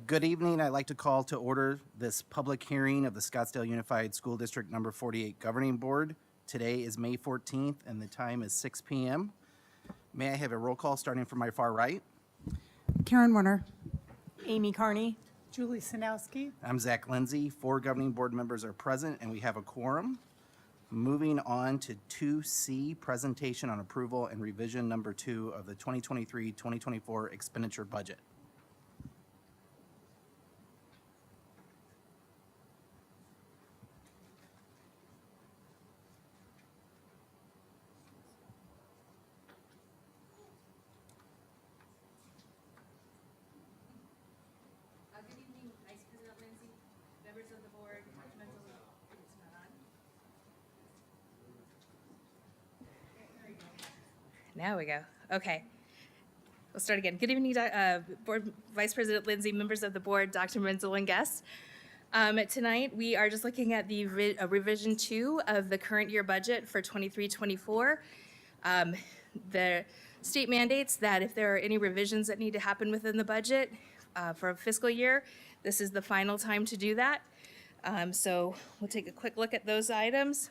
Good evening. I'd like to call to order this public hearing of the Scottsdale Unified School District Number 48 Governing Board. Today is May 14th and the time is 6 p.m. May I have a roll call starting from my far right? Karen Warner. Amy Carney. Julie Sanowski. I'm Zach Lindsay. 4 governing board members are present and we have a quorum. Moving on to 2C, presentation on approval and revision number 2 of the 2023-2024 expenditure budget. Good evening, Vice President Lindsay, members of the board, departmental, it's not on. Now we go. Okay. We'll start again. Good evening, Board Vice President Lindsay, members of the board, Dr. Menzel, and guests. Tonight, we are just looking at the revision 2 of the current year budget for 23-24. The state mandates that if there are any revisions that need to happen within the budget for a fiscal year, this is the final time to do that. So we'll take a quick look at those items.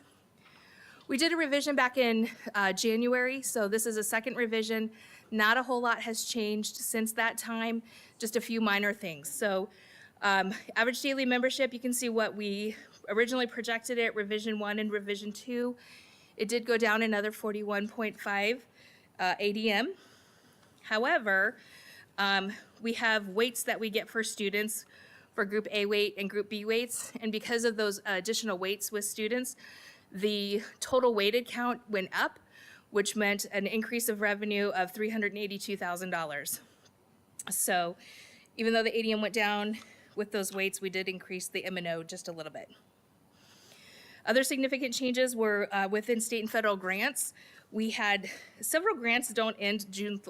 We did a revision back in January, so this is a second revision. Not a whole lot has changed since that time, just a few minor things. So average daily membership, you can see what we originally projected it, revision 1 and revision 2. It did go down another 41.5 ADM. However, we have weights that we get for students for group A weight and group B weights, and because of those additional weights with students, the total weighted count went up, which meant an increase of revenue of $382,000. So even though the ADM went down with those weights, we did increase the M&O just a little bit. Other significant changes were within state and federal grants. We had several grants don't end June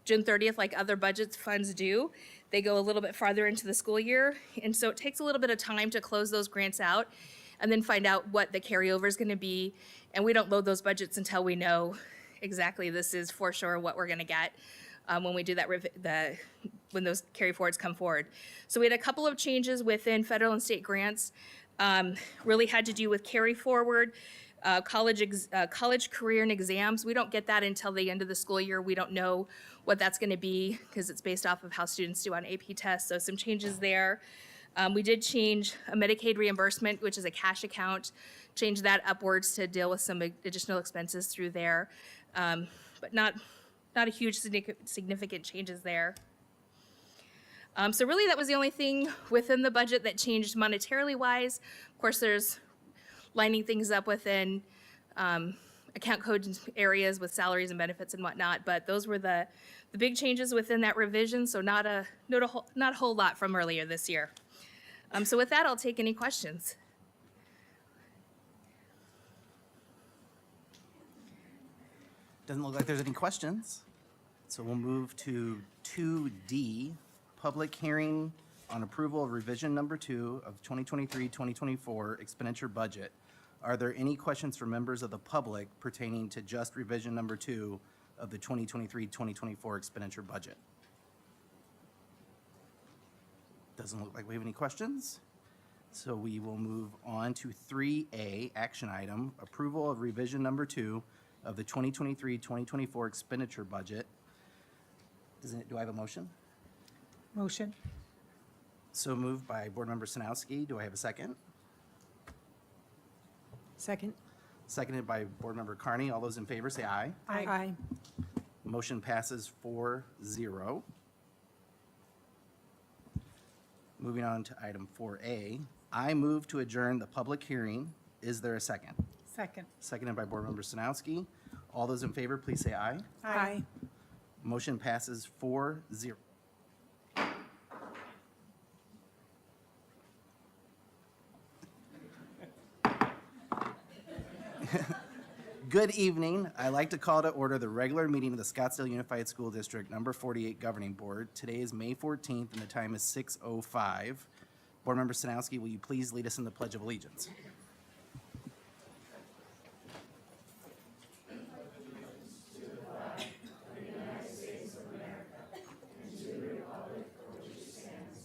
30th like other budget funds do. They go a little bit farther into the school year, and so it takes a little bit of time to close those grants out and then find out what the carryover is going to be. And we don't load those budgets until we know exactly this is for sure what we're going to get when we do that, when those carry forwards come forward. So we had a couple of changes within federal and state grants, really had to do with carry forward, college career and exams. We don't get that until the end of the school year. We don't know what that's going to be because it's based off of how students do on AP tests. So some changes there. We did change a Medicaid reimbursement, which is a cash account, change that upwards to deal with some additional expenses through there, but not a huge significant changes there. So really that was the only thing within the budget that changed monetarily wise. Of course, there's lining things up within account code areas with salaries and benefits and whatnot, but those were the big changes within that revision, so not a whole lot from earlier this year. So with that, I'll take any questions. Doesn't look like there's any questions. So we'll move to 2D, public hearing on approval of revision number 2 of 2023-2024 expenditure budget. Are there any questions from members of the public pertaining to just revision number 2 of the 2023-2024 expenditure budget? Doesn't look like we have any questions. So we will move on to 3A, action item, approval of revision number 2 of the 2023-2024 expenditure budget. Do I have a motion? Motion. So moved by Board Member Sanowski. Do I have a second? Second. Seconded by Board Member Carney. All those in favor say aye. Aye. Motion passes 4-0. Moving on to item 4A, I move to adjourn the public hearing. Is there a second? Second. Seconded by Board Member Sanowski. All those in favor, please say aye. Aye. Motion passes 4-0. Good evening. I'd like to call to order the regular meeting of the Scottsdale Unified School District Number 48 Governing Board. Today is May 14th and the time is 6:05. Board Member Sanowski, will you please lead us in the Pledge of Allegiance? United States of America and to the republic for which it stands,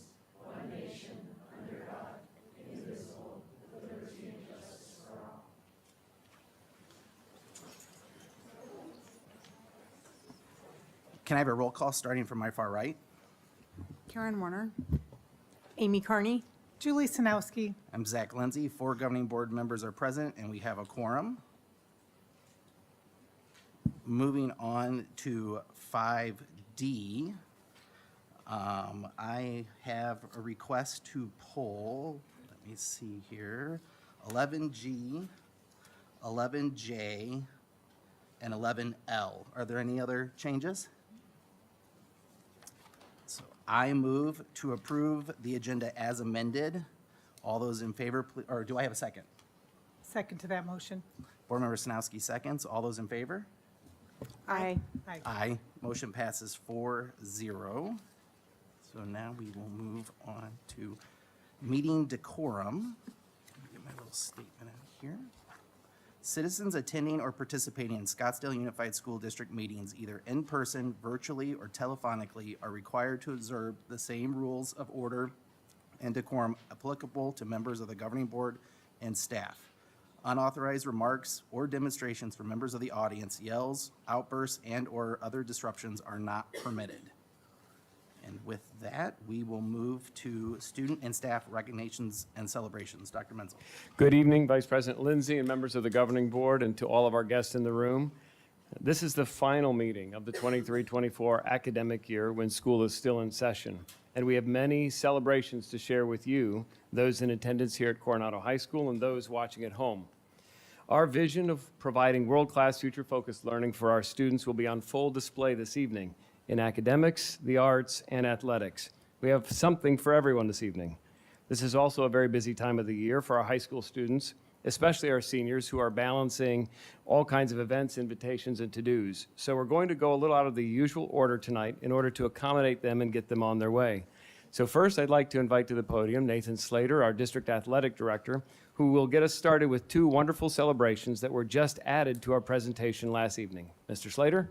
Can I have a roll call starting from my far right? Karen Warner. Amy Carney, Julie Sanowski. I'm Zach Lindsay. 4 governing board members are present, and we have a quorum. Moving on to 5D, I have a request to pull, let me see here, 11G, 11J, and 11L. Are there any other changes? So I move to approve the agenda as amended. All those in favor, or do I have a second? Second to that motion. Board Member Sanowski seconds. All those in favor? aye. Aye. Aye. Motion passes 4-0. So now we will move on to meeting decorum. Let me get my little statement out here. Citizens attending or participating in Scottsdale Unified School District meetings, either in person, virtually, or telephonically, are required to observe the same rules of order and decorum applicable to members of the governing board and staff. Unauthorized remarks or demonstrations from members of the audience, yells, outbursts, and/or other disruptions are not permitted. And with that, we will move to student and staff recognitions and celebrations. Dr. Menzel. Good evening, Vice President Lindsay and members of the governing board, and to all of our guests in the room. This is the final meeting of the 23-24 academic year when school is still in session. And we have many celebrations to share with you, those in attendance here at Coronado High School and those watching at home. Our vision of providing world-class future-focused learning for our students will be on full display this evening in academics, the arts, and athletics. We have something for everyone this evening. This is also a very busy time of the year for our high school students, especially our seniors who are balancing all kinds of events, invitations, and to-dos. So we're going to go a little out of the usual order tonight in order to accommodate them and get them on their way. So first, I'd like to invite to the podium Nathan Slater, our district athletic director, who will get us started with 2 wonderful celebrations that were just added to our presentation last evening. Mr. Slater?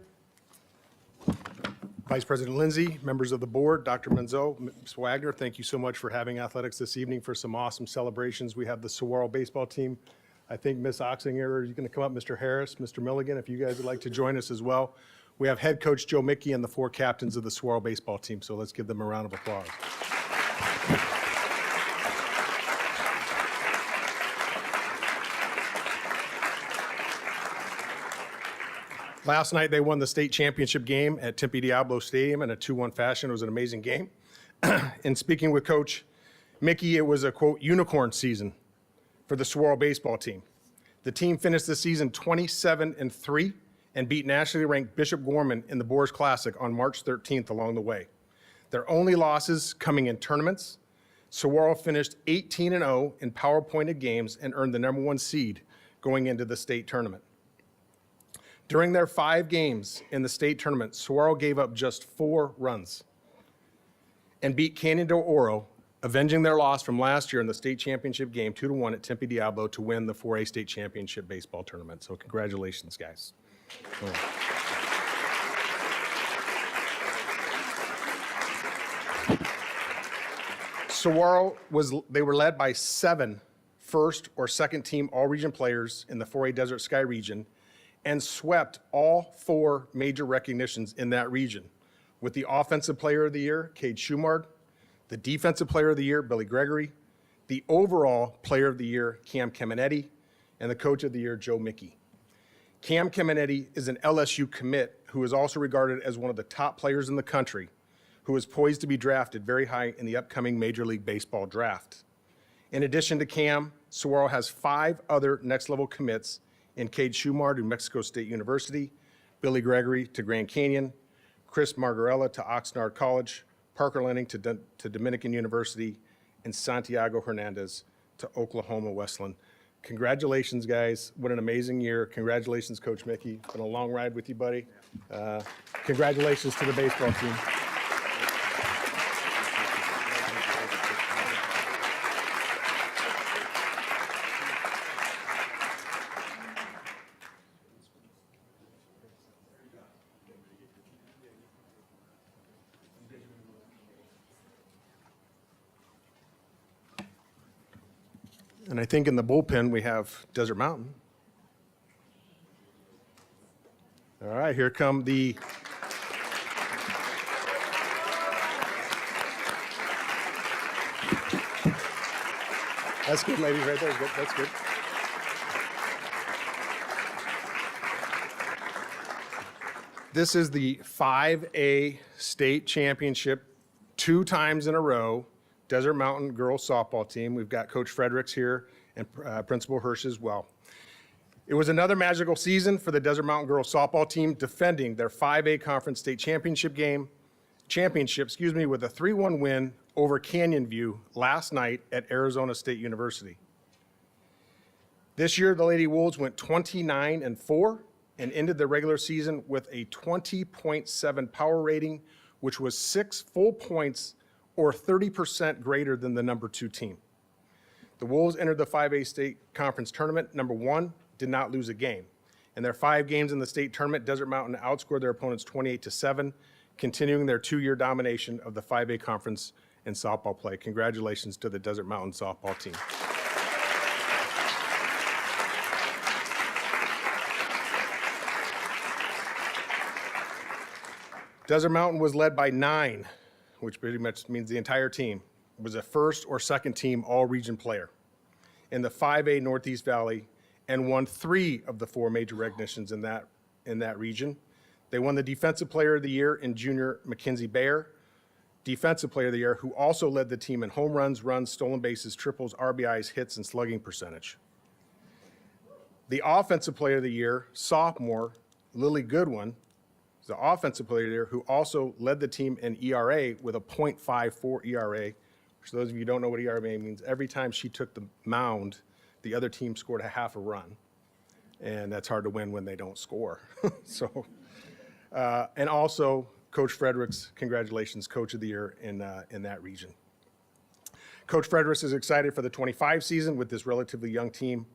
Vice President Lindsay, members of the board, Dr. Menzel, Ms. Wagner, thank you so much for having athletics this evening for some awesome celebrations. We have the Saguaro baseball team. I think Ms. Oxinger, are you going to come up? Mr. Harris, Mr. Milligan, if you guys would like to join us as well. We have head coach Joe Mickey and the 4 captains of the Saguaro baseball team, so let's give them a round of applause. Last night, they won the state championship game at Tempe Diablo Stadium in a 2-1 fashion. It was an amazing game. And speaking with Coach Mickey, it was a, quote, unicorn season for the Saguaro baseball team. The team finished the season 27-3 and beat nationally ranked Bishop Gorman in the Boers Classic on March 13th along the way. Their only losses coming in tournaments. Saguaro finished 18-0 in power-pointed games and earned the #1 seed going into the state tournament. During their 5 games in the state tournament, Saguaro gave up just 4 runs and beat Canyon del Oro, avenging their loss from last year in the state championship game 2-1 at Tempe Diablo to win the 4A state championship baseball tournament. So congratulations, guys. Saguaro they were led by 7 first or second team all-region players in the 4A Desert Sky region and swept all 4 major recognitions in that region, with the Offensive Player of the Year, Cade Schumard, the Defensive Player of the Year, Billy Gregory, the Overall Player of the Year, Cam Caminetti, and the Coach of the Year, Joe Mickey. Cam Caminetti is an LSU commit who is also regarded as one of the top players in the country, who is poised to be drafted very high in the upcoming Major League Baseball draft. In addition to Cam, Saguaro has 5 other next-level commits in Cade Schumard to New Mexico State University, Billy Gregory to Grand Canyon, Chris Margarella to Oxnard College, Parker Lenning to Dominican University, and Santiago Hernandez to Oklahoma Wesleyan. Congratulations, guys. What an amazing year. Congratulations, Coach Mickey. Been a long ride with you, buddy. Congratulations to the baseball team. And I think in the bullpen, we have Desert Mountain. All right, here come the That's good, ladies, right there. Good. That's good. This is the 5A state championship 2 times in a row, Desert Mountain girls softball team. We've got Coach Fredericks here and Principal Hirsch as well. It was another magical season for the Desert Mountain girls softball team, defending their 5A conference state championship, with a 3-1 win over Canyon View last night at Arizona State University. This year, the Lady Wolves went 29-4 and ended the regular season with a 20.7 power rating, which was 6 full points or 30% greater than the number 2 team. The Wolves entered the 5A state conference tournament. Number 1, did not lose a game. In their 5 games in the state tournament, Desert Mountain outscored their opponents 28-7, continuing their 2-year domination of the 5A conference in softball play. Congratulations to the Desert Mountain softball team. Desert Mountain was led by 9, which pretty much means the entire team was a first or second team all-region player in the 5A Northeast Valley and won 3 of the 4 major recognitions in that region. They won the Defensive Player of the Year in junior Mackenzie Baer, Defensive Player of the Year, who also led the team in home runs, stolen bases, triples, RBIs, hits, and slugging percentage. The Offensive Player of the Year, sophomore Lily Goodwin, the Offensive Player of the Year, who also led the team in ERA with a .54 ERA. For those of you who don't know what ERA means, every time she took the mound, the other team scored a half a run. And that's hard to win when they don't score. And also, Coach Fredericks, congratulations, Coach of the Year in that region. Coach Fredericks is excited for the 25 season with this relatively young team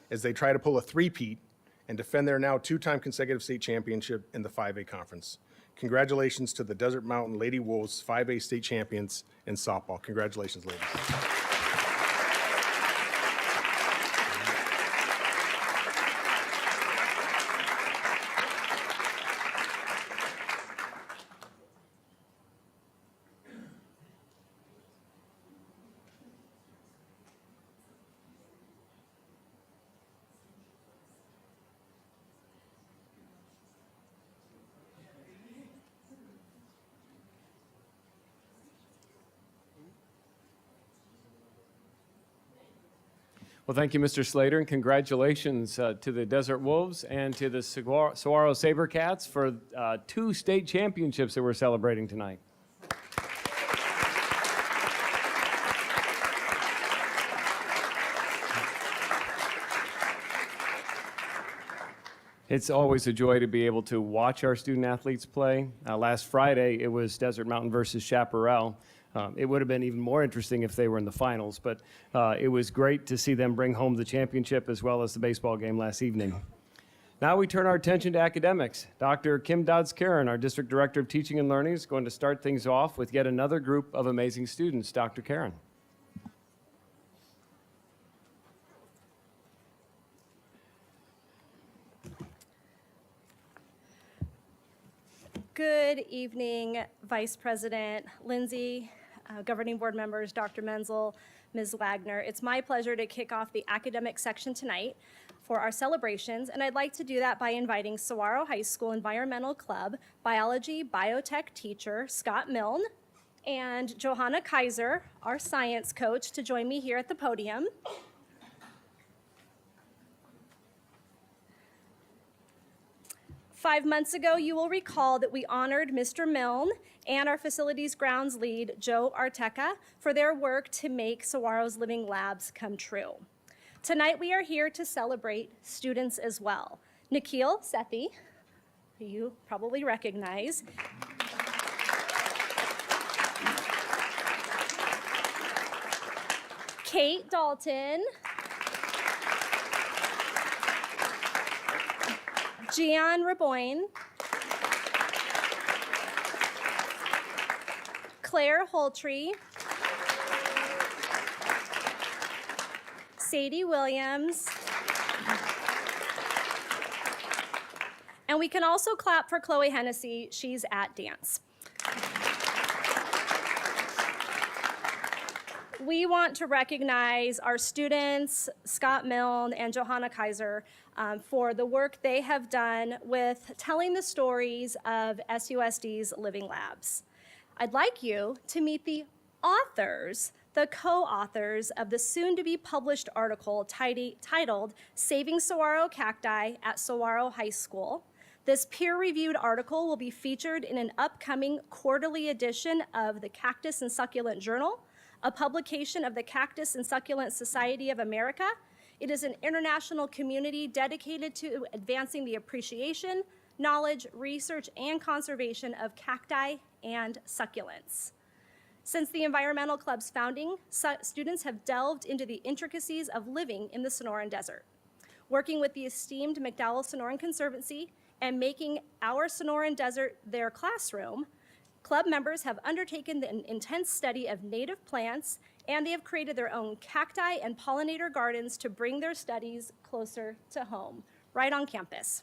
as they try to pull a three-peat and defend their now 2-time consecutive state championship in the 5A conference. Congratulations to the Desert Mountain Lady Wolves, 5A state champions in softball. Congratulations, ladies. Well, thank you, Mr. Slater, and congratulations to the Desert Wolves and to the Saguaro Sabercats for 2 state championships that we're celebrating tonight. It's always a joy to be able to watch our student athletes play. Last Friday, it was Desert Mountain versus Chaparral. It would have been even more interesting if they were in the finals, but it was great to see them bring home the championship as well as the baseball game last evening. Now we turn our attention to academics. Dr. Kim Dodds-Karen, our District Director of Teaching and Learning, is going to start things off with yet another group of amazing students. Dr. Karen. Good evening, Vice President Lindsay, governing board members, Dr. Menzel, Ms. Wagner. It's my pleasure to kick off the academic section tonight for our celebrations, and I'd like to do that by inviting Saguaro High School Environmental Club biology biotech teacher Scott Milne and Johanna Kaiser, our science coach, to join me here at the podium. Five months ago, you will recall that we honored Mr. Milne and our facilities grounds lead, Joe Arteca, for their work to make Saguaro's Living Labs come true. Tonight, we are here to celebrate students as well. Nikhil Sethi, who you probably recognize. Kate Dalton. Gian Raboyne, Claire Holtree, Sadie Williams, and we can also clap for Chloe Hennessy. She's at dance. we want to recognize our students, Scott Milne and Johanna Kaiser, for the work they have done with telling the stories of SUSD's Living Labs. I'd like you to meet the authors, the co-authors of the soon-to-be published article titled Saving Saguaro Cacti at Saguaro High School. This peer-reviewed article will be featured in an upcoming quarterly edition of the Cactus and Succulent Journal, a publication of the Cactus and Succulent Society of America. It is an international community dedicated to advancing the appreciation, knowledge, research, and conservation of cacti and succulents. Since the Environmental Club's founding, students have delved into the intricacies of living in the Sonoran Desert. Working with the esteemed McDowell Sonoran Conservancy and making our Sonoran Desert their classroom, club members have undertaken an intense study of native plants, and they have created their own cacti and pollinator gardens to bring their studies closer to home, right on campus.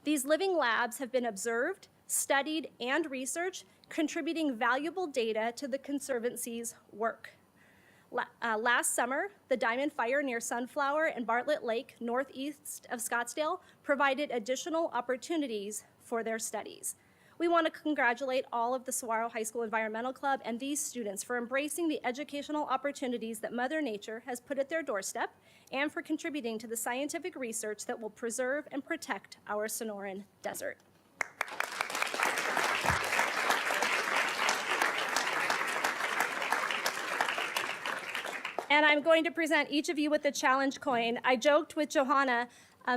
These living labs have been observed, studied, and researched, contributing valuable data to the Conservancy's work. Last summer, the Diamond Fire near Sunflower and Bartlett Lake, northeast of Scottsdale, provided additional opportunities for their studies. We want to congratulate all of the Saguaro High School Environmental Club and these students for embracing the educational opportunities that Mother Nature has put at their doorstep and for contributing to the scientific research that will preserve and protect our Sonoran Desert. And I'm going to present each of you with the challenge coin. I joked with Johanna.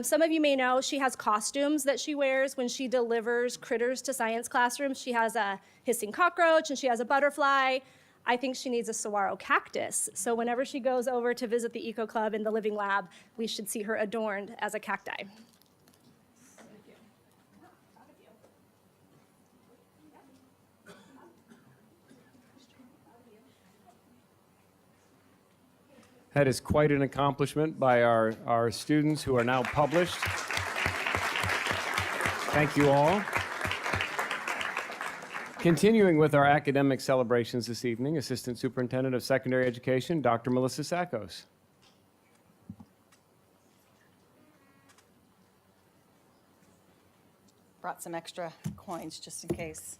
Some of you may know she has costumes that she wears when she delivers critters to science classrooms. She has a hissing cockroach and she has a butterfly. I think she needs a saguaro cactus. So whenever she goes over to visit the Eco Club in the Living Lab, we should see her adorned as a cacti. That is quite an accomplishment by our students who are now published. Thank you all. Continuing with our academic celebrations this evening, Assistant Superintendent of Secondary Education, Dr. Melissa Sackos. Brought some extra coins just in case.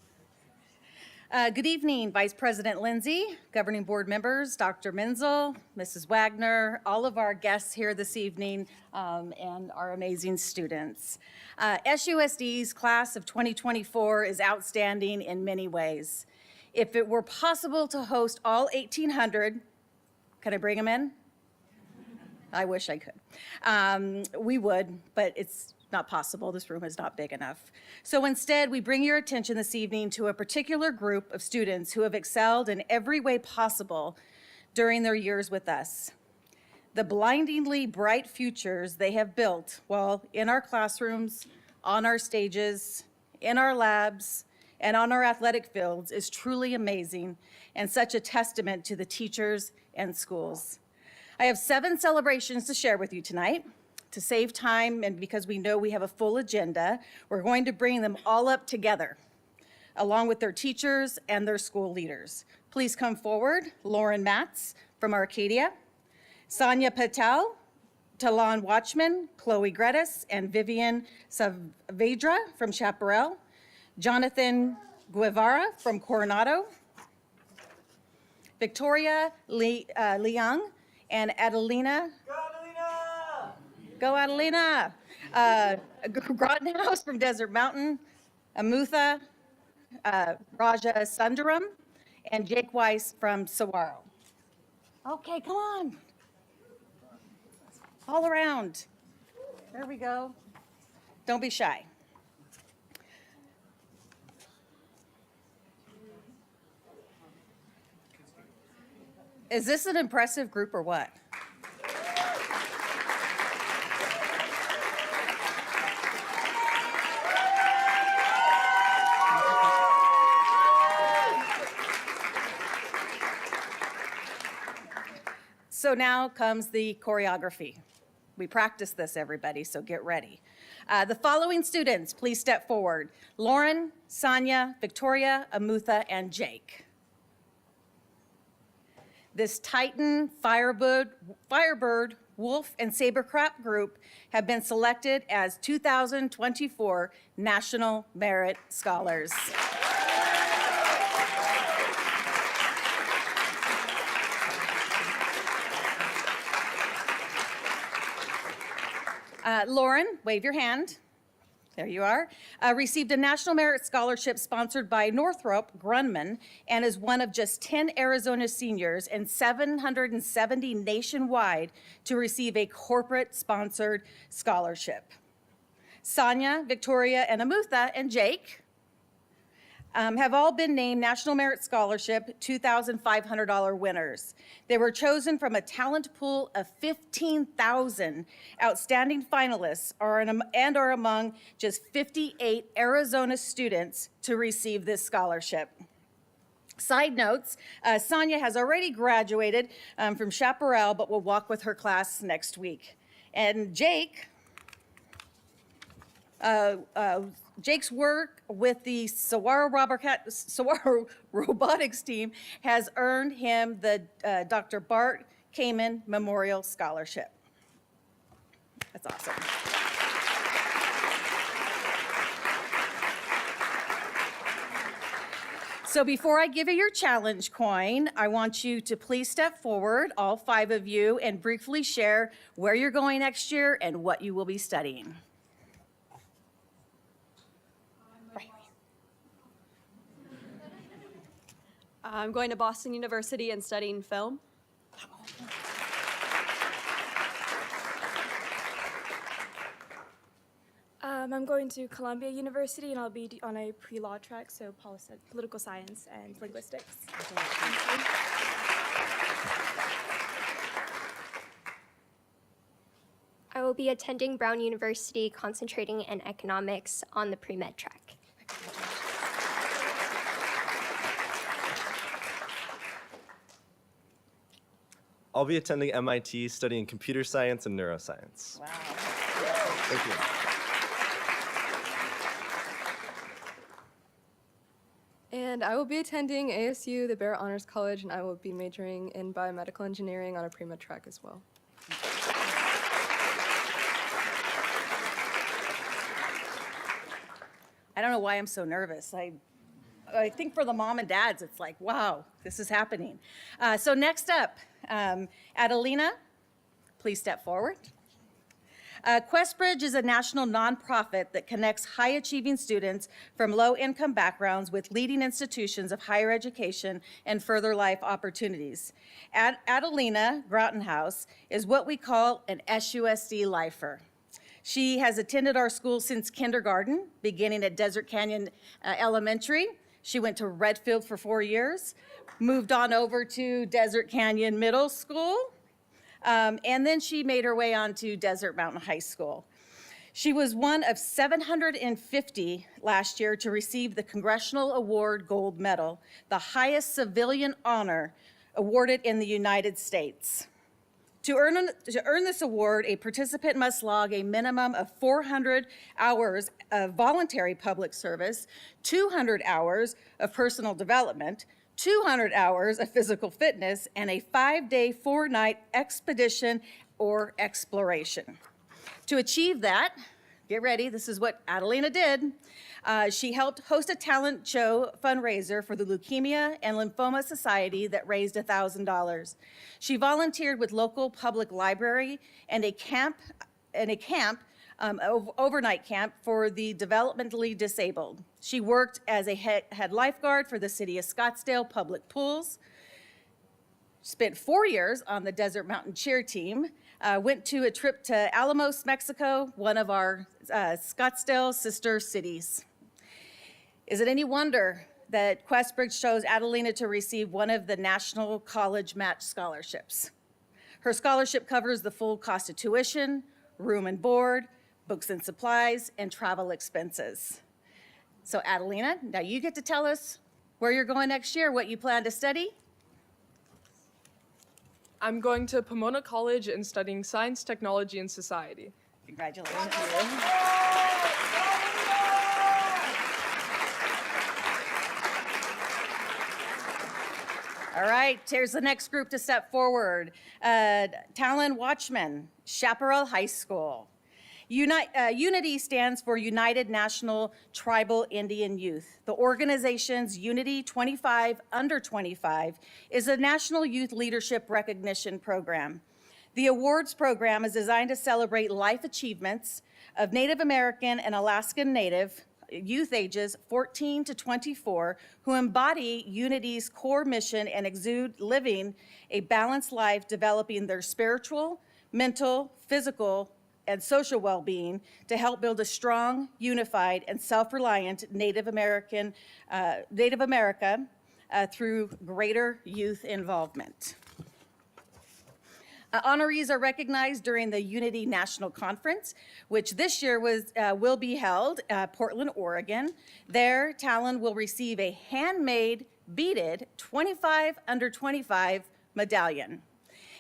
Good evening, Vice President Lindsay, governing board members, Dr. Menzel, Mrs. Wagner, all of our guests here this evening, and our amazing students. SUSD's class of 2024 is outstanding in many ways. If it were possible to host all 1,800, can I bring them in? I wish I could. We would, but it's not possible. This room is not big enough. So instead, we bring your attention this evening to a particular group of students who have excelled in every way possible during their years with us. The blindingly bright futures they have built while in our classrooms, on our stages, in our labs, and on our athletic fields is truly amazing and such a testament to the teachers and schools. I have 7 celebrations to share with you tonight. To save time and because we know we have a full agenda, we're going to bring them all up together, along with their teachers and their school leaders. Please come forward. Lauren Matz from Arcadia, Sonia Patel, Talon Watchman, Chloe Gredis, and Vivian Saavedra from Chaparral, Jonathan Guevara from Coronado, Victoria Leung, and Adelina. Go Adelina. Grottenhouse from Desert Mountain, Amutha Raja Sundaram, and Jake Weiss from Saguaro. Okay, come on. All around. There we go. Don't be shy. Is this an impressive group or what? So now comes the choreography. We practice this, everybody, so get ready. The following students, please step forward. Lauren, Sonia, Victoria, Amutha, and Jake. This Titan, Firebird, Wolf, and Sabercrap group have been selected as 2024 National Merit Scholars. Lauren, wave your hand. There you are. Received a National Merit Scholarship sponsored by Northrop Grumman and is one of just 10 Arizona seniors and 770 nationwide to receive a corporate-sponsored scholarship. Sonia, Victoria, and Amutha, and Jake have all been named National Merit Scholarship $2,500 winners. They were chosen from a talent pool of 15,000 outstanding finalists and are among just 58 Arizona students to receive this scholarship. Side notes, Sonia has already graduated from Chaparral, but will walk with her class next week. And Jake's work with the Saguaro Robotics team has earned him the Dr. Bart Kamen Memorial Scholarship. That's awesome. So before I give you your challenge coin, I want you to please step forward, all 5 of you, and briefly share where you're going next year and what you will be studying. I'm going to Boston University and studying film. I'm going to Columbia University, and I'll be on a pre-law track, so political science and linguistics. I will be attending Brown University, concentrating in economics on the pre-med track. I'll be attending MIT, studying computer science and neuroscience. Wow. Thank you. And I will be attending ASU, the Barrett Honors College, and I will be majoring in biomedical engineering on a pre-med track as well. I don't know why I'm so nervous. I think for the mom and dads, it's like, wow, this is happening. So next up, Adelina, please step forward. QuestBridge is a national nonprofit that connects high-achieving students from low-income backgrounds with leading institutions of higher education and further life opportunities. Adelina Grottenhouse is what we call an SUSD lifer. She has attended our school since kindergarten, beginning at Desert Canyon Elementary. She went to Redfield for 4 years, moved on over to Desert Canyon Middle School, and then she made her way on to Desert Mountain High School. She was one of 750 last year to receive the Congressional Award Gold Medal, the highest civilian honor awarded in the United States. To earn this award, a participant must log a minimum of 400 hours of voluntary public service, 200 hours of personal development, 200 hours of physical fitness, and a 5-day, 4-night expedition or exploration. To achieve that, get ready, this is what Adelina did. She helped host a talent show fundraiser for the Leukemia and Lymphoma Society that raised $1,000. She volunteered with local public library and overnight camp for the developmentally disabled. She worked as a head lifeguard for the city of Scottsdale public pools, spent 4 years on the Desert Mountain cheer team, went to a trip to Alamos, Mexico, one of our Scottsdale sister cities. Is it any wonder that QuestBridge chose Adelina to receive one of the National College Match Scholarships? Her scholarship covers the full cost of tuition, room and board, books and supplies, and travel expenses. So Adelina, now you get to tell us where you're going next year, what you plan to study. I'm going to Pomona College and studying science, technology, and society. Congratulations. All right, here's the next group to step forward. Talon Watchman, Chaparral High School. Unity stands for United National Tribal Indian Youth. The organization's Unity 25 Under 25 is a national youth leadership recognition program. The awards program is designed to celebrate life achievements of Native American and Alaskan Native youth ages 14 to 24 who embody Unity's core mission and exude living a balanced life, developing their spiritual, mental, physical, and social well-being to help build a strong, unified, and self-reliant Native America through greater youth involvement. Honorees are recognized during the Unity National Conference, which this year will be held Portland, Oregon. There, Talon will receive a handmade, beaded 25 Under 25 medallion.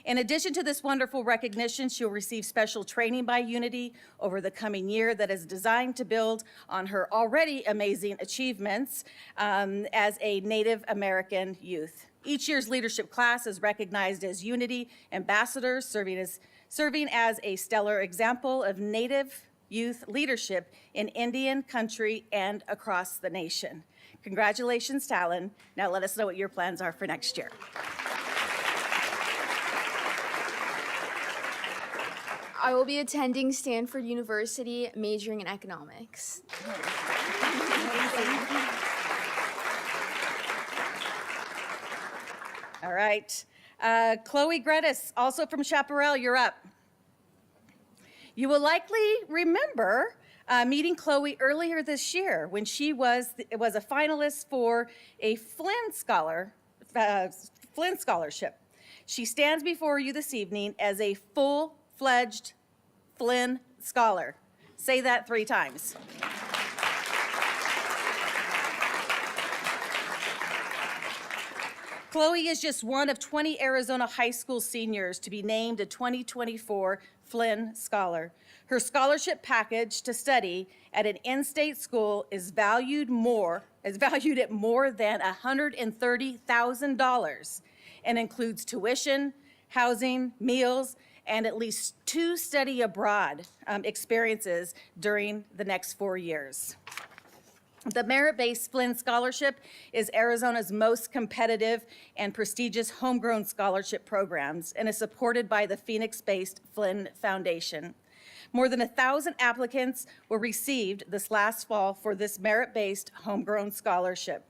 In addition to this wonderful recognition, she'll receive special training by Unity over the coming year that is designed to build on her already amazing achievements as a Native American youth. Each year's leadership class is recognized as Unity ambassadors, serving as a stellar example of Native youth leadership in Indian country and across the nation. Congratulations, Talon. Now let us know what your plans are for next year. I will be attending Stanford University, majoring in economics. All right. Chloe Gredis, also from Chaparral, you're up. You will likely remember meeting Chloe earlier this year when she was a finalist for a Flynn Scholarship. She stands before you this evening as a full-fledged Flynn Scholar. Say that 3 times. Chloe is just one of 20 Arizona high school seniors to be named a 2024 Flynn Scholar. Her scholarship package to study at an in-state school is valued at more than $130,000 and includes tuition, housing, meals, and at least 2 study abroad experiences during the next 4 years. The merit-based Flynn Scholarship is Arizona's most competitive and prestigious homegrown scholarship programs and is supported by the Phoenix-based Flynn Foundation. More than 1,000 applicants were received this last fall for this merit-based homegrown scholarship.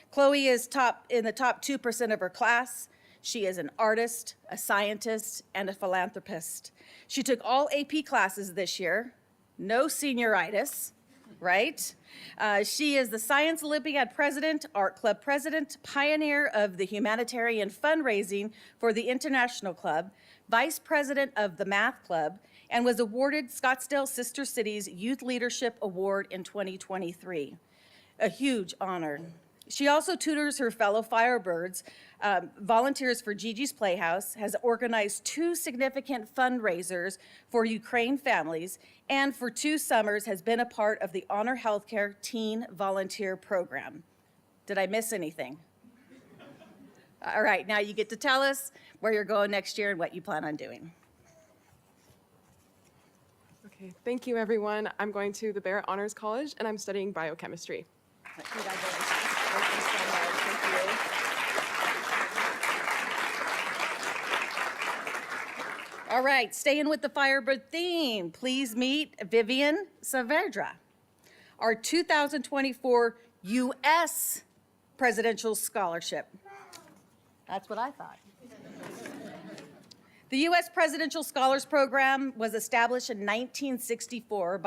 Chloe is in the top 2% of her class. She is an artist, a scientist, and a philanthropist. She took all AP classes this year, no senioritis, right? She is the Science Olympiad president, art club president, pioneer of the humanitarian fundraising for the International Club, vice president of the Math Club, and was awarded Scottsdale Sister Cities Youth Leadership Award in 2023. A huge honor. She also tutors her fellow Firebirds, volunteers for Gigi's Playhouse, has organized 2 significant fundraisers for Ukraine families, and for 2 summers has been a part of the Honor Healthcare Teen Volunteer Program. Did I miss anything? All right, now you get to tell us where you're going next year and what you plan on doing. Okay, thank you, everyone. I'm going to the Barrett Honors College, and I'm studying biochemistry. Congratulations. Thank you so much. Thank you. All right, staying with the Firebird theme, please meet Vivian Saavedra, our 2024 U.S. Presidential Scholarship. That's what I thought. The U.S. Presidential Scholars Program was established in 1964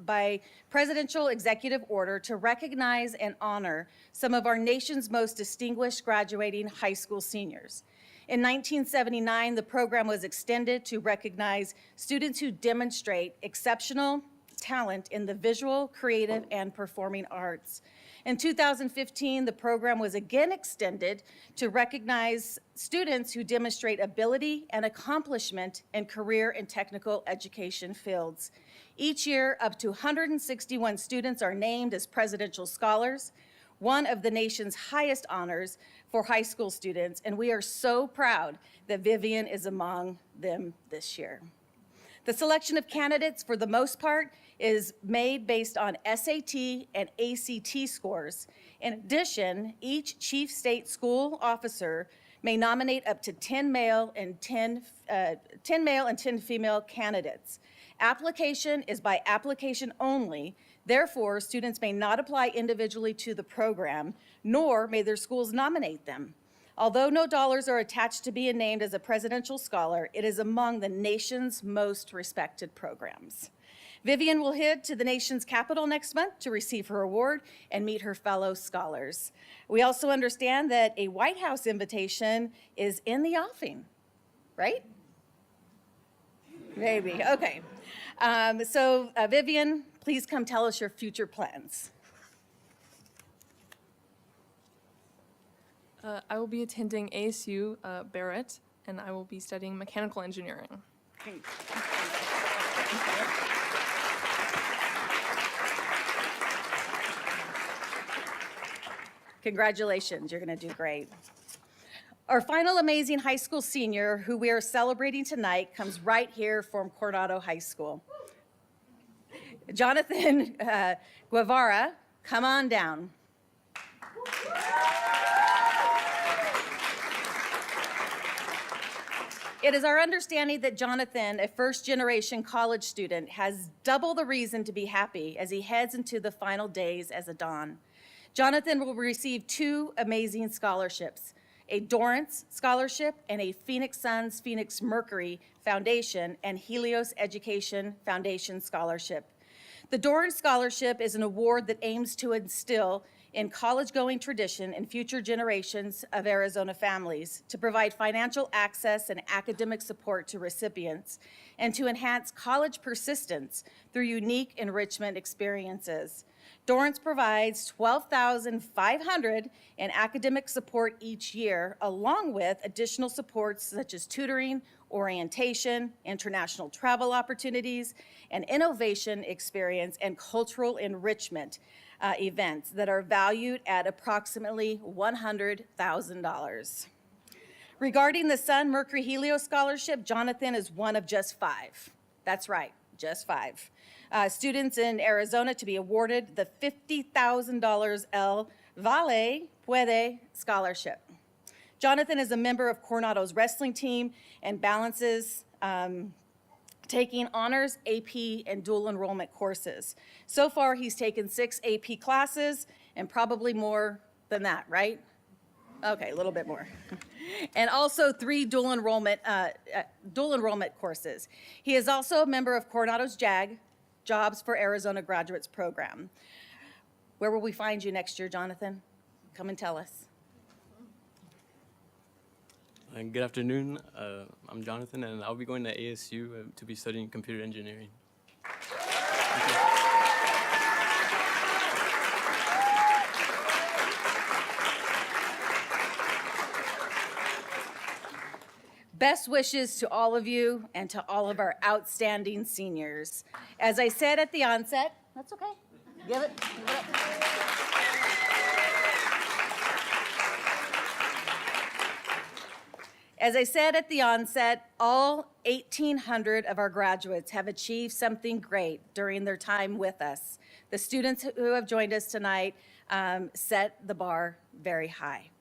by presidential executive order to recognize and honor some of our nation's most distinguished graduating high school seniors. In 1979, the program was extended to recognize students who demonstrate exceptional talent in the visual, creative, and performing arts. In 2015, the program was again extended to recognize students who demonstrate ability and accomplishment in career and technical education fields. Each year, up to 161 students are named as presidential scholars. one of the nation's highest honors for high school students, and we are so proud that Vivian is among them this year. The selection of candidates, for the most part, is made based on SAT and ACT scores. In addition, each chief state school officer may nominate up to 10 male and 10 female candidates. Application is by application only. Therefore, students may not apply individually to the program, nor may their schools nominate them. Although no dollars are attached to being named as a presidential scholar, it is among the nation's most respected programs. Vivian will head to the nation's capital next month to receive her award and meet her fellow scholars. We also understand that a White House invitation is in the offing, right? Maybe, okay. Vivian, please come tell us your future plans. I will be attending ASU Barrett, and I will be studying mechanical engineering. Great. Congratulations, you're going to do great. Our final amazing high school senior who we are celebrating tonight comes right here from Coronado High School. Jonathan Guevara, come on down. It is our understanding that Jonathan, a first-generation college student, has double the reason to be happy as he heads into the final days as a Don. Jonathan will receive 2 amazing scholarships, a Dorrance Scholarship and a Phoenix Suns Phoenix Mercury Foundation and Helios Education Foundation Scholarship. The Dorrance Scholarship is an award that aims to instill in college-going tradition in future generations of Arizona families, to provide financial access and academic support to recipients, and to enhance college persistence through unique enrichment experiences. Dorrance provides $12,500 in academic support each year, along with additional supports such as tutoring, orientation, international travel opportunities, and innovation experience and cultural enrichment events that are valued at approximately $100,000. Regarding the Sun Mercury Helios Scholarship, Jonathan is one of just 5. That's right, just 5. Students in Arizona to be awarded the $50,000 El Vale Puede Scholarship. Jonathan is a member of Coronado's wrestling team and balances taking honors, AP, and dual enrollment courses. So far, he's taken 6 AP classes and probably more than that, right? Okay, a little bit more. And also 3 dual enrollment courses. He is also a member of Coronado's JAG, Jobs for Arizona Graduates program. Where will we find you next year, Jonathan? Come and tell us. Good afternoon. I'm Jonathan, and I'll be going to ASU to be studying computer engineering. Best wishes to all of you and to all of our outstanding seniors. As I said at the onset, that's okay. Give it up. As I said at the onset, all 1,800 of our graduates have achieved something great during their time with us. The students who have joined us tonight set the bar very high.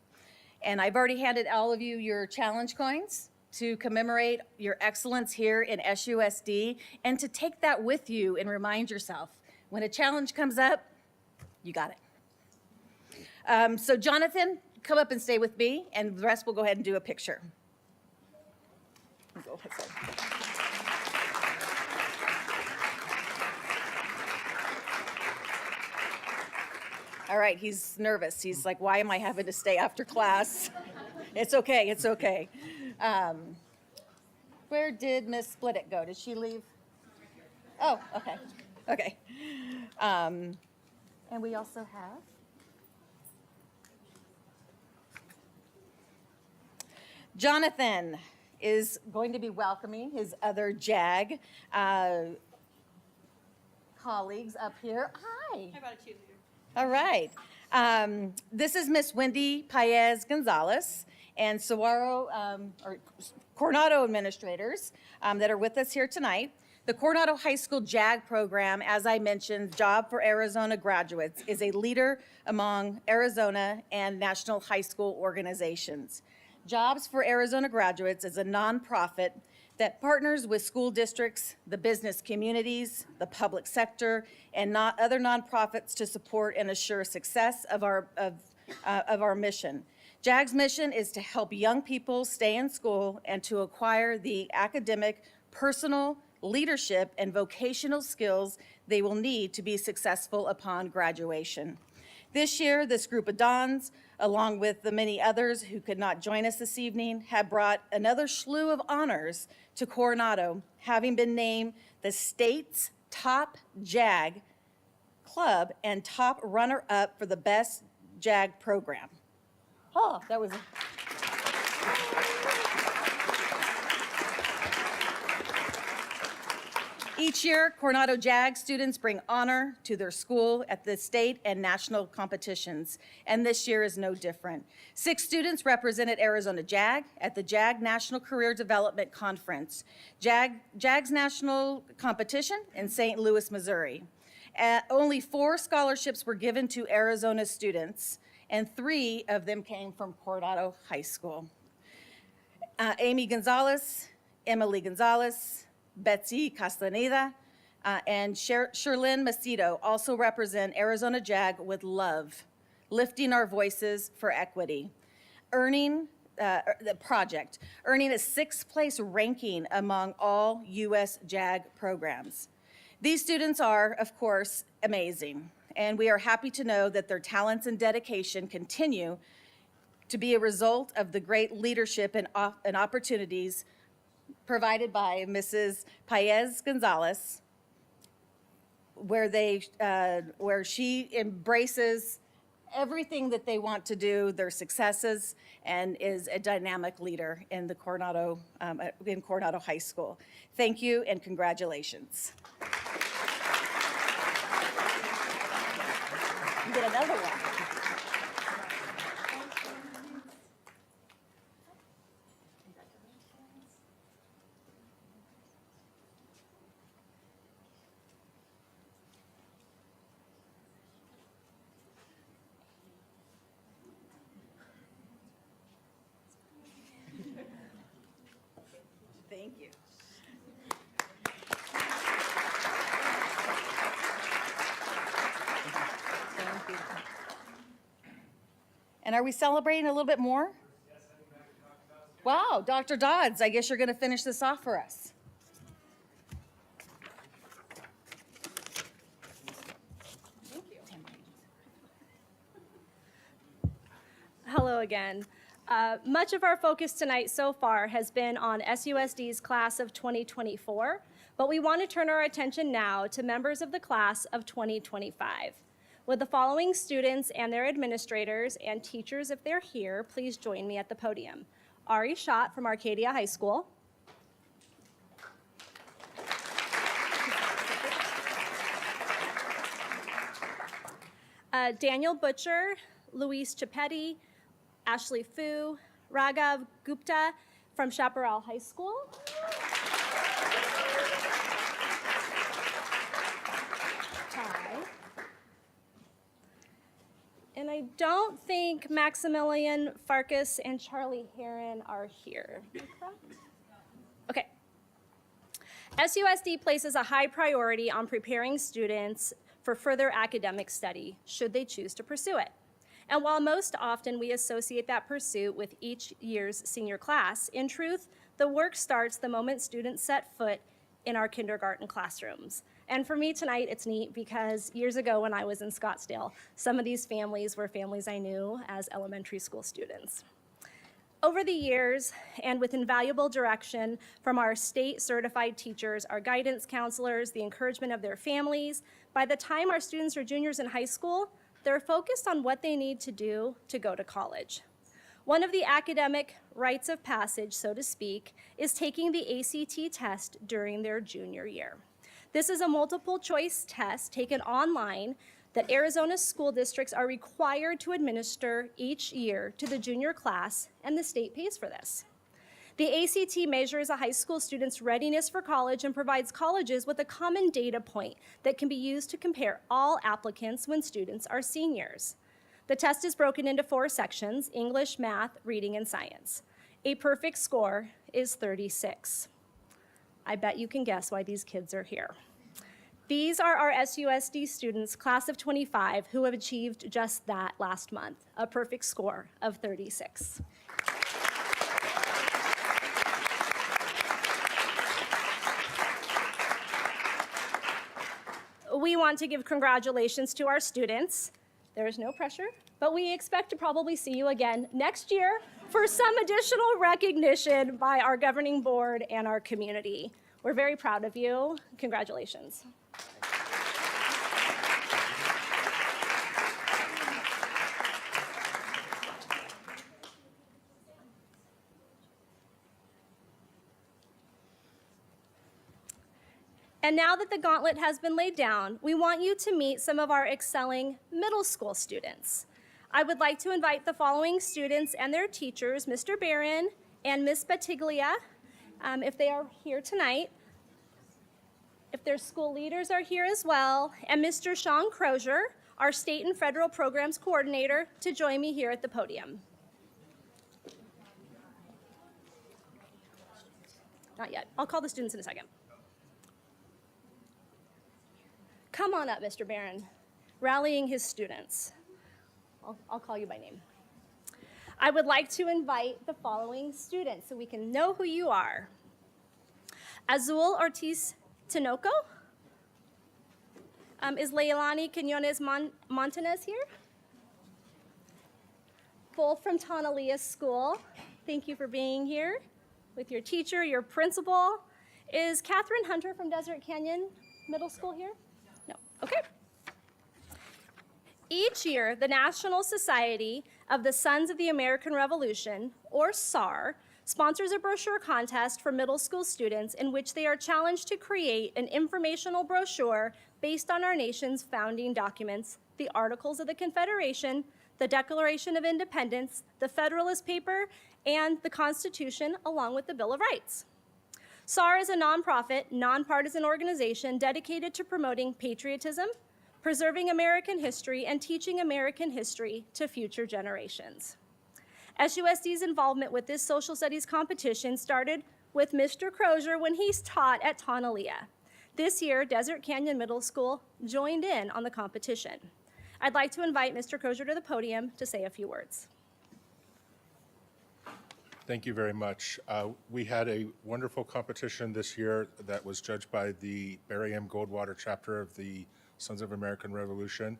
And I've already handed all of you your challenge coins to commemorate your excellence here in SUSD and to take that with you and remind yourself, when a challenge comes up, you got it. So Jonathan, come up and stay with me, and the rest will go ahead and do a picture. Go ahead. All right, he's nervous. He's like, why am I having to stay after class? It's okay, it's okay. Where did Miss Splitt go? Did she leave? Oh, okay, okay. And we also have Jonathan is going to be welcoming his other JAG colleagues up here. Hi. I brought a cheerleader. All right. This is Miss Wendy Paez Gonzalez and or Coronado administrators that are with us here tonight. The Coronado High School JAG program, as I mentioned, Job for Arizona Graduates, is a leader among Arizona and national high school organizations. Jobs for Arizona Graduates is a nonprofit that partners with school districts, the business communities, the public sector, and other nonprofits to support and assure success of our mission. JAG's mission is to help young people stay in school and to acquire the academic, personal, leadership, and vocational skills they will need to be successful upon graduation. This year, this group of Dons, along with the many others who could not join us this evening, have brought another slew of honors to Coronado, having been named the state's top JAG club and top runner-up for the best JAG program. Oh, that was... Each year, Coronado JAG students bring honor to their school at the state and national competitions, and this year is no different. 6 students represented Arizona JAG at the JAG National Career Development Conference, JAG's national competition in St. Louis, Missouri. Only 4 scholarships were given to Arizona students, and 3 of them came from Coronado High School. Amy Gonzalez, Emily Gonzalez, Betsy Castaneda, and Sherlyn Macedo also represent Arizona JAG with love, lifting our voices for equity, earning a 6th place ranking among all U.S. JAG programs. These students are, of course, amazing, and we are happy to know that their talents and dedication continue to be a result of the great leadership and opportunities provided by Mrs. Paez Gonzalez, where she embraces everything that they want to do, their successes, and is a dynamic leader in the Coronado High School. Thank you and congratulations. You get another one. Thank you. Thank you. And are we celebrating a little bit more? Wow, Dr. Dodds, I guess you're going to finish this off for us. Thank you. Hello again. Much of our focus tonight so far has been on SUSD's class of 2024, but we want to turn our attention now to members of the class of 2025. Would the following students and their administrators and teachers, if they're here, please join me at the podium. Ari Schott from Arcadia High School. Daniel Butcher, Luis Chipetti, Ashley Fu, Raghav Gupta from Chaparral High School. Hi. And I don't think Maximilian Farkas and Charlie Heron are here. Am I correct? Okay. SUSD places a high priority on preparing students for further academic study, should they choose to pursue it. And while most often we associate that pursuit with each year's senior class, in truth, the work starts the moment students set foot in our kindergarten classrooms. And for me tonight, it's neat because years ago when I was in Scottsdale, some of these families were families I knew as elementary school students. Over the years, and with invaluable direction from our state-certified teachers, our guidance counselors, the encouragement of their families, by the time our students are juniors in high school, they're focused on what they need to do to go to college. One of the academic rites of passage, so to speak, is taking the ACT test during their junior year. This is a multiple choice test taken online that Arizona school districts are required to administer each year to the junior class, and the state pays for this. The ACT measures a high school student's readiness for college and provides colleges with a common data point that can be used to compare all applicants when students are seniors. The test is broken into 4 sections: English, math, reading, and science. A perfect score is 36. I bet you can guess why these kids are here. These are our SUSD students, class of 25, who have achieved just that last month, a perfect score of 36. We want to give congratulations to our students. There is no pressure, but we expect to probably see you again next year for some additional recognition by our governing board and our community. We're very proud of you. Congratulations. And now that the gauntlet has been laid down, we want you to meet some of our excelling middle school students. I would like to invite the following students and their teachers, Mr. Barron and Ms. Batiglia, if they are here tonight. If their school leaders are here as well, and Mr. Sean Crozier, our state and federal programs coordinator, to join me here at the podium. Not yet. I'll call the students in a second. Come on up, Mr. Barron, rallying his students. I'll call you by name. I would like to invite the following students so we can know who you are. Azul Ortiz Tinoco. Is Leilani Quinones Montanez here? Both from Tonalea School. Thank you for being here with your teacher, your principal. Is Catherine Hunter from Desert Canyon Middle School here? No. Okay. Each year, the National Society of the Sons of the American Revolution, or SAR, sponsors a brochure contest for middle school students in which they are challenged to create an informational brochure based on our nation's founding documents, the Articles of the Confederation, the Declaration of Independence, the Federalist Paper, and the Constitution, along with the Bill of Rights. SAR is a nonprofit, nonpartisan organization dedicated to promoting patriotism, preserving American history, and teaching American history to future generations. SUSD's involvement with this social studies competition started with Mr. Crozier when he taught at Tonalea. This year, Desert Canyon Middle School joined in on the competition. I'd like to invite Mr. Crozier to the podium to say a few words. Thank you very much. We had a wonderful competition this year that was judged by the Barry M. Goldwater chapter of the Sons of American Revolution,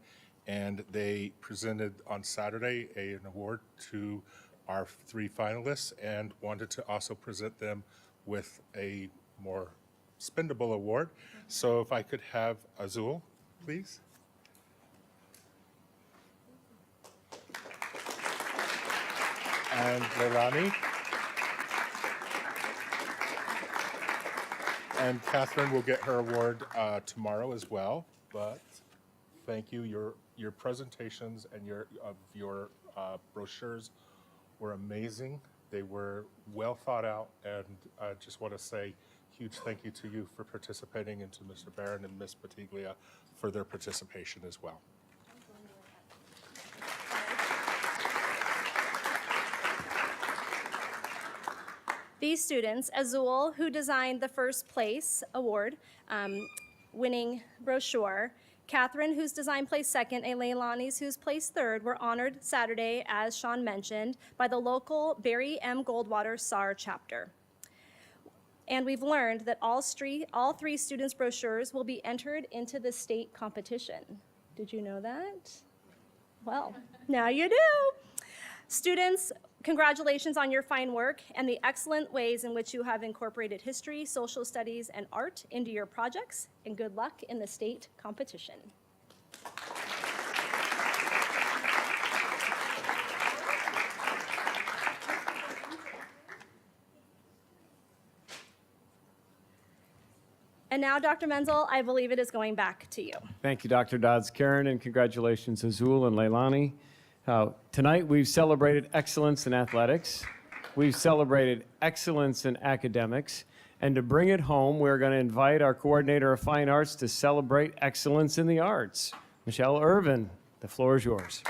and they presented on Saturday an award to our 3 finalists and wanted to also present them with a more spendable award. So if I could have Azul, please. And Leilani. And Catherine will get her award tomorrow as well. But thank you. Your presentations and your brochures were amazing. They were well thought out, and I just want to say huge thank you to you for participating, and to Mr. Barron and Ms. Batiglia for their participation as well. These students, Azul, who designed the first place award winning brochure, Catherine, who's designed placed second, and Leilani's, who's placed third, were honored Saturday, as Sean mentioned, by the local Barry M. Goldwater SAR chapter. And we've learned that all 3 students' brochures will be entered into the state competition. Did you know that? Well, now you do. Students, congratulations on your fine work and the excellent ways in which you have incorporated history, social studies, and art into your projects, and good luck in the state competition. And now, Dr. Menzel, I believe it is going back to you. Thank you, Dr. Dodds. Karen, and congratulations, Azul and Leilani. Tonight, we've celebrated excellence in athletics. We've celebrated excellence in academics. And to bring it home, we're going to invite our coordinator of fine arts to celebrate excellence in the arts. Michelle Irvin, the floor is yours.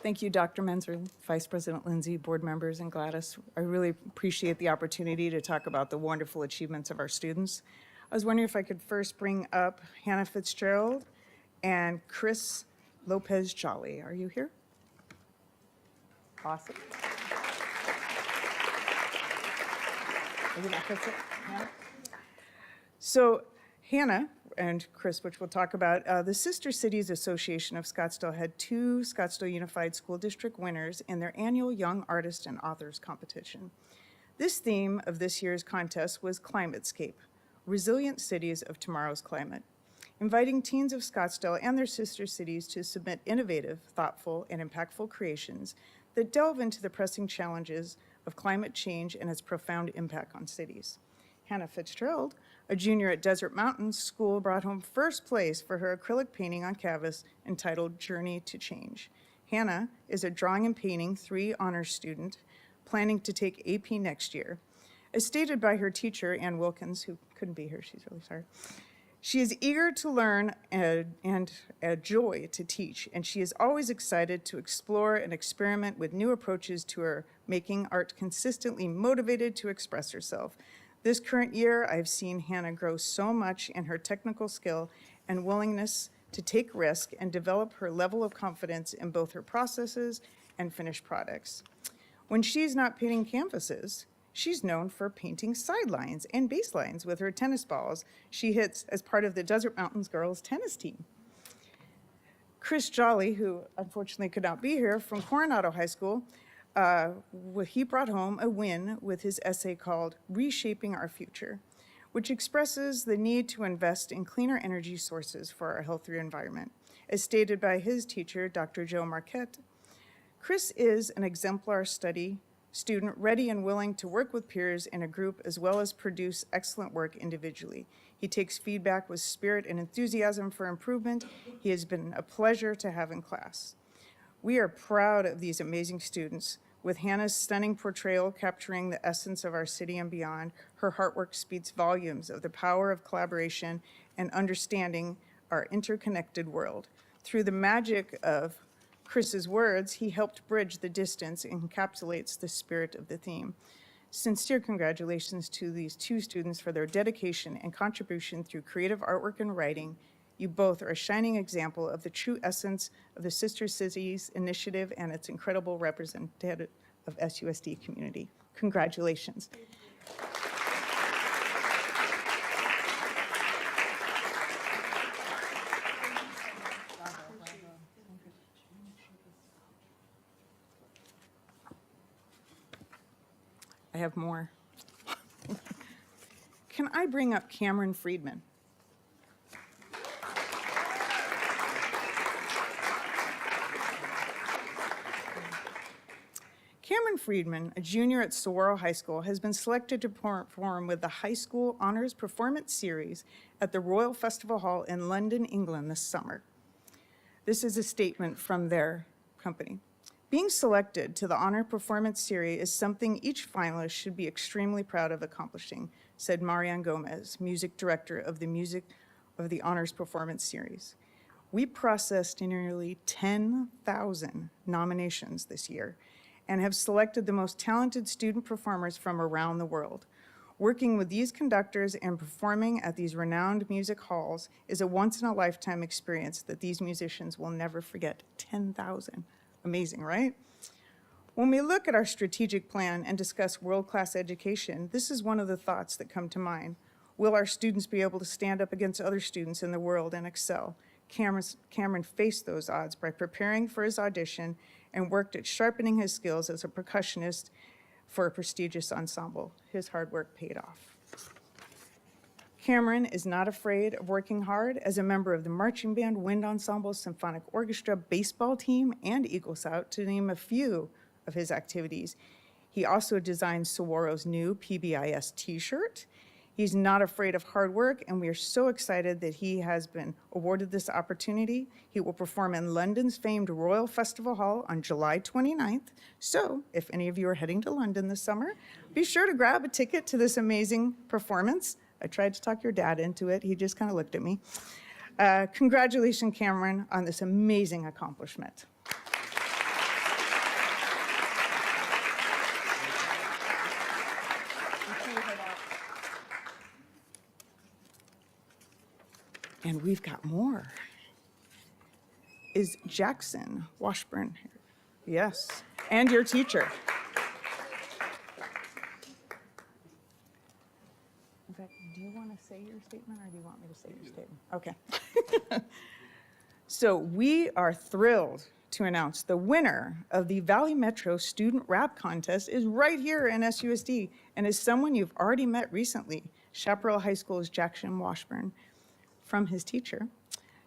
Thank you, Dr. Menzel, Vice President Lindsay, board members, and Gladys. I really appreciate the opportunity to talk about the wonderful achievements of our students. I was wondering if I could first bring up Hannah Fitzgerald and Chris Lopez Jolly. Are you here? Awesome. Maybe not Chris, Hannah? So Hannah and Chris, which we'll talk about, the Sister Cities Association of Scottsdale had 2 Scottsdale Unified School District winners in their annual Young Artist and Authors competition. This theme of this year's contest was Climatescape, Resilient Cities of Tomorrow's Climate, inviting teens of Scottsdale and their sister cities to submit innovative, thoughtful, and impactful creations that delve into the pressing challenges of climate change and its profound impact on cities. Hannah Fitzgerald, a junior at Desert Mountain School, brought home first place for her acrylic painting on canvas entitled Journey to Change. Hannah is a drawing and painting 3 honors student planning to take AP next year. As stated by her teacher, Ann Wilkins, who couldn't be here, she's really sorry, she is eager to learn and a joy to teach, and she is always excited to explore and experiment with new approaches to her making art, consistently motivated to express herself. This current year, I've seen Hannah grow so much in her technical skill and willingness to take risk and develop her level of confidence in both her processes and finished products. When she's not painting canvases, she's known for painting sidelines and baselines with her tennis balls she hits as part of the Desert Mountains girls tennis team. Chris Jolly, who unfortunately could not be here, from Coronado High School, he brought home a win with his essay called Reshaping Our Future, which expresses the need to invest in cleaner energy sources for our healthier environment. As stated by his teacher, Dr. Joe Marquette, Chris is an exemplar student ready and willing to work with peers in a group as well as produce excellent work individually. He takes feedback with spirit and enthusiasm for improvement. He has been a pleasure to have in class. We are proud of these amazing students. With Hannah's stunning portrayal capturing the essence of our city and beyond, her artwork speaks volumes of the power of collaboration and understanding our interconnected world. Through the magic of Chris's words, he helped bridge the distance and encapsulates the spirit of the theme. Sincere congratulations to these 2 students for their dedication and contribution through creative artwork and writing. You both are a shining example of the true essence of the Sister Cities initiative and its incredible representative of SUSD community. Congratulations. I have more. Can I bring up Cameron Friedman? Cameron Friedman, a junior at Saguaro High School, has been selected to perform with the High School Honors Performance Series at the Royal Festival Hall in London, England this summer. This is a statement from their company. Being selected to the Honor Performance Series is something each finalist should be extremely proud of accomplishing, said Marianne Gomez, music director of the Honors Performance Series. We processed nearly 10,000 nominations this year and have selected the most talented student performers from around the world. Working with these conductors and performing at these renowned music halls is a once-in-a-lifetime experience that these musicians will never forget. 10,000. Amazing, right? When we look at our strategic plan and discuss world-class education, this is one of the thoughts that come to mind. Will our students be able to stand up against other students in the world and excel? Cameron faced those odds by preparing for his audition and worked at sharpening his skills as a percussionist for a prestigious ensemble. His hard work paid off. Cameron is not afraid of working hard as a member of the marching band, wind ensemble, symphonic orchestra, baseball team, and Eagle Scout, to name a few of his activities. He also designed Saguaro's new PBIS t-shirt. He's not afraid of hard work, and we are so excited that he has been awarded this opportunity. He will perform in London's famed Royal Festival Hall on July 29th. So if any of you are heading to London this summer, be sure to grab a ticket to this amazing performance. I tried to talk your dad into it. He just kind of looked at me. Congratulations, Cameron, on this amazing accomplishment. And we've got more. Is Jackson Washburn here? Yes, and your teacher. In fact, do you want to say your statement, or do you want me to say your statement? Okay. So we are thrilled to announce the winner of the Valley Metro Student Rap Contest is right here in SUSD, and is someone you've already met recently, Chaparral High School's Jackson Washburn. From his teacher,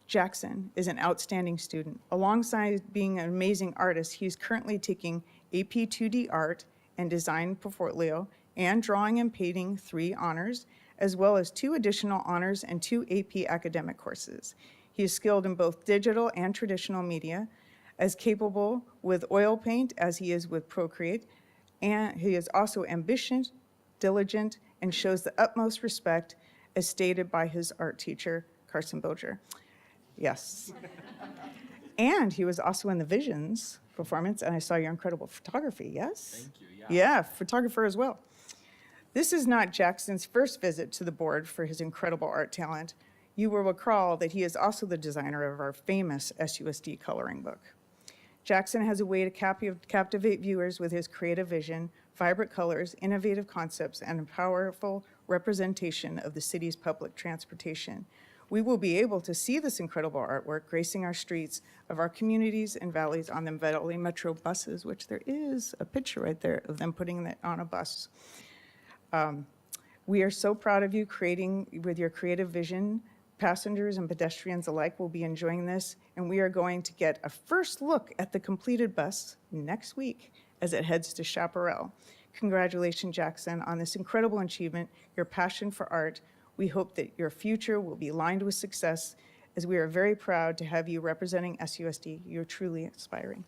Jackson is an outstanding student. Alongside being an amazing artist, he's currently taking AP 2D Art and Design Portfolio and Drawing and Painting 3 honors, as well as 2 additional honors and 2 AP academic courses. He is skilled in both digital and traditional media, as capable with oil paint as he is with Procreate, and he is also ambitious, diligent, and shows the utmost respect, as stated by his art teacher, Carson Boger. Yes. And he was also in the Visions performance, and I saw your incredible photography, yes? Thank you, yeah. Yeah, photographer as well. This is not Jackson's first visit to the board for his incredible art talent. You will recall that he is also the designer of our famous SUSD coloring book. Jackson has a way to captivate viewers with his creative vision, vibrant colors, innovative concepts, and a powerful representation of the city's public transportation. We will be able to see this incredible artwork gracing our streets of our communities and valleys on the Valley Metro buses, which there is a picture right there of them putting it on a bus. We are so proud of you creating with your creative vision. Passengers and pedestrians alike will be enjoying this, and we are going to get a first look at the completed bus next week as it heads to Chaparral. Congratulations, Jackson, on this incredible achievement, your passion for art. We hope that your future will be lined with success, as we are very proud to have you representing SUSD. You're truly inspiring.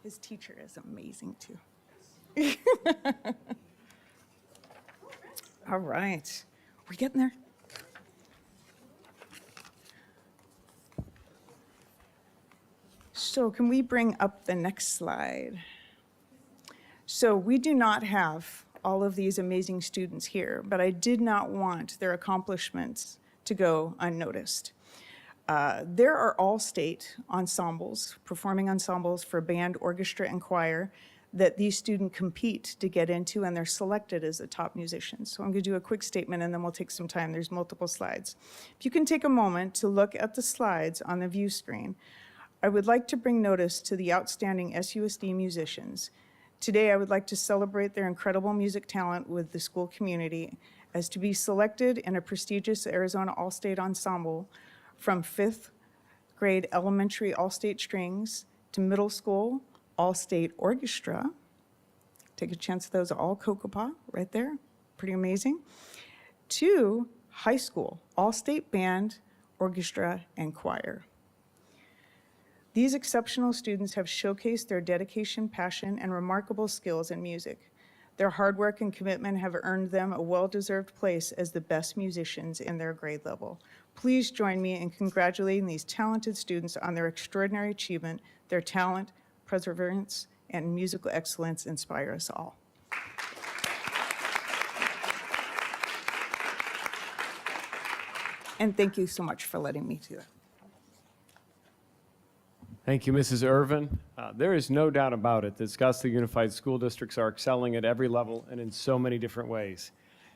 His teacher is amazing, too. All right. We're getting there. So can we bring up the next slide? So we do not have all of these amazing students here, but I did not want their accomplishments to go unnoticed. There are all-state ensembles, performing ensembles for band, orchestra, and choir that these students compete to get into, and they're selected as the top musicians. So I'm going to do a quick statement, and then we'll take some time. There's multiple slides. If you can take a moment to look at the slides on the view screen, I would like to bring notice to the outstanding SUSD musicians. Today, I would like to celebrate their incredible music talent with the school community, as to be selected in a prestigious Arizona All-State Ensemble from 5th grade elementary all-state strings to middle school all-state orchestra. Take a chance of those all Kokopah right there, pretty amazing. To high school all-state band, orchestra, and choir. These exceptional students have showcased their dedication, passion, and remarkable skills in music. Their hard work and commitment have earned them a well-deserved place as the best musicians in their grade level. Please join me in congratulating these talented students on their extraordinary achievement. Their talent, perseverance, and musical excellence inspire us all. And thank you so much for letting me do that. Thank you, Mrs. Irvin. There is no doubt about it that Scottsdale Unified School Districts are excelling at every level and in so many different ways.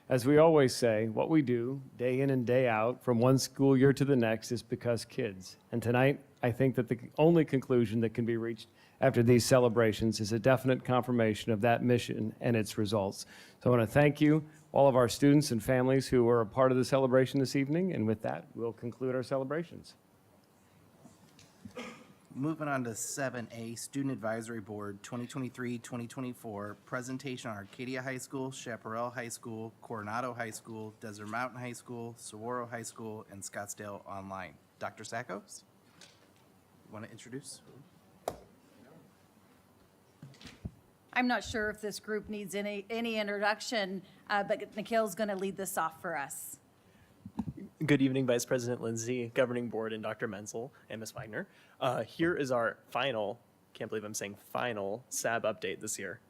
As we always say, what we do day in and day out from one school year to the next is because kids. And tonight, I think that the only conclusion that can be reached after these celebrations is a definite confirmation of that mission and its results. So I want to thank you. all of our students and families who are a part of the celebration this evening. And with that, we'll conclude our celebrations. Moving on to 7A, Student Advisory Board, 2023-2024, presentation on Arcadia High School, Chaparral High School, Coronado High School, Desert Mountain High School, Saguaro High School, and Scottsdale Online. Dr. Sackos, want to introduce? I'm not sure if this group needs any introduction, but Nikhil's going to lead this off for us. Good evening, Vice President Lindsay, Governing Board, and Dr. Menzel and Ms. Wagner. Here is our final, can't believe I'm saying final, SAB update this year.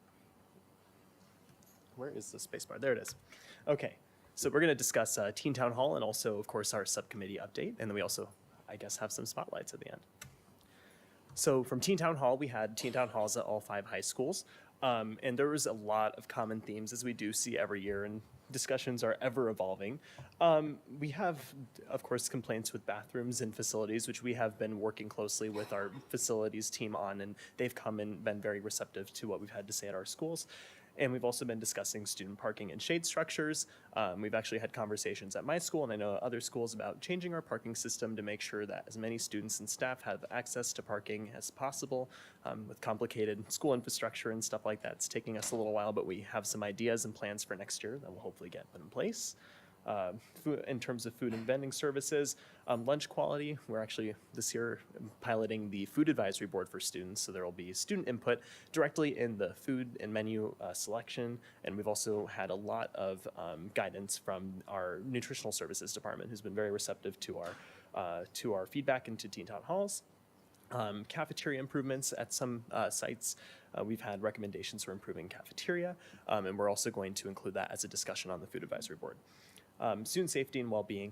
Where is the space bar? There it is. Okay, so we're going to discuss Teen Town Hall and also, of course, our subcommittee update. And then we also, I guess, have some spotlights at the end. So from Teen Town Hall, we had Teen Town Halls at all 5 high schools. And there was a lot of common themes, as we do see every year, and discussions are ever evolving. We have, of course, complaints with bathrooms and facilities, which we have been working closely with our facilities team on, and they've come and been very receptive to what we've had to say at our schools. And we've also been discussing student parking and shade structures. We've actually had conversations at my school, and I know other schools, about changing our parking system to make sure that as many students and staff have access to parking as possible. With complicated school infrastructure and stuff like that, it's taking us a little while, but we have some ideas and plans for next year that will hopefully get put in place. In terms of food and vending services, lunch quality, we're actually this year piloting the food advisory board for students, so there will be student input directly in the food and menu selection, and we've also had a lot of guidance from our nutritional services department, who's been very receptive to our feedback into Teen Town Halls. Cafeteria improvements at some sites. We've had recommendations for improving cafeteria, and we're also going to include that as a discussion on the food advisory board. Student safety and well-being.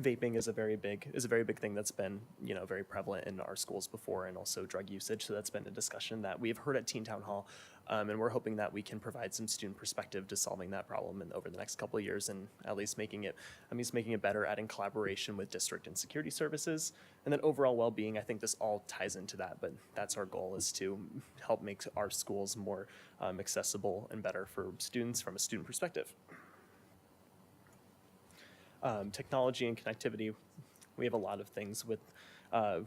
Vaping is a very big thing that's been, very prevalent in our schools before, and also drug usage. So that's been a discussion that we've heard at Teen Town Hall, and we're hoping that we can provide some student perspective to solving that problem over the next couple of years, and at least making it better, adding collaboration with district and security services, and then overall well-being. I think this all ties into that, but that's our goal, is to help make our schools more accessible and better for students from a student perspective. Technology and connectivity, we have a lot of things with a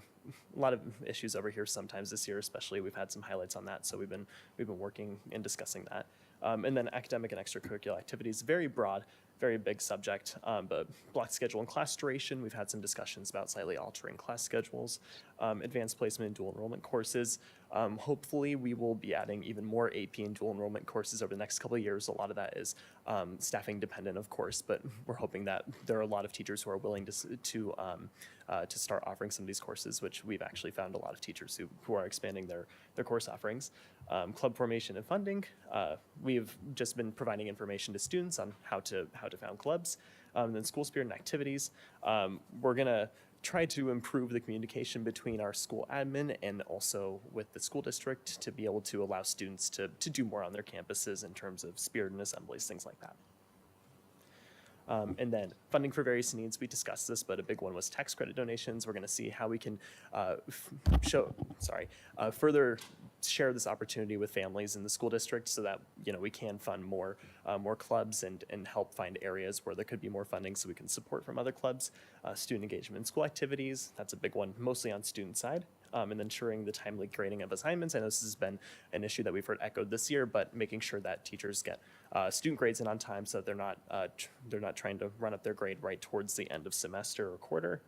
lot of issues over here sometimes this year, especially. We've had some highlights on that, so we've been working and discussing that. And then academic and extracurricular activities, very broad, very big subject, but block schedule and class duration, we've had some discussions about slightly altering class schedules. Advanced placement and dual enrollment courses. Hopefully we will be adding even more AP and dual enrollment courses over the next couple of years. A lot of that is staffing dependent, of course, but we're hoping that there are a lot of teachers who are willing to start offering some of these courses, which we've actually found a lot of teachers who are expanding their course offerings. Club formation and funding. We've just been providing information to students on how to found clubs. Then school spirit and activities. We're gonna try to improve the communication between our school admin and also with the school district to be able to allow students to do more on their campuses in terms of spirit and assemblies, things like that. And then funding for various needs, we discussed this, but a big one was tax credit donations. We're going to see how we can further share this opportunity with families in the school district so that, we can fund more clubs and help find areas where there could be more funding so we can support from other clubs. Student engagement in school activities, that's a big one, mostly on student side. And ensuring the timely grading of assignments. I know this has been an issue that we've heard echoed this year, but making sure that teachers get student grades in on time so that they're not trying to run up their grade right towards the end of semester or quarter.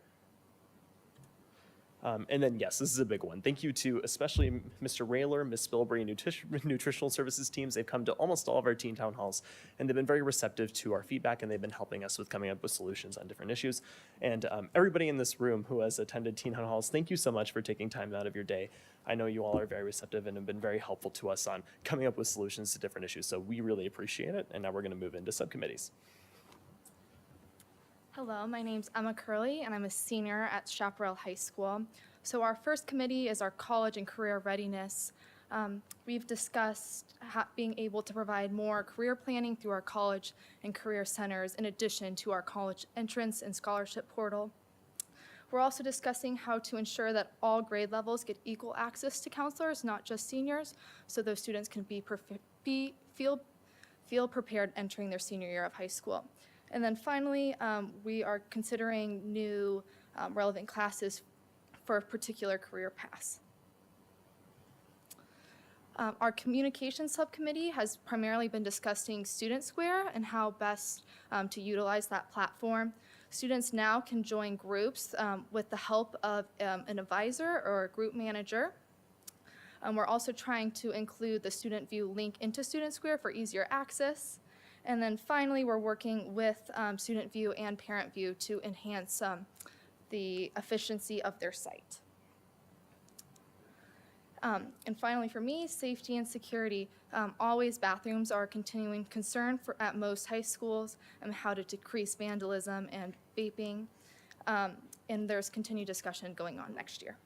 And then, yes, this is a big one. Thank you to especially Mr. Rayler, Ms. Spilbury, nutritional services teams. They've come to almost all of our Teen Town Halls, and they've been very receptive to our feedback, and they've been helping us with coming up with solutions on different issues. And everybody in this room who has attended Teen Town Halls, thank you so much for taking time out of your day. I know you all are very receptive and have been very helpful to us on coming up with solutions to different issues, so we really appreciate it. And now we're going to move into subcommittees. Hello, my name's Emma Curley, and I'm a senior at Chaparral High School. So our first committee is our college and career readiness. We've discussed being able to provide more career planning through our college and career centers in addition to our college entrance and scholarship portal. We're also discussing how to ensure that all grade levels get equal access to counselors, not just seniors, so those students can feel feel prepared entering their senior year of high school. And then finally, we are considering new relevant classes for particular career paths. Our communications subcommittee has primarily been discussing Student Square and how best to utilize that platform. Students now can join groups with the help of an advisor or a group manager. We're also trying to include the Student View link into Student Square for easier access. And then finally, we're working with Student View and Parent View to enhance the efficiency of their site. And finally, for me, safety and security. Always bathrooms are a continuing concern at most high schools, and how to decrease vandalism and vaping. And there's continued discussion going on next year.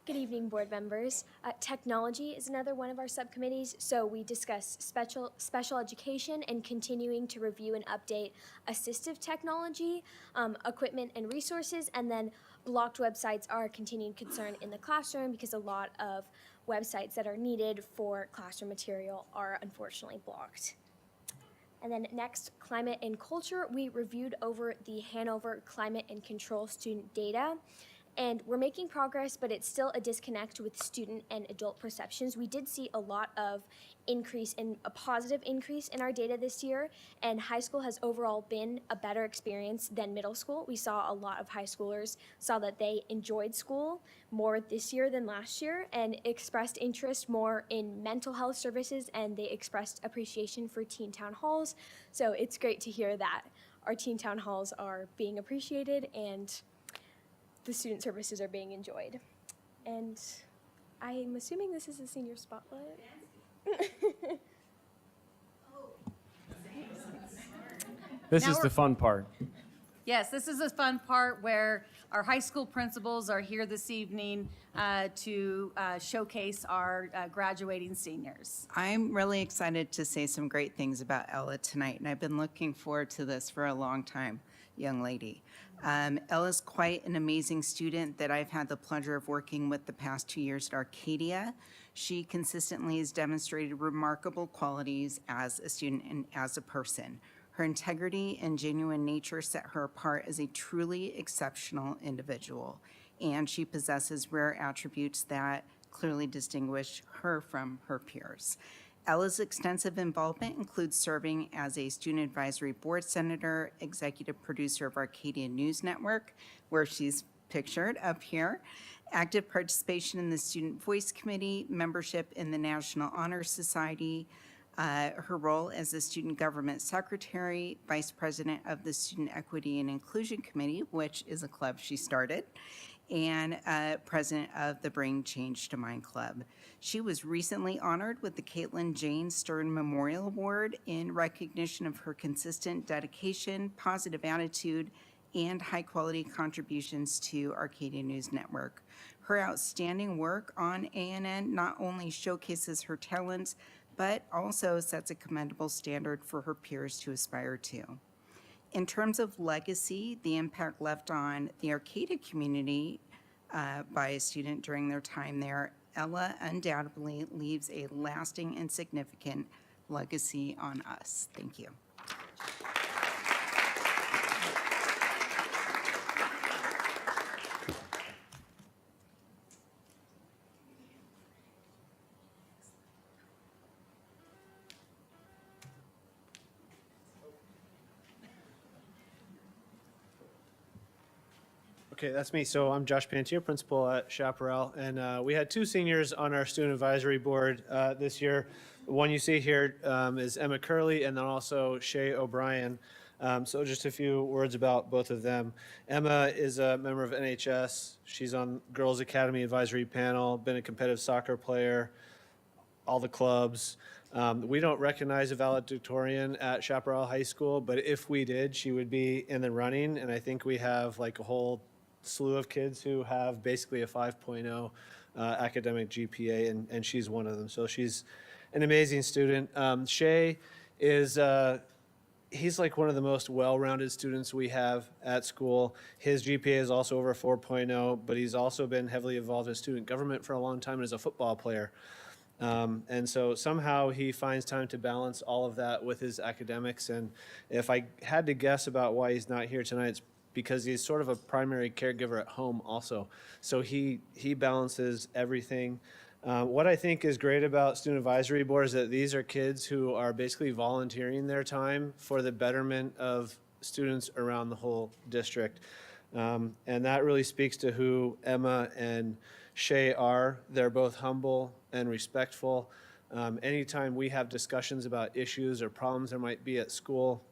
Good evening, board members. Technology is another one of our subcommittees, so we discuss special education and continuing to review and update assistive technology, equipment and resources, and then blocked websites are a continued concern in the classroom because a lot of websites that are needed for classroom material are unfortunately blocked. And then next, climate and culture. We reviewed over the Hanover Climate and Control student data. And we're making progress, but it's still a disconnect with student and adult perceptions. We did see a lot of a positive increase in our data this year, and high school has overall been a better experience than middle school. We saw a lot of high schoolers saw that they enjoyed school more this year than last year and expressed interest more in mental health services, and they expressed appreciation for teen town halls. So it's great to hear that our teen town halls are being appreciated and the student services are being enjoyed. And I'm assuming this is a senior spotlight. This Now is the we're- fun part. Yes, this is a fun part where our high school principals are here this evening to showcase our graduating seniors. I'm really excited to say some great things about Ella tonight, and I've been looking forward to this for a long time, young lady. Ella's quite an amazing student that I've had the pleasure of working with the past 2 years at Arcadia. She consistently has demonstrated remarkable qualities as a student and as a person. Her integrity and genuine nature set her apart as a truly exceptional individual, and she possesses rare attributes that clearly distinguish her from her peers. Ella's extensive involvement includes serving as a student advisory board senator, executive producer of Arcadia News Network, where she's pictured up here, active participation in the Student Voice Committee, membership in the National Honor Society, her role as the Student Government Secretary, Vice President of the Student Equity and Inclusion Committee, which is a club she started, and President of the Bring Change to Mind Club. She was recently honored with the Caitlin Jane Stern Memorial Award in recognition of her consistent dedication, positive attitude, and high-quality contributions to Arcadia News Network. Her outstanding work on ANN not only showcases her talents, but also sets a commendable standard for her peers to aspire to. In terms of legacy, the impact left on the Arcadia community by a student during their time there, Ella undoubtedly leaves a lasting and significant legacy on us. Thank you. Okay, that's me. So I'm Josh Pantier, principal at Chaparral, and we had 2 seniors on our student advisory board this year. The one you see here is Emma Curley, and then also Shay O'Brien. So just a few words about both of them. Emma is a member of NHS. She's on Girls Academy advisory panel, been a competitive soccer player, all the clubs. We don't recognize a valedictorian at Chaparral High School, but if we did, she would be in the running, and I think we have like a whole slew of kids who have basically a 5.0 academic GPA, and she's one of them. So she's an amazing student. Shay is, he's like one of the most well-rounded students we have at school. His GPA is also over 4.0, but he's also been heavily involved in student government for a long time and is a football player. And so somehow he finds time to balance all of that with his academics. And if I had to guess about why he's not here tonight, it's because he's sort of a primary caregiver at home also. So he balances everything. What I think is great about Student Advisory Board is that these are kids who are basically volunteering their time for the betterment of students around the whole district. And that really speaks to who Emma and Shay are. They're both humble and respectful. Anytime we have discussions about issues or problems there might be at school,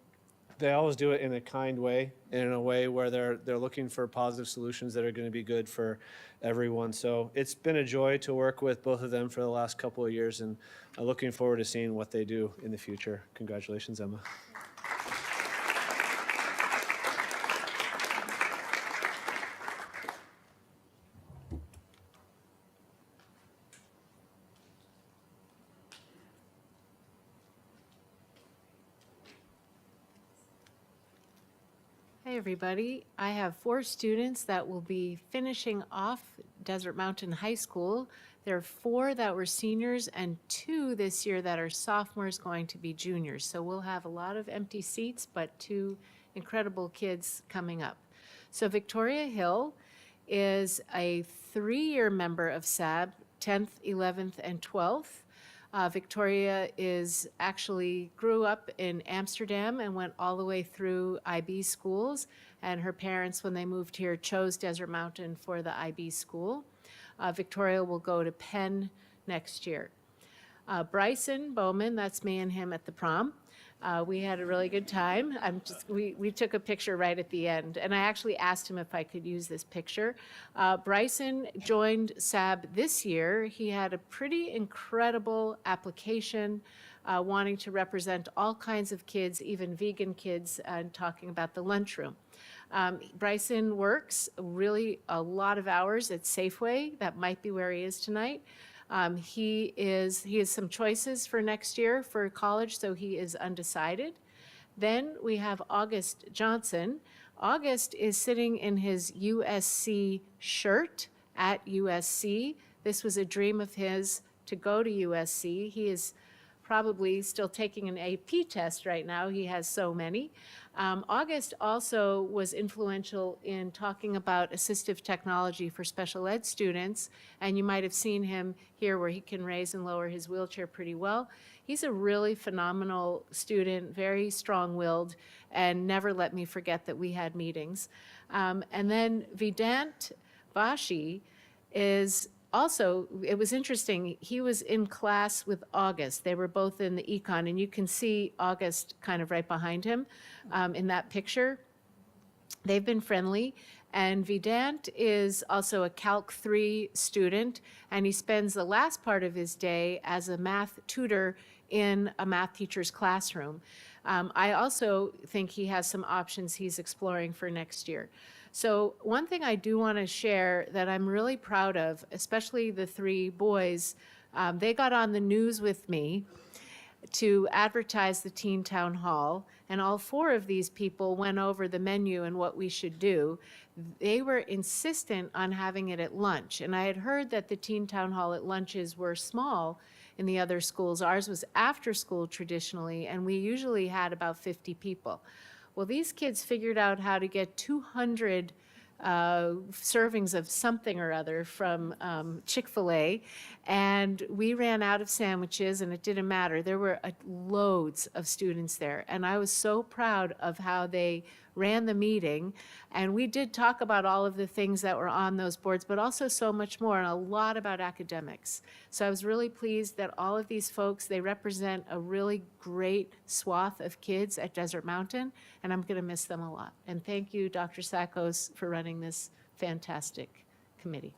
they always do it in a kind way, and in a way where they're looking for positive solutions that are going to be good for everyone. So it's been a joy to work with both of them for the last couple of years, and I'm looking forward to seeing what they do in the future. Congratulations, Emma. Hi, everybody. I have 4 students that will be finishing off Desert Mountain High School. There are 4 that were seniors and 2 this year that are sophomores going to be juniors. So we'll have a lot of empty seats, but 2 incredible kids coming up. So Victoria Hill is a 3-year member of SAB, 10th, 11th, and 12th. Victoria grew up in Amsterdam and went all the way through IB schools. And her parents, when they moved here, chose Desert Mountain for the IB school. Victoria will go to Penn next year. Bryson Bowman, that's me and him at the prom. We had a really good time. We took a picture right at the end, and I actually asked him if I could use this picture. Bryson joined SAB this year. He had a pretty incredible application, wanting to represent all kinds of kids, even vegan kids, and talking about the lunchroom. Bryson works really a lot of hours at Safeway. That might be where he is tonight. He has some choices for next year for college, so he is undecided. Then we have August Johnson. August is sitting in his USC shirt at USC. This was a dream of his to go to USC. He is probably still taking an AP test right now. He has so many. August also was influential in talking about assistive technology for special ed students, and you might have seen him here where he can raise and lower his wheelchair pretty well. He's a really phenomenal student, very strong-willed, and never let me forget that we had meetings. And then Vedant Vashi is also, it was interesting, he was in class with August. They were both in the econ, and you can see August kind of right behind him in that picture. They've been friendly, and Vedant is also a Calc 3 student, and he spends the last part of his day as a math tutor in a math teacher's classroom. I also think he has some options he's exploring for next year. So one thing I do want to share that I'm really proud of, especially the 3 boys, they got on the news with me to advertise the Teen Town Hall, and all 4 of these people went over the menu and what we should do. They were insistent on having it at lunch, and I had heard that the Teen Town Hall at lunches were small in the other schools. Ours was after school traditionally, and we usually had about 50 people. Well, these kids figured out how to get 200 servings of something or other from Chick-fil-A, and we ran out of sandwiches, and it didn't matter. There were loads of students there, and I was so proud of how they ran the meeting. And we did talk about all of the things that were on those boards, but also so much more, and a lot about academics. So I was really pleased that all of these folks, they represent a really great swath of kids at Desert Mountain, and I'm going to miss them a lot. And thank you, Dr. Sackos, for running this fantastic committee.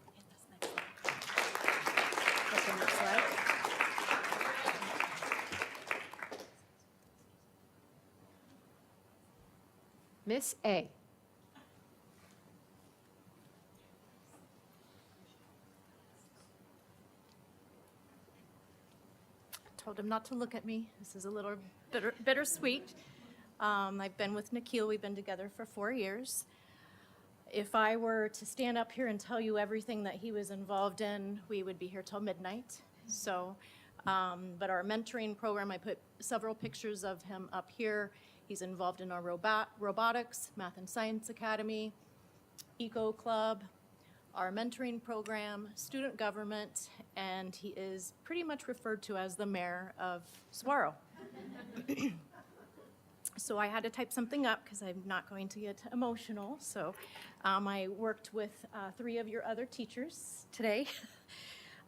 Miss A. Told him not to look at me. This is a little bittersweet. I've been with Nikhil. We've been together for 4 years. If I were to stand up here and tell you everything that he was involved in, we would be here till midnight. So, but our mentoring program, I put several pictures of him up here. He's involved in our robotics, Math and Science Academy, Eco Club, our mentoring program, student government, and he is pretty much referred to as the mayor of Saguaro. So I had to type something up because I'm not going to get emotional. So I worked with 3 of your other teachers today.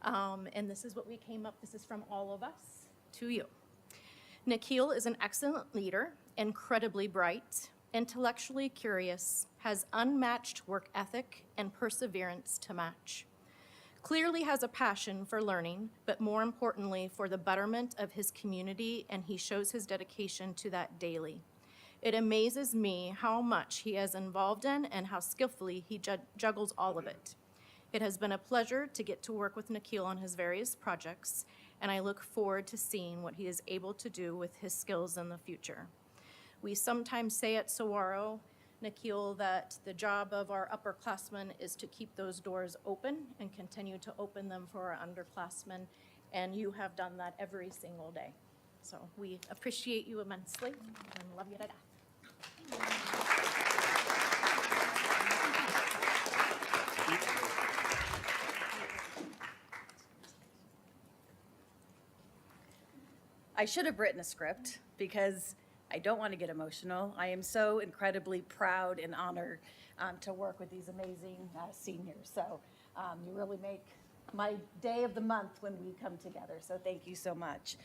And this is what we came up, this is from all of us to you. Nikhil is an excellent leader, incredibly bright, intellectually curious, has unmatched work ethic and perseverance to match. Clearly has a passion for learning, but more importantly for the betterment of his community, and he shows his dedication to that daily. It amazes me how much he is involved in and how skillfully he juggles all of it. It has been a pleasure to get to work with Nikhil on his various projects, and I look forward to seeing what he is able to do with his skills in the future. We sometimes say at Saguaro, Nikhil, that the job of our upperclassmen is to keep those doors open and continue to open them for our underclassmen, and you have done that every single day. So we appreciate you immensely and love you to death. I should have written a script because I don't want to get emotional. I am so incredibly proud and honored to work with these amazing seniors. So you really make my day of the month when we come together. So thank you so much.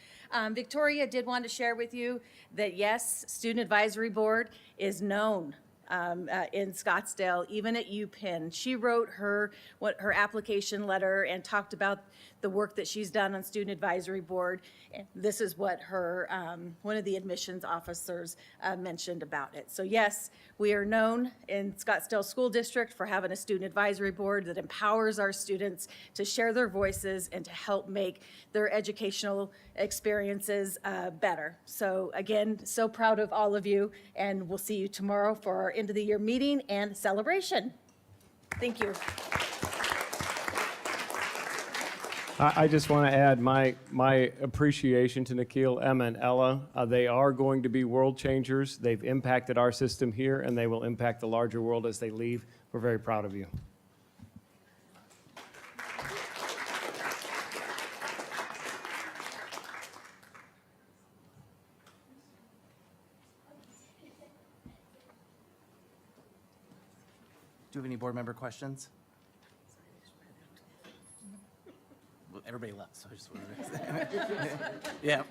Victoria did want to share with you that yes, Student Advisory Board is known in Scottsdale, even at UPenn. She wrote her application letter and talked about the work that she's done on Student Advisory Board. And this is what her one of the admissions officers mentioned about it. So yes, we are known in Scottsdale School District for having a Student Advisory Board that empowers our students to share their voices and to help make their educational experiences better. So again, so proud of all of you, and we'll see you tomorrow for our end of the year meeting and celebration. Thank you. I just want to add my appreciation to Nikhil, Emma, and Ella. They are going to be world changers. They've impacted our system here, and they will impact the larger world as they leave. We're very proud of you. Do you have any board member questions? Well, everybody left, so I just wanted to. Yeah.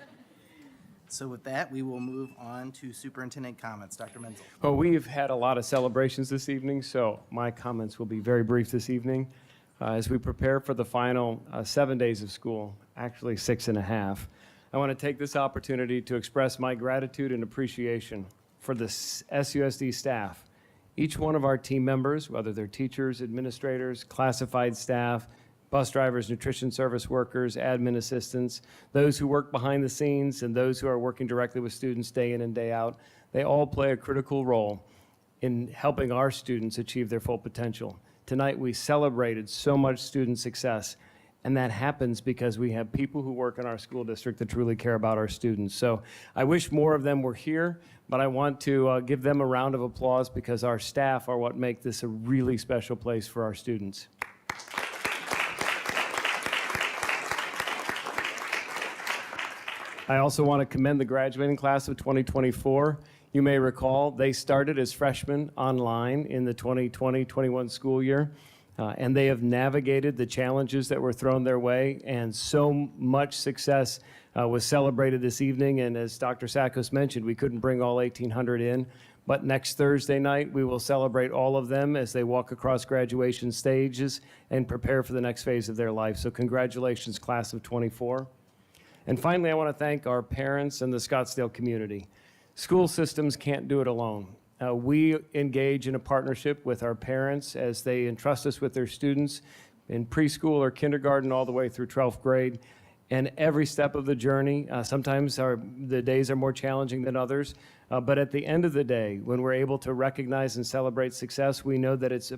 So with that, we will move on to superintendent comments. Dr. Menzel. Well, we've had a lot of celebrations this evening, so my comments will be very brief this evening. As we prepare for the final 7 days of school, actually 6.5, I want to take this opportunity to express my gratitude and appreciation for the SUSD staff. Each one of our team members, whether they're teachers, administrators, classified staff, bus drivers, nutrition service workers, admin assistants, those who work behind the scenes, and those who are working directly with students day in and day out, they all play a critical role in helping our students achieve their full potential. Tonight, we celebrated so much student success, and that happens because we have people who work in our school district that truly care about our students. So I wish more of them were here, but I want to give them a round of applause because our staff are what make this a really special place for our students. I also want to commend the graduating class of 2024. You may recall they started as freshmen online in the 2020-21 school year, and they have navigated the challenges that were thrown their way, and so much success was celebrated this evening. And as Dr. Sakos mentioned, we couldn't bring all 1,800 in, but next Thursday night we will celebrate all of them as they walk across graduation stages and prepare for the next phase of their life. So congratulations, class of 24. And finally, I want to thank our parents and the Scottsdale community. School systems can't do it alone. We engage in a partnership with our parents as they entrust us with their students in preschool or kindergarten all the way through 12th grade. And every step of the journey, sometimes the days are more challenging than others, but at the end of the day, when we're able to recognize and celebrate success, we know that it's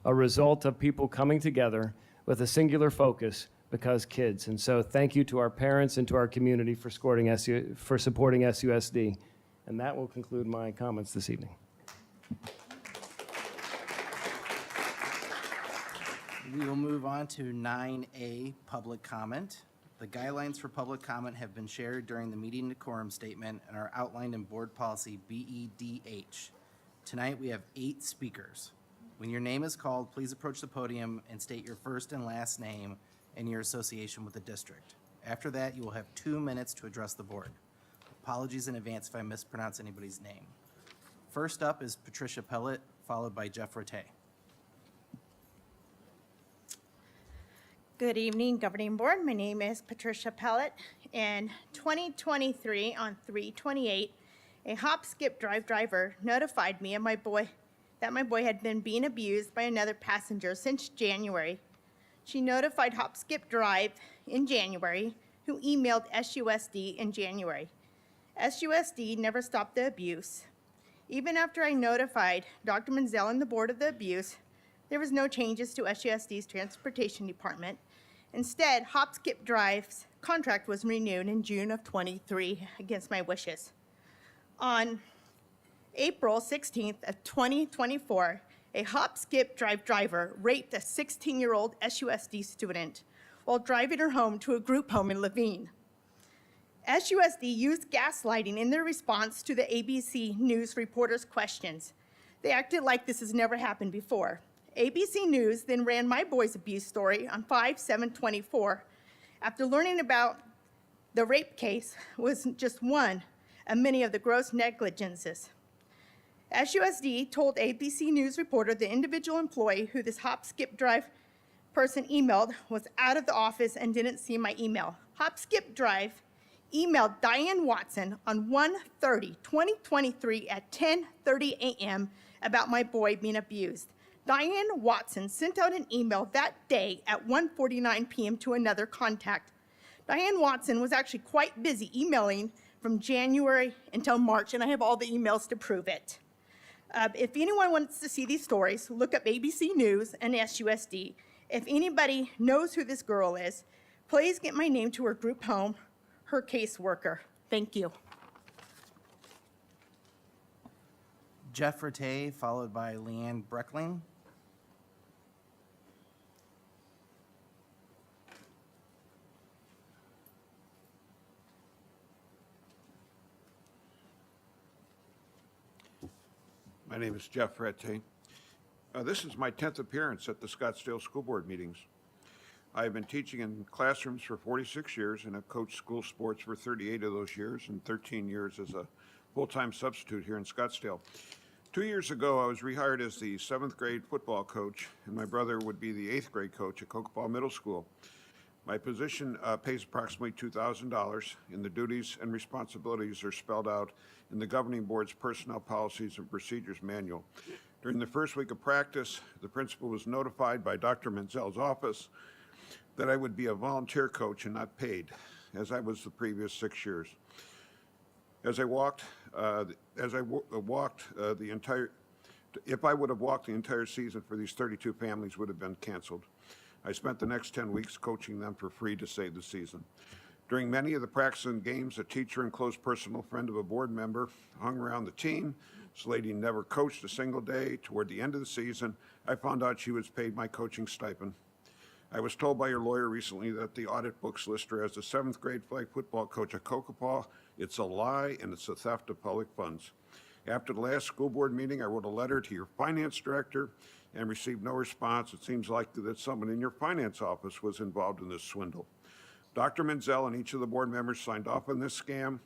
a result of people coming together with a singular focus because kids. And so thank you to our parents and to our community for supporting SUSD. And that will conclude my comments this evening. We will move on to 9A, public comment. The guidelines for public comment have been shared during the meeting decorum statement and are outlined in Board Policy BEDH. Tonight, we have 8 speakers. When your name is called, please approach the podium and state your first and last name and your association with the district. After that, you will have 2 minutes to address the board. Apologies in advance if I mispronounce anybody's name. First up is Patricia Pellet, followed by Jeff Rattay. Good evening, Governing Board. My name is Patricia Pellet. In 2023, on 3/28, a hop, skip, drive driver notified me and that my boy had been being abused by another passenger since January. She notified Hop, Skip, Drive in January, who emailed SUSD in January. SUSD never stopped the abuse. Even after I notified Dr. Menzel and the board of the abuse, there was no changes to SUSD's transportation department. Instead, Hop, Skip, Drive's contract was renewed in June of 23 against my wishes. On April 16th of 2024, a Hop, Skip, Drive driver raped a 16-year-old SUSD student while driving her home to a group home in Levine. SUSD used gaslighting in their response to the ABC News reporters' questions. They acted like this has never happened before. ABC News then ran my boy's abuse story on 5/7/24 after learning about the rape case was just one of many of the gross negligences. SUSD told ABC News reporter the individual employee who this Hop, Skip, Drive person emailed was out of the office and didn't see my email. Hop, Skip, Drive emailed Diane Watson on 1/30/2023 at 10:30 a.m. about my boy being abused. Diane Watson sent out an email that day at 1:49 p.m. to another contact. Diane Watson was actually quite busy emailing from January until March, and I have all the emails to prove it. If anyone wants to see these stories, look up ABC News and SUSD. If anybody knows who this girl is, please get my name to her group home, her caseworker. Thank you. Jeff Rattay, followed by Leanne Breckling. My name is Jeff Rattay. This is my 10th appearance at the Scottsdale School Board meetings. I have been teaching in classrooms for 46 years and have coached school sports for 38 of those years and 13 years as a full-time substitute here in Scottsdale. 2 years ago, I was rehired as the 7th grade football coach, and my brother would be the 8th grade coach at Kokopah Middle School. My position pays approximately $2,000, and the duties and responsibilities are spelled out in the governing board's personnel policies and procedures manual. During the first week of practice, the principal was notified by Dr. Menzel's office that I would be a volunteer coach and not paid, as I was the previous 6 years. If I would have walked the entire season for these 32 families would have been canceled. I spent the next 10 weeks coaching them for free to save the season. During many of the practice and games, a teacher and close personal friend of a board member hung around the team. This lady never coached a single day. Toward the end of the season, I found out she was paid my coaching stipend. I was told by your lawyer recently that the audit books list her as a 7th grade flag football coach at Kokopah. It's a lie, and it's a theft of public funds. After the last school board meeting, I wrote a letter to your finance director and received no response. It seems likely that someone in your finance office was involved in this swindle. Dr. Menzel and each of the board members signed off on this scam.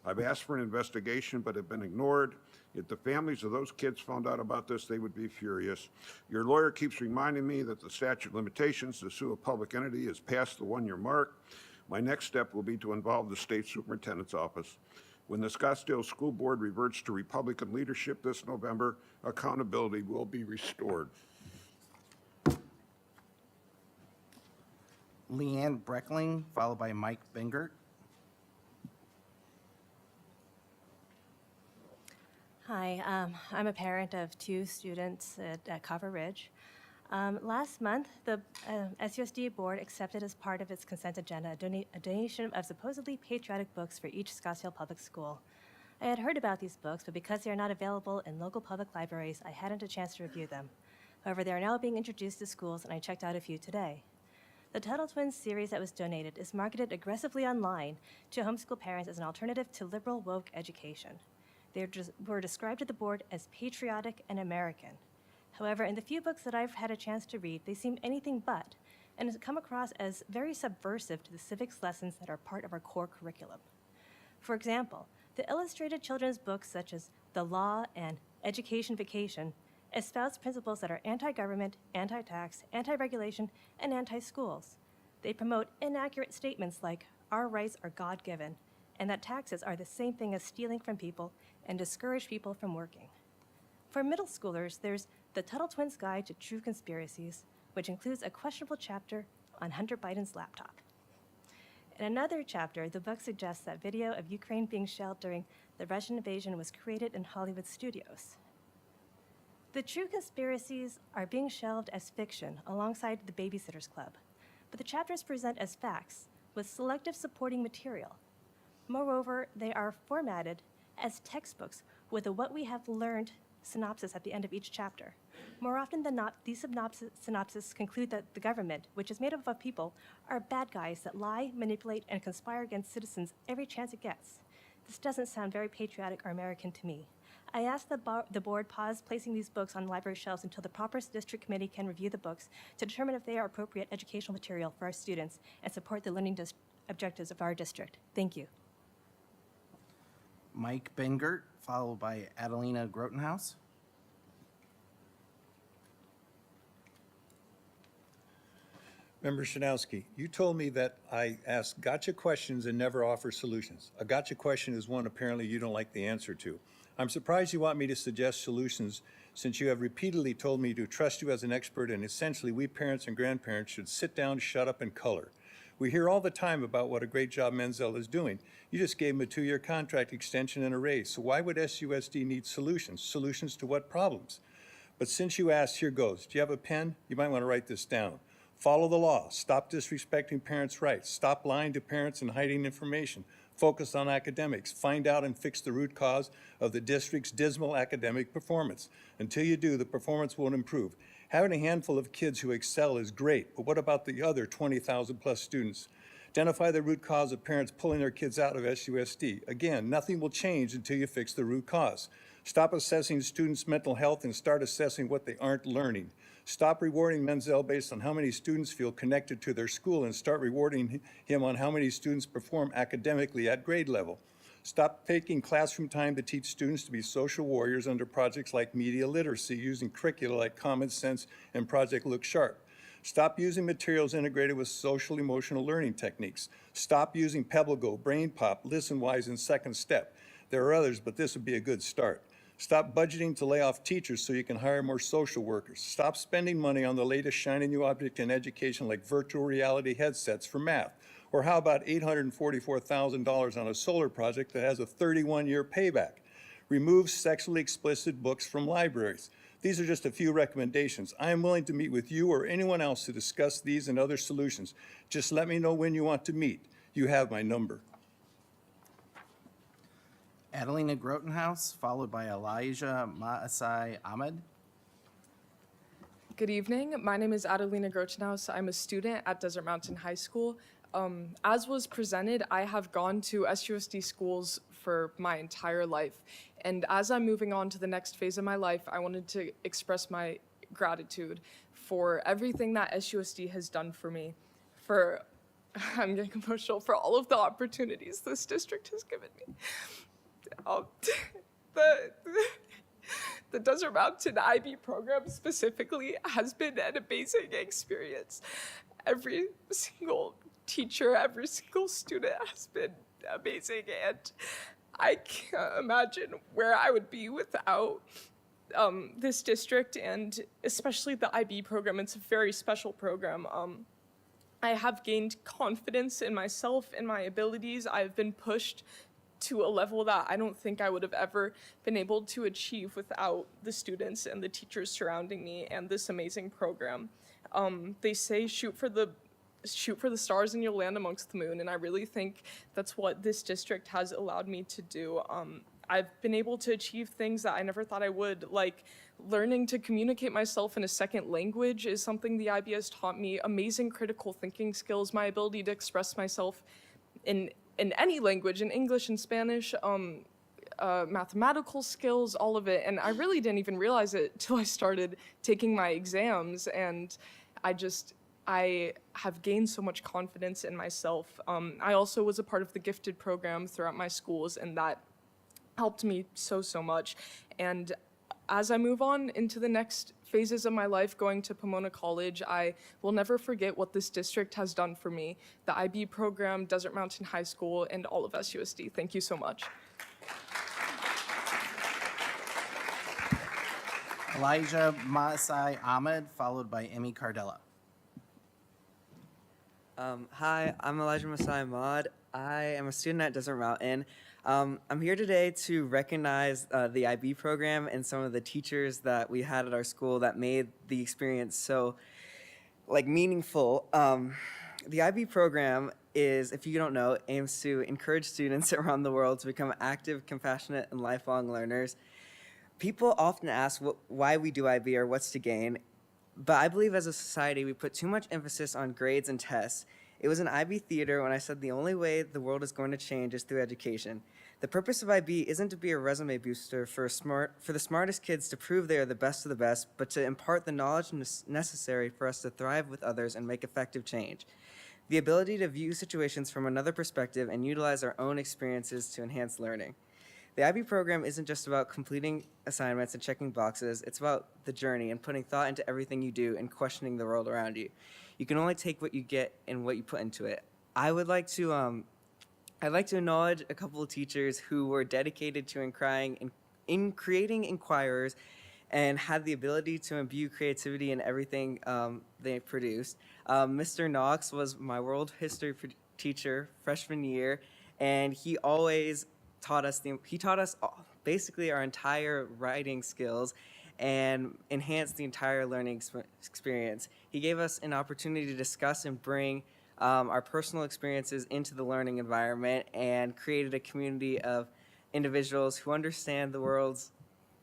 I've asked for an investigation, but have been ignored. If the families of those kids found out about this, they would be furious. Your lawyer keeps reminding me that the statute of limitations to sue a public entity is past the 1-year mark. My next step will be to involve the state superintendent's office. When the Scottsdale School Board reverts to Republican leadership this November, accountability will be restored. Leanne Breckling, followed by Mike Bingert. Hi, I'm a parent of 2 students at Cover Ridge. Last month, the SUSD board accepted as part of its consent agenda a donation of supposedly patriotic books for each Scottsdale public school. I had heard about these books, but because they are not available in local public libraries, I hadn't a chance to review them. However, they are now being introduced to schools, and I checked out a few today. The Tuttle Twins series that was donated is marketed aggressively online to homeschool parents as an alternative to liberal woke education. They were described to the board as patriotic and American. However, in the few books that I've had a chance to read, they seem anything but, and has come across as very subversive to the civics lessons that are part of our core curriculum. For example, the illustrated children's books such as The Law and Education Vacation espouse principles that are anti-government, anti-tax, anti-regulation, and anti-schools. They promote inaccurate statements like, our rights are God-given, and that taxes are the same thing as stealing from people and discourage people from working. For middle schoolers, there's The Tuttle Twins Guide to True Conspiracies, which includes a questionable chapter on Hunter Biden's laptop. In another chapter, the book suggests that video of Ukraine being shelled during the Russian invasion was created in Hollywood studios. The True Conspiracies are being shelved as fiction alongside The Babysitter's Club, but the chapters present as facts with selective supporting material. Moreover, they are formatted as textbooks with a what we have learned synopsis at the end of each chapter. More often than not, these synopses conclude that the government, which is made up of people, are bad guys that lie, manipulate, and conspire against citizens every chance it gets. This doesn't sound very patriotic or American to me. I ask the board pause placing these books on library shelves until the proper district committee can review the books to determine if they are appropriate educational material for our students and support the learning objectives of our district. Thank you. Mike Bengert, followed by Adelina Grotenhouse. Member Shanowski, you told me that I ask gotcha questions and never offer solutions. A gotcha question is one apparently you don't like the answer to. I'm surprised you want me to suggest solutions since you have repeatedly told me to trust you as an expert and essentially we parents and grandparents should sit down, shut up, and color. We hear all the time about what a great job Menzel is doing. You just gave him a 2-year contract extension and a raise. So why would SUSD need solutions? Solutions to what problems? But since you asked, here goes. Do you have a pen? You might want to write this down. Follow the law. Stop disrespecting parents' rights. Stop lying to parents and hiding information. Focus on academics. Find out and fix the root cause of the district's dismal academic performance. Until you do, the performance won't improve. Having a handful of kids who excel is great, but what about the other 20,000 plus students? Identify the root cause of parents pulling their kids out of SUSD. Again, nothing will change until you fix the root cause. Stop assessing students' mental health and start assessing what they aren't learning. Stop rewarding Menzel based on how many students feel connected to their school and start rewarding him on how many students perform academically at grade level. Stop taking classroom time to teach students to be social warriors under projects like media literacy using curricula like Common Sense and Project Look Sharp. Stop using materials integrated with social emotional learning techniques. Stop using PebbleGo, Brain Pop, ListenWise, and Second Step. There are others, but this would be a good start. Stop budgeting to lay off teachers so you can hire more social workers. Stop spending money on the latest shiny new object in education like virtual reality headsets for math. Or how about $844,000 on a solar project that has a 31-year payback? Remove sexually explicit books from libraries. These are just a few recommendations. I am willing to meet with you or anyone else to discuss these and other solutions. Just let me know when you want to meet. You have my number. Adelina Grotenhouse, followed by Elijah Maasai Ahmed. Good evening. My name is Adelina Grotenhouse. I'm a student at Desert Mountain High School. As was presented, I have gone to SUSD schools for my entire life. And as I'm moving on to the next phase of my life, I wanted to express my gratitude for everything that SUSD has done for me, I'm getting emotional, for all of the opportunities this district has given me. The Desert Mountain IB program specifically has been an amazing experience. Every single teacher, every single student has been amazing, and I can't imagine where I would be without this district, and especially the IB program. It's a very special program. I have gained confidence in myself and my abilities. I've been pushed to a level that I don't think I would have ever been able to achieve without the students and the teachers surrounding me and this amazing program. They say shoot for the stars and you'll land amongst the moon, and I really think that's what this district has allowed me to do. I've been able to achieve things that I never thought I would, like learning to communicate myself in a second language is something the IB has taught me. Amazing critical thinking skills, my ability to express myself in any language, in English and Spanish, mathematical skills, all of it. And I really didn't even realize it till I started taking my exams, and I have gained so much confidence in myself. I also was a part of the gifted program throughout my schools, and that helped me so much. And as I move on into the next phases of my life going to Pomona College, I will never forget what this district has done for me, the IB program, Desert Mountain High School, and all of SUSD. Thank you so much. Elijah Masai Ahmed, followed by Emmy Cardella. Hi, I'm Elijah Masai Ahmad. I am a student at Desert Mountain. I'm here today to recognize the IB program and some of the teachers that we had at our school that made the experience so meaningful. The IB program is, if you don't know, aims to encourage students around the world to become active, compassionate, and lifelong learners. People often ask why we do IB or what's to gain, but I believe as a society we put too much emphasis on grades and tests. It was an IB theater when I said the only way the world is going to change is through education. The purpose of IB isn't to be a resume booster for the smartest kids to prove they are the best of the best, but to impart the knowledge necessary for us to thrive with others and make effective change. The ability to view situations from another perspective and utilize our own experiences to enhance learning. The IB program isn't just about completing assignments and checking boxes. It's about the journey and putting thought into everything you do and questioning the world around you. You can only take what you get and what you put into it. I'd like to acknowledge a couple of teachers who were dedicated to in creating inquirers and had the ability to imbue creativity in everything they produced. Mr. Knox was my world history teacher freshman year, and he always taught us basically our entire writing skills and enhanced the entire learning experience. He gave us an opportunity to discuss and bring our personal experiences into the learning environment and created a community of individuals who understand the world's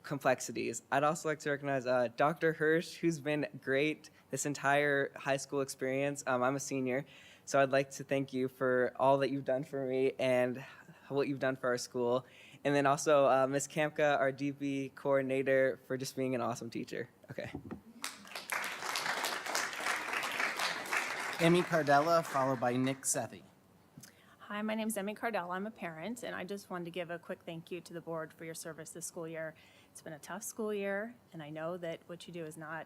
complexities. I'd also like to recognize Dr. Hirsch, who's been great this entire high school experience. I'm a senior, so I'd like to thank you for all that you've done for me and what you've done for our school. And then also Ms. Kamka, our DB coordinator, for just being an awesome teacher. Okay. Emmy Cardella, followed by Nick Sethi. Hi, my name is Emmy Cardell. I'm a parent, and I just wanted to give a quick thank you to the board for your service this school year. It's been a tough school year, and I know that what you do is not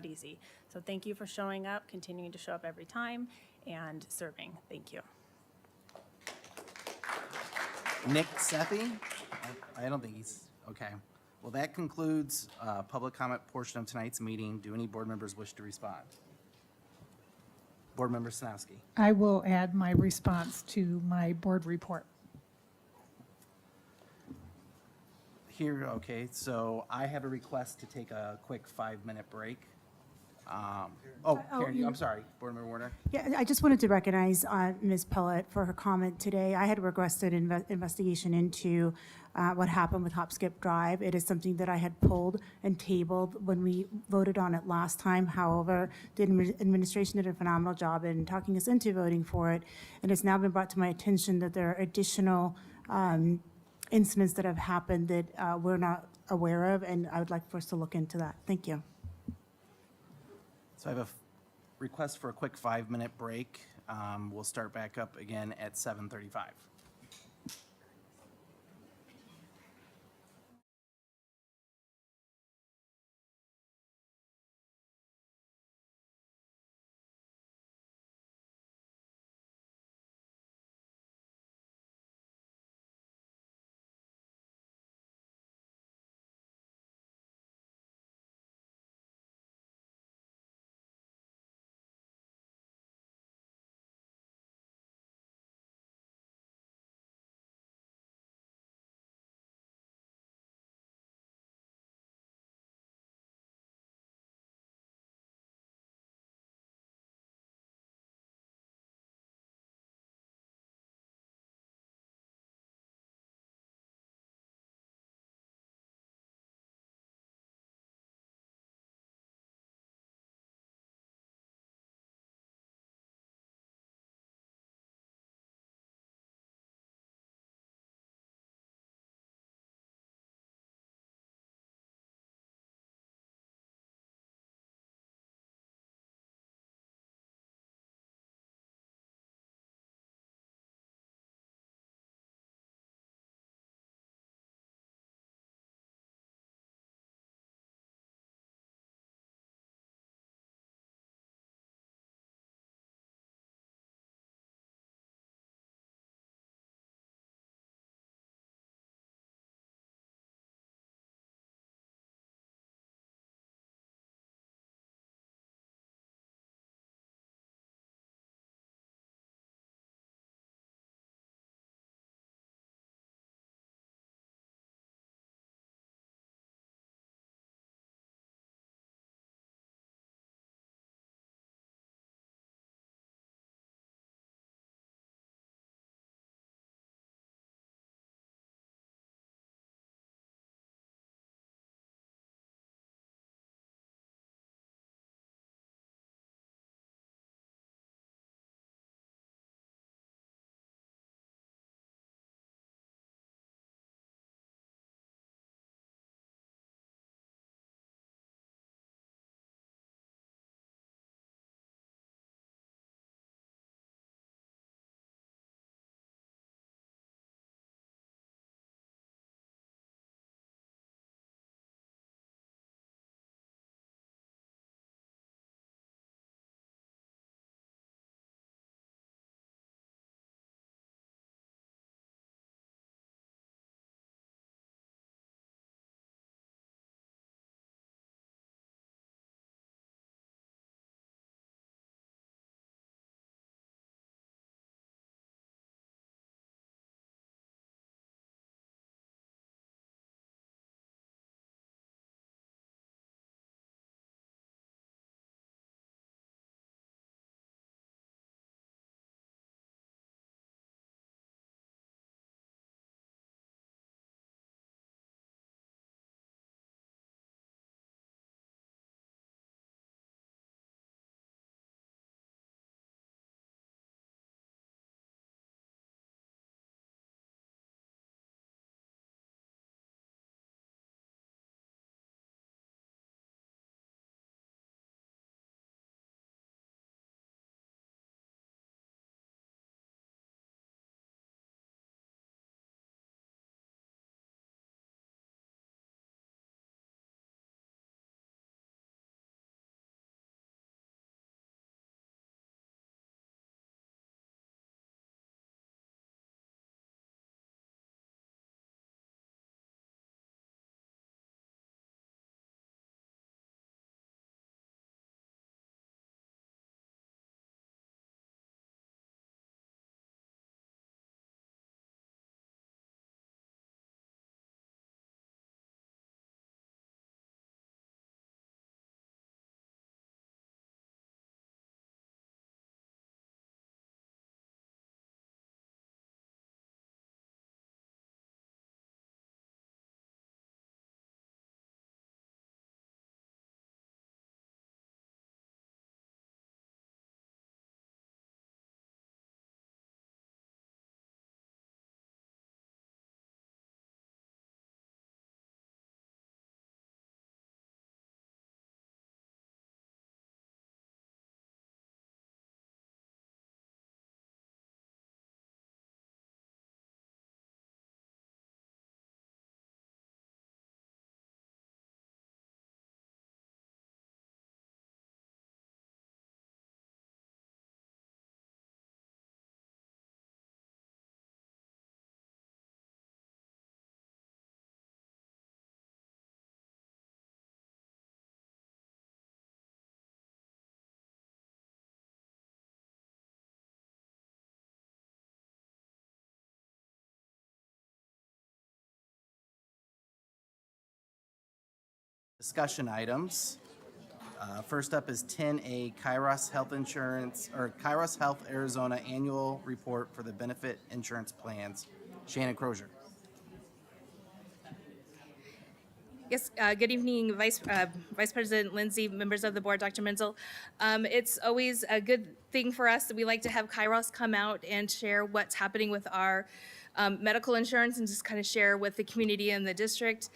easy. So thank you for showing up, continuing to show up every time, and serving. Thank you. Nick Sethi? I don't think he's, okay. Well, that concludes public comment portion of tonight's meeting. Do any board members wish to respond? Board Member Sinowski. I will add my response to my board report. Here, okay, so I have a request to take a quick 5-minute break. Karen, I'm sorry, Board Member Warner. Yeah, I just wanted to recognize Ms. Pellet for her comment today. I had requested investigation into what happened with Hop Skip Drive. It is something that I had pulled and tabled when we voted on it last time. However, the administration did a phenomenal job in talking us into voting for it, and it's now been brought to my attention that there are additional incidents that have happened that we're not aware of, and I would like for us to look into that. Thank you. So I have a request for a quick 5-minute break. We'll start back up again at 7:35. Discussion items. First up is 10A Kairos Health Insurance, or Kairos Health Arizona Annual Report for the Benefit Insurance Plans. Shannon Crozier. Yes, good evening, Vice President Lindsay, members of the board, Dr. Menzel. It's always a good thing for us. We like to have Kairos come out and share what's happening with our medical insurance and just kind of share with the community and the district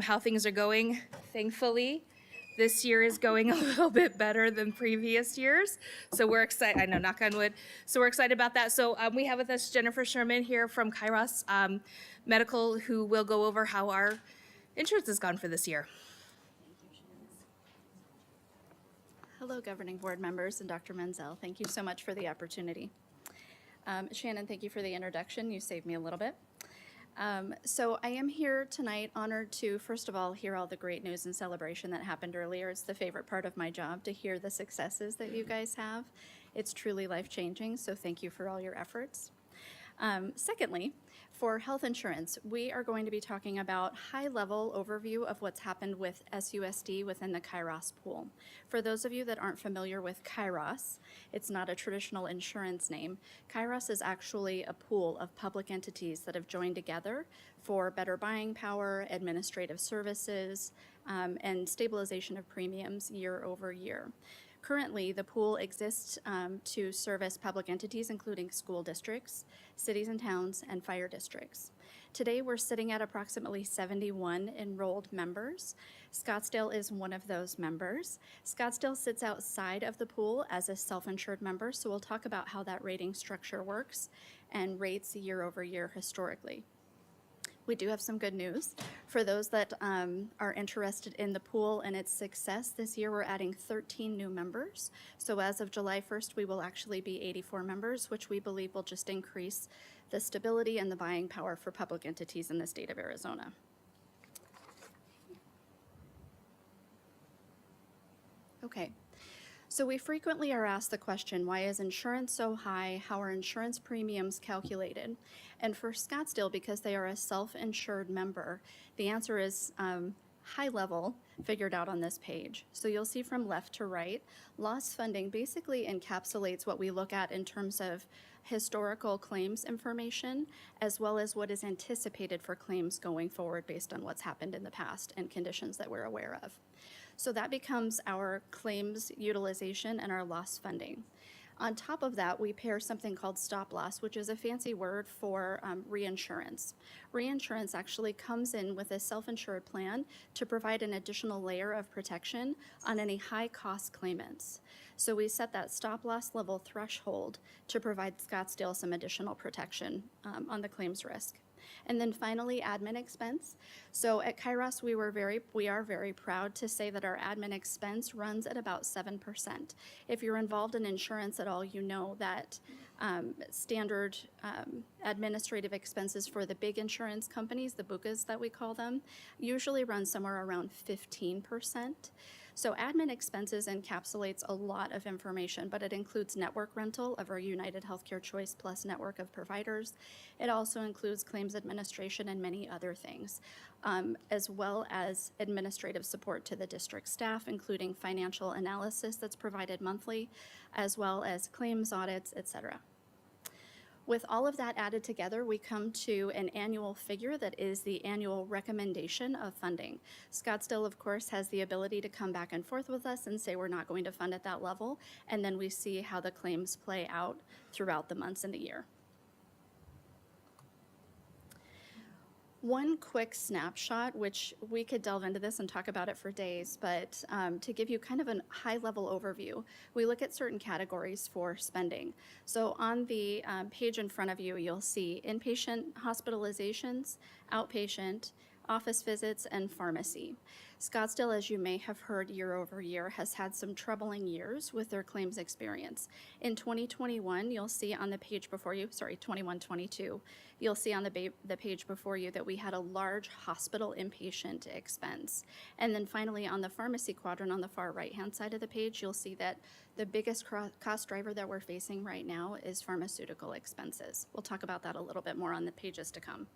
how things are going. Thankfully, this year is going a little bit better than previous years. So we're excited, I know, knock on wood. So we're excited about that. So we have with us Jennifer Sherman here from Kairos Medical, who will go over how our insurance has gone for this year. Hello, governing board members and Dr. Menzel. Thank you so much for the opportunity. Shannon, thank you for the introduction. You saved me a little bit. So I am here tonight honored to, first of all, hear all the great news and celebration that happened earlier. It's the favorite part of my job to hear the successes that you guys have. It's truly life-changing, so thank you for all your efforts. Secondly, for health insurance, we are going to be talking about high-level overview of what's happened with SUSD within the Kairos pool. For those of you that aren't familiar with Kairos, it's not a traditional insurance name. Kairos is actually a pool of public entities that have joined together for better buying power, administrative services, and stabilization of premiums year over year. Currently, the pool exists to service public entities, including school districts, cities and towns, and fire districts. Today, we're sitting at approximately 71 enrolled members. Scottsdale is one of those members. Scottsdale sits outside of the pool as a self-insured member, so we'll talk about how that rating structure works and rates year over year historically. We do have some good news. For those that are interested in the pool and its success, this year we're adding 13 new members. So as of July 1st, we will actually be 84 members, which we believe will just increase the stability and the buying power for public entities in the state of Arizona. Okay. So we frequently are asked the question, why is insurance so high? How are insurance premiums calculated? And for Scottsdale, because they are a self-insured member, the answer is high level, figured out on this page. So you'll see from left to right, loss funding basically encapsulates what we look at in terms of historical claims information, as well as what is anticipated for claims going forward based on what's happened in the past and conditions that we're aware of. So that becomes our claims utilization and our loss funding. On top of that, we pair something called stop loss, which is a fancy word for reinsurance. Reinsurance actually comes in with a self-insured plan to provide an additional layer of protection on any high-cost claimants. So we set that stop loss level threshold to provide Scottsdale some additional protection on the claims risk. And then finally, admin expense. So at Kairos, we are very proud to say that our admin expense runs at about 7%. If you're involved in insurance at all, you know that standard administrative expenses for the big insurance companies, the BUCAs that we call them, usually run somewhere around 15%. So admin expenses encapsulates a lot of information, but it includes network rental of our United Healthcare Choice Plus network of providers. It also includes claims administration and many other things, as well as administrative support to the district staff, including financial analysis that's provided monthly, as well as claims audits, et cetera. With all of that added together, we come to an annual figure that is the annual recommendation of funding. Scottsdale, of course, has the ability to come back and forth with us and say we're not going to fund at that level, and then we see how the claims play out throughout the months in the year. One quick snapshot, which we could delve into this and talk about it for days, but to give you kind of a high-level overview, we look at certain categories for spending. So on the page in front of you, you'll see inpatient hospitalizations, outpatient, office visits, and pharmacy. Scottsdale, as you may have heard year over year, has had some troubling years with their claims experience. In 2021, you'll see on the page before you, 21-22, you'll see on the page before you that we had a large hospital inpatient expense. And then finally, on the pharmacy quadrant on the far right-hand side of the page, you'll see that the biggest cost driver that we're facing right now is pharmaceutical expenses. We'll talk about that a little bit more on the pages to come.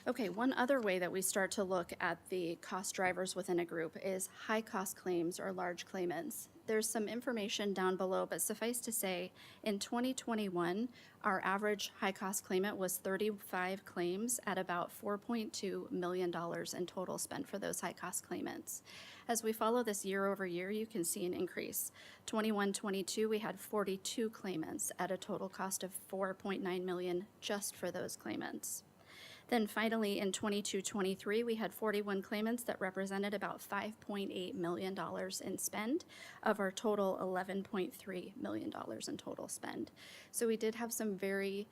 Okay, one other way that we start to look at the cost drivers within a group is high-cost claims or large claimants. There's some information down below, but suffice to say, in 2021, our average high-cost claimant was 35 claims at about $4.2 million in total spent for those high-cost claimants. As we follow this year over year, you can see an increase. 21-22, we had 42 claimants at a total cost of $4.9 million just for those claimants. Then finally, in 22-23, we had 41 claimants that represented about $5.8 million in spend of our total $11.3 million in total spend. So we did have some very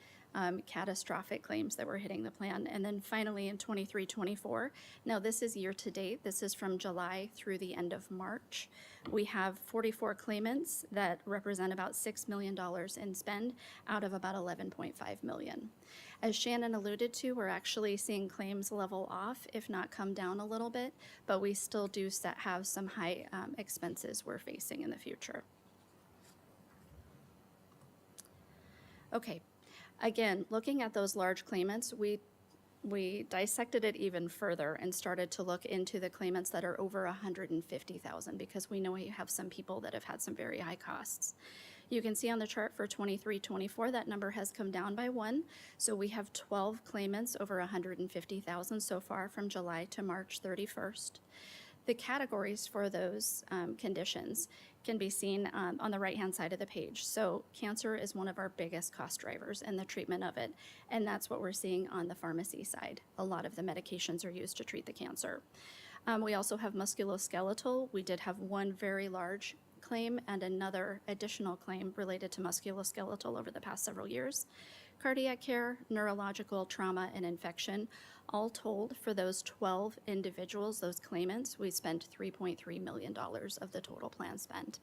catastrophic claims that were hitting the plan. And then finally in 23-24, now this is year to date, this is from July through the end of March. We have 44 claimants that represent about $6 million in spend out of about $11.5 million. As Shannon alluded to, we're actually seeing claims level off, if not come down a little bit, but we still do have some high expenses we're facing in the future. Okay, again, looking at those large claimants, we dissected it even further and started to look into the claimants that are over $150,000 because we know we have some people that have had some very high costs. You can see on the chart for 23-24 that number has come down by 1. So we have 12 claimants over $150,000 so far from July to March 31st. The categories for those conditions can be seen on the right-hand side of the page. So cancer is one of our biggest cost drivers and the treatment of it, and that's what we're seeing on the pharmacy side. A lot of the medications are used to treat the cancer. We also have musculoskeletal. We did have one very large claim and another additional claim related to musculoskeletal over the past several years. Cardiac care, neurological, trauma, and infection. All told, for those 12 individuals, those claimants, we spent $3.3 million of the total plan spend.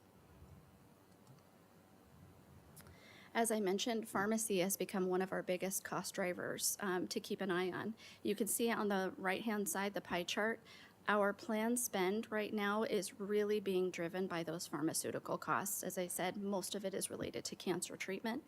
As I mentioned, pharmacy has become one of our biggest cost drivers to keep an eye on. You can see on the right-hand side, the pie chart, our plan spend right now is really being driven by those pharmaceutical costs. As I said, most of it is related to cancer treatment.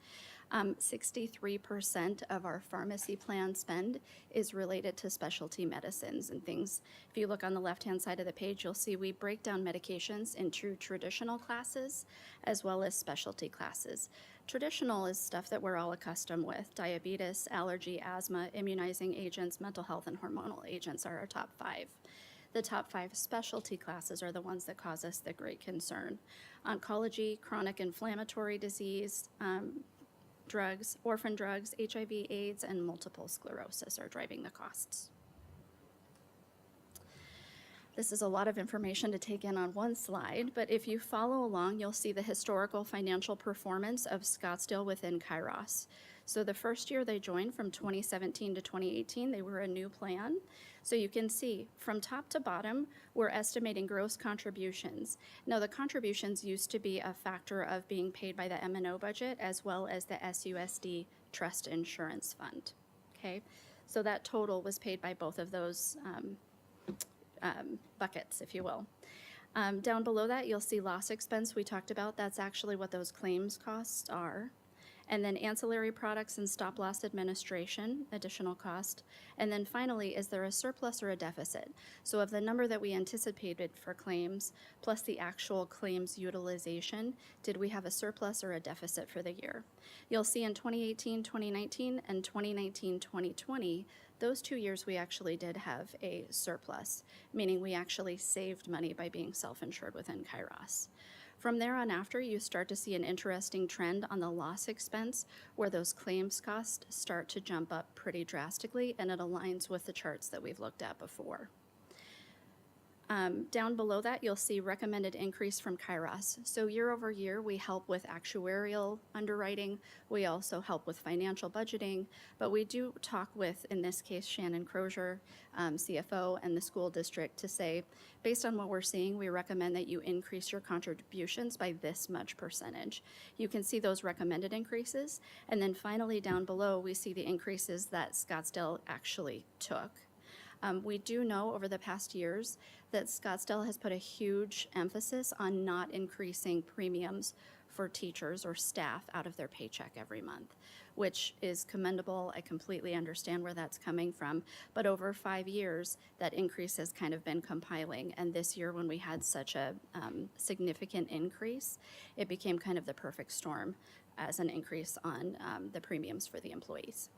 63% of our pharmacy plan spend is related to specialty medicines and things. If you look on the left-hand side of the page, you'll see we break down medications into traditional classes as well as specialty classes. Traditional is stuff that we're all accustomed with. Diabetes, allergy, asthma, immunizing agents, mental health, and hormonal agents are our top 5. The top 5 specialty classes are the ones that cause us the great concern. Oncology, chronic inflammatory disease, drugs, orphan drugs, HIV, AIDS, and multiple sclerosis are driving the costs. This is a lot of information to take in on one slide, but if you follow along, you'll see the historical financial performance of Scottsdale within Kairos. So the first year they joined, from 2017 to 2018, they were a new plan. So you can see from top to bottom, we're estimating gross contributions. Now the contributions used to be a factor of being paid by the M&O budget as well as the SUSD Trust Insurance Fund. Okay, so that total was paid by both of those buckets, if you will. Down below that, you'll see loss expense we talked about. That's actually what those claims costs are. And then ancillary products and stop loss administration, additional cost. And then finally, is there a surplus or a deficit? So of the number that we anticipated for claims, plus the actual claims utilization, did we have a surplus or a deficit for the year? You'll see in 2018, 2019, and 2019, 2020, those 2 years we actually did have a surplus, meaning we actually saved money by being self-insured within Kairos. From there on after, you start to see an interesting trend on the loss expense where those claims costs start to jump up pretty drastically, and it aligns with the charts that we've looked at before. Down below that, you'll see recommended increase from Kairos. So year over year, we help with actuarial underwriting. We also help with financial budgeting, but we do talk with, in this case, Shannon Crozier, CFO, and the school district to say, based on what we're seeing, we recommend that you increase your contributions by this much percentage. You can see those recommended increases. And then finally, down below, we see the increases that Scottsdale actually took. We do know over the past years that Scottsdale has put a huge emphasis on not increasing premiums for teachers or staff out of their paycheck every month, which is commendable. I completely understand where that's coming from. But over 5 years, that increase has kind of been compiling. And this year, when we had such a significant increase, it became kind of the perfect storm as an increase on the premiums for the employees.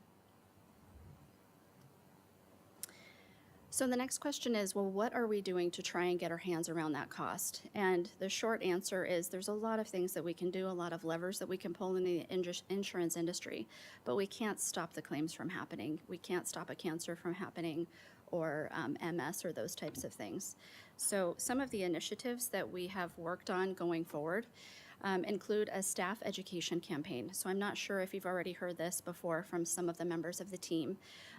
So the next question is, well, what are we doing to try and get our hands around that cost? And the short answer is there's a lot of things that we can do, a lot of levers that we can pull in the insurance industry, but we can't stop the claims from happening. We can't stop a cancer from happening or MS or those types of things. So some of the initiatives that we have worked on going forward include a staff education campaign. So I'm not sure if you've already heard this before from some of the members of the team,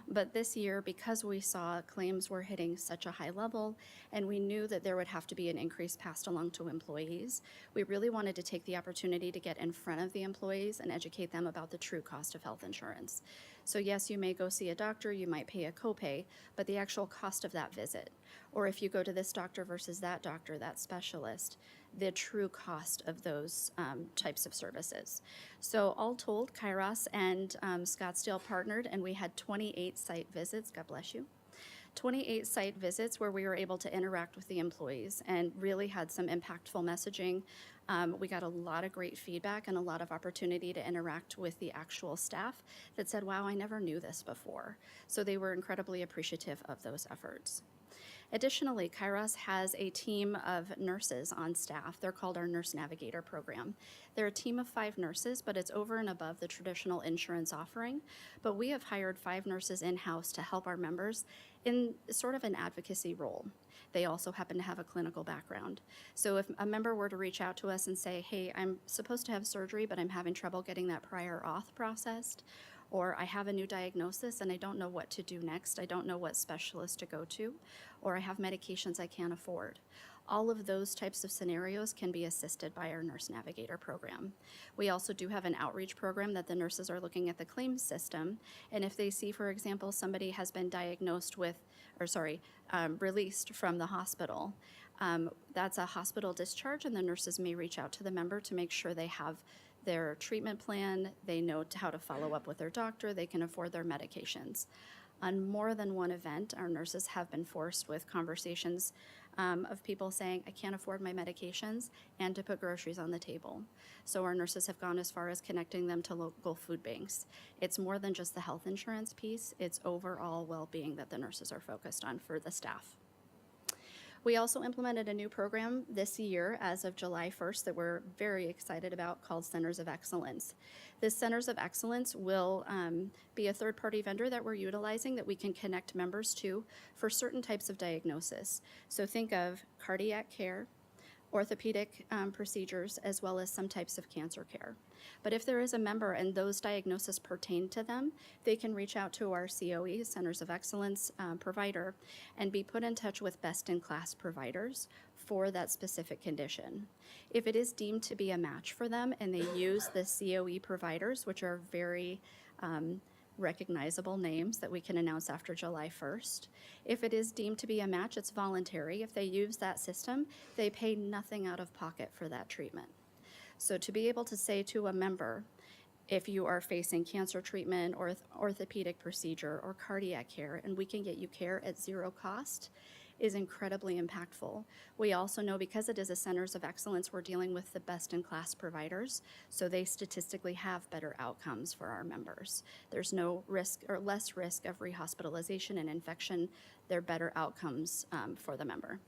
but this year, because we saw claims were hitting such a high level and we knew that there would have to be an increase passed along to employees, we really wanted to take the opportunity to get in front of the employees and educate them about the true cost of health insurance. So yes, you may go see a doctor, you might pay a copay, but the actual cost of that visit, or if you go to this doctor versus that doctor, that specialist, the true cost of those types of services. So all told, Kairos and Scottsdale partnered, and we had 28 site visits, God bless you, 28 site visits where we were able to interact with the employees and really had some impactful messaging. We got a lot of great feedback and a lot of opportunity to interact with the actual staff that said, wow, I never knew this before. So they were incredibly appreciative of those efforts. Additionally, Kairos has a team of nurses on staff. They're called our Nurse Navigator program. They're a team of 5 nurses, but it's over and above the traditional insurance offering. But we have hired 5 nurses in-house to help our members in sort of an advocacy role. They also happen to have a clinical background. So if a member were to reach out to us and say, hey, I'm supposed to have surgery, but I'm having trouble getting that prior auth processed, or I have a new diagnosis and I don't know what to do next, I don't know what specialist to go to, or I have medications I can't afford. All of those types of scenarios can be assisted by our Nurse Navigator program. We also do have an outreach program that the nurses are looking at the claims system, and if they see, for example, somebody has been diagnosed with, released from the hospital, that's a hospital discharge, and the nurses may reach out to the member to make sure they have their treatment plan, they know how to follow up with their doctor, they can afford their medications. On more than one event, our nurses have been forced with conversations of people saying, I can't afford my medications, and to put groceries on the table. So our nurses have gone as far as connecting them to local food banks. It's more than just the health insurance piece, it's overall well-being that the nurses are focused on for the staff. We also implemented a new program this year as of July 1st that we're very excited about called Centers of Excellence. This Centers of Excellence will be a third-party vendor that we're utilizing that we can connect members to for certain types of diagnosis. So think of cardiac care, orthopedic procedures, as well as some types of cancer care. But if there is a member and those diagnoses pertain to them, they can reach out to our COE, Centers of Excellence provider, and be put in touch with best-in-class providers for that specific condition. If it is deemed to be a match for them and they use the COE providers, which are very recognizable names that we can announce after July 1st. If it is deemed to be a match, it's voluntary. If they use that system, they pay nothing out of pocket for that treatment. So to be able to say to a member, if you are facing cancer treatment or orthopedic procedure or cardiac care, and we can get you care at zero cost, is incredibly impactful. We also know because it is a Centers of Excellence, we're dealing with the best-in-class providers, so they statistically have better outcomes for our members. There's no risk or less risk of rehospitalization and infection. They're better outcomes for the member.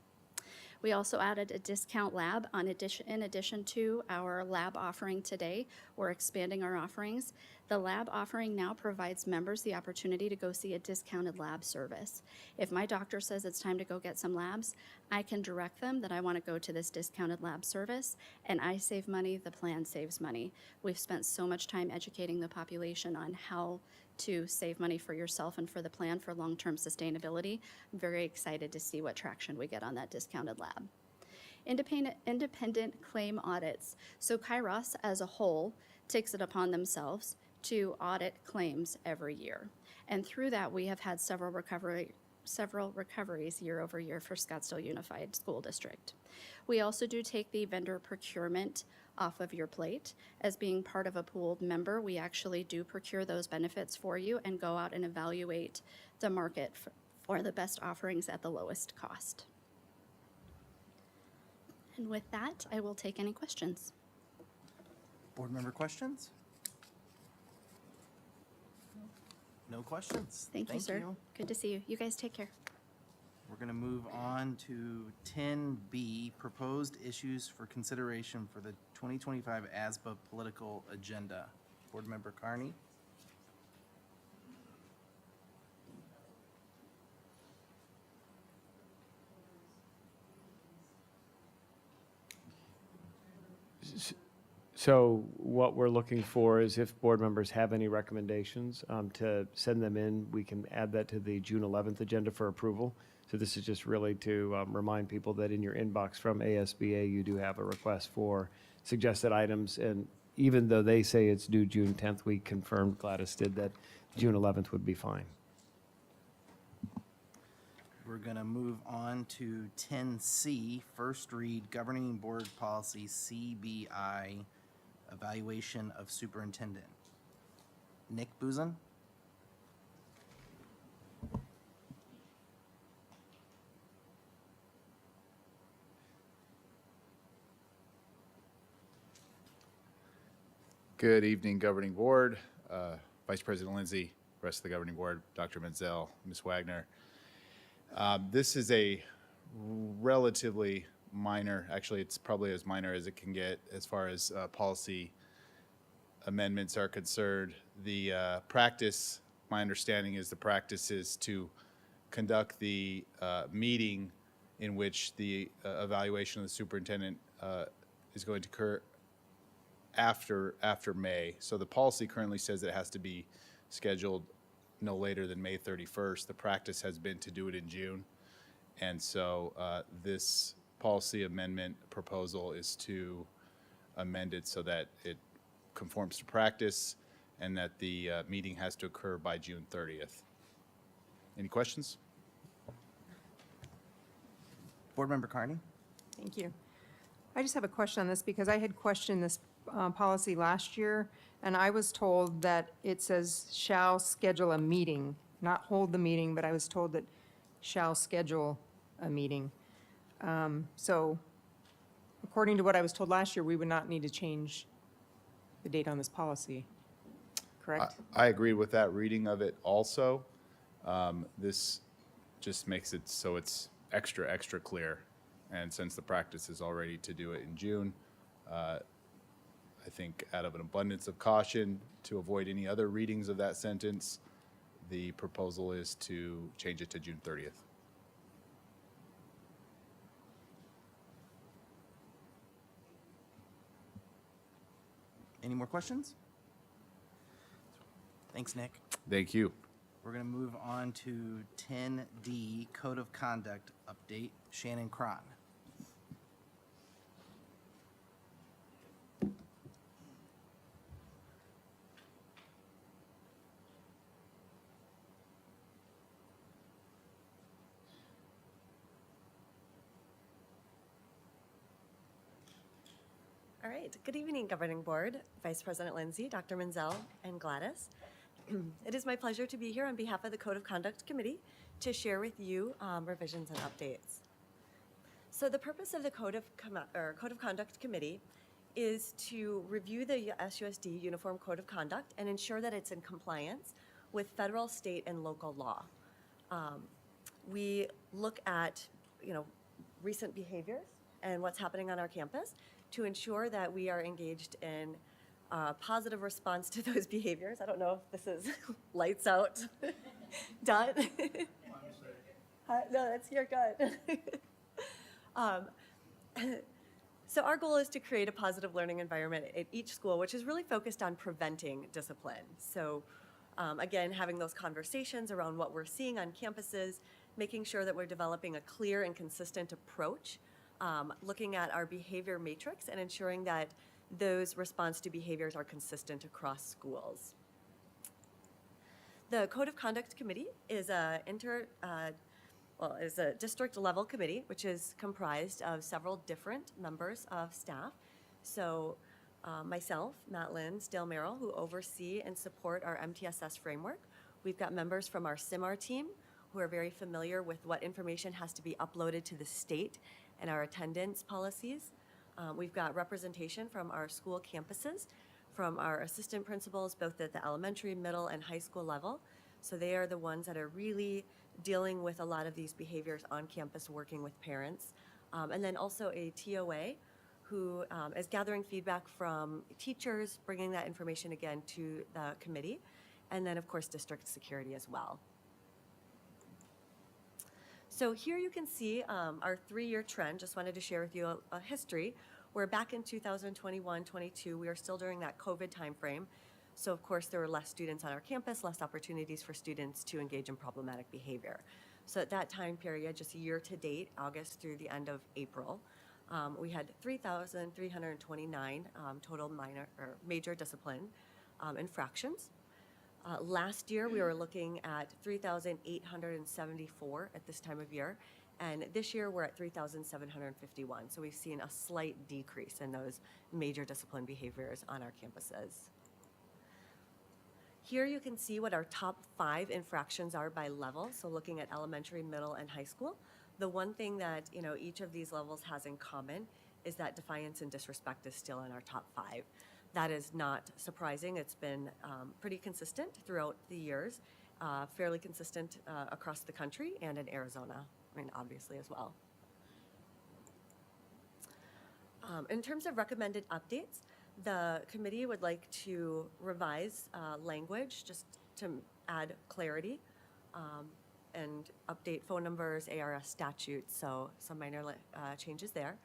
We also added a discount lab in addition to our lab offering today. We're expanding our offerings. The lab offering now provides members the opportunity to go see a discounted lab service. If my doctor says it's time to go get some labs, I can direct them that I want to go to this discounted lab service, and I save money, the plan saves money. We've spent so much time educating the population on how to save money for yourself and for the plan for long-term sustainability. I'm very excited to see what traction we get on that discounted lab. Independent claim audits. So Kairos as a whole takes it upon themselves to audit claims every year. And through that, we have had several recoveries year over year for Scottsdale Unified School District. We also do take the vendor procurement off of your plate. As being part of a pooled member, we actually do procure those benefits for you and go out and evaluate the market for the best offerings at the lowest cost. And with that, I will take any questions. Board member questions? No questions. Thank you, sir. Good to see you. You guys take care. We're going to move on to 10B, proposed issues for consideration for the 2025 ASBA political agenda. Board member Carney? So what we're looking for is if board members have any recommendations, to send them in. We can add that to the June 11th agenda for approval. So this is just really to remind people that in your inbox from ASBA, you do have a request for suggested items. And even though they say it's due June 10th, we confirmed, Gladys did, that June 11th would be fine. We're going to move on to 10C, first read governing board policy CBI, evaluation of superintendent. Nick Buzan? Good evening, Governing Board, Vice President Lindsay, rest of the Governing Board, Dr. Menzel, Ms. Wagner. This is a relatively minor, actually it's probably as minor as it can get as far as policy amendments are concerned. The practice, my understanding is the practice is to conduct the meeting in which the evaluation of the superintendent is going to occur after May. So the policy currently says it has to be scheduled no later than May 31st. The practice has been to do it in June. And so this policy amendment proposal is to amend it so that it conforms to practice and that the meeting has to occur by June 30th. Any questions? Board member Carney? Thank you. I just have a question on this because I had questioned this policy last year, and I was told that it says shall schedule a meeting, not hold the meeting, but I was told that shall schedule a meeting. So according to what I was told last year, we would not need to change the date on this policy, correct? I agree with that reading of it also. This just makes it so it's extra clear. And since the practice is already to do it in June, I think out of an abundance of caution to avoid any other readings of that sentence, the proposal is to change it to June 30th. Any more questions? Thanks, Nick. Thank you. We're going to move on to 10D, Code of Conduct update. Shannon Cron. All right. Good evening, Governing Board, Vice President Lindsay, Dr. Menzel, and Gladys. It is my pleasure to be here on behalf of the Code of Conduct Committee to share with you revisions and updates. So the purpose of the Code of Conduct Committee is to review the SUSD Uniform Code of Conduct and ensure that it's in compliance with federal, state, and local law. We look at, recent behaviors and what's happening on our campus to ensure that we are engaged in positive response to those behaviors. I don't know if this is lights out, done. No, you're good. So our goal is to create a positive learning environment at each school, which is really focused on preventing discipline. So again, having those conversations around what we're seeing on campuses, making sure that we're developing a clear and consistent approach, looking at our behavior matrix and ensuring that those response to behaviors are consistent across schools. The Code of Conduct Committee is a district level committee, which is comprised of several different members of staff. So myself, Matt Lynn, Dale Merrill, who oversee and support our MTSS framework. We've got members from our CIMAR team who are very familiar with what information has to be uploaded to the state and our attendance policies. We've got representation from our school campuses, from our assistant principals, both at the elementary, middle, and high school level. So they are the ones that are really dealing with a lot of these behaviors on campus, working with parents. And then also a TOA who is gathering feedback from teachers, bringing that information again to the committee, and then of course district security as well. So here you can see our 3-year trend. Just wanted to share with you a history where back in 2021-22, we are still during that COVID timeframe. So of course there were less students on our campus, less opportunities for students to engage in problematic behavior. So at that time period, just year to date, August through the end of April, we had 3,329 total minor or major discipline infractions. Last year, we were looking at 3,874 at this time of year, and this year we're at 3,751. So we've seen a slight decrease in those major discipline behaviors on our campuses. Here you can see what our top 5 infractions are by level. So looking at elementary, middle, and high school. The one thing that each of these levels has in common is that defiance and disrespect is still in our top 5. That is not surprising. It's been pretty consistent throughout the years, fairly consistent across the country and in Arizona, obviously as well. In terms of recommended updates, the committee would like to revise language just to add clarity and update phone numbers, ARS statutes, so some minor changes there.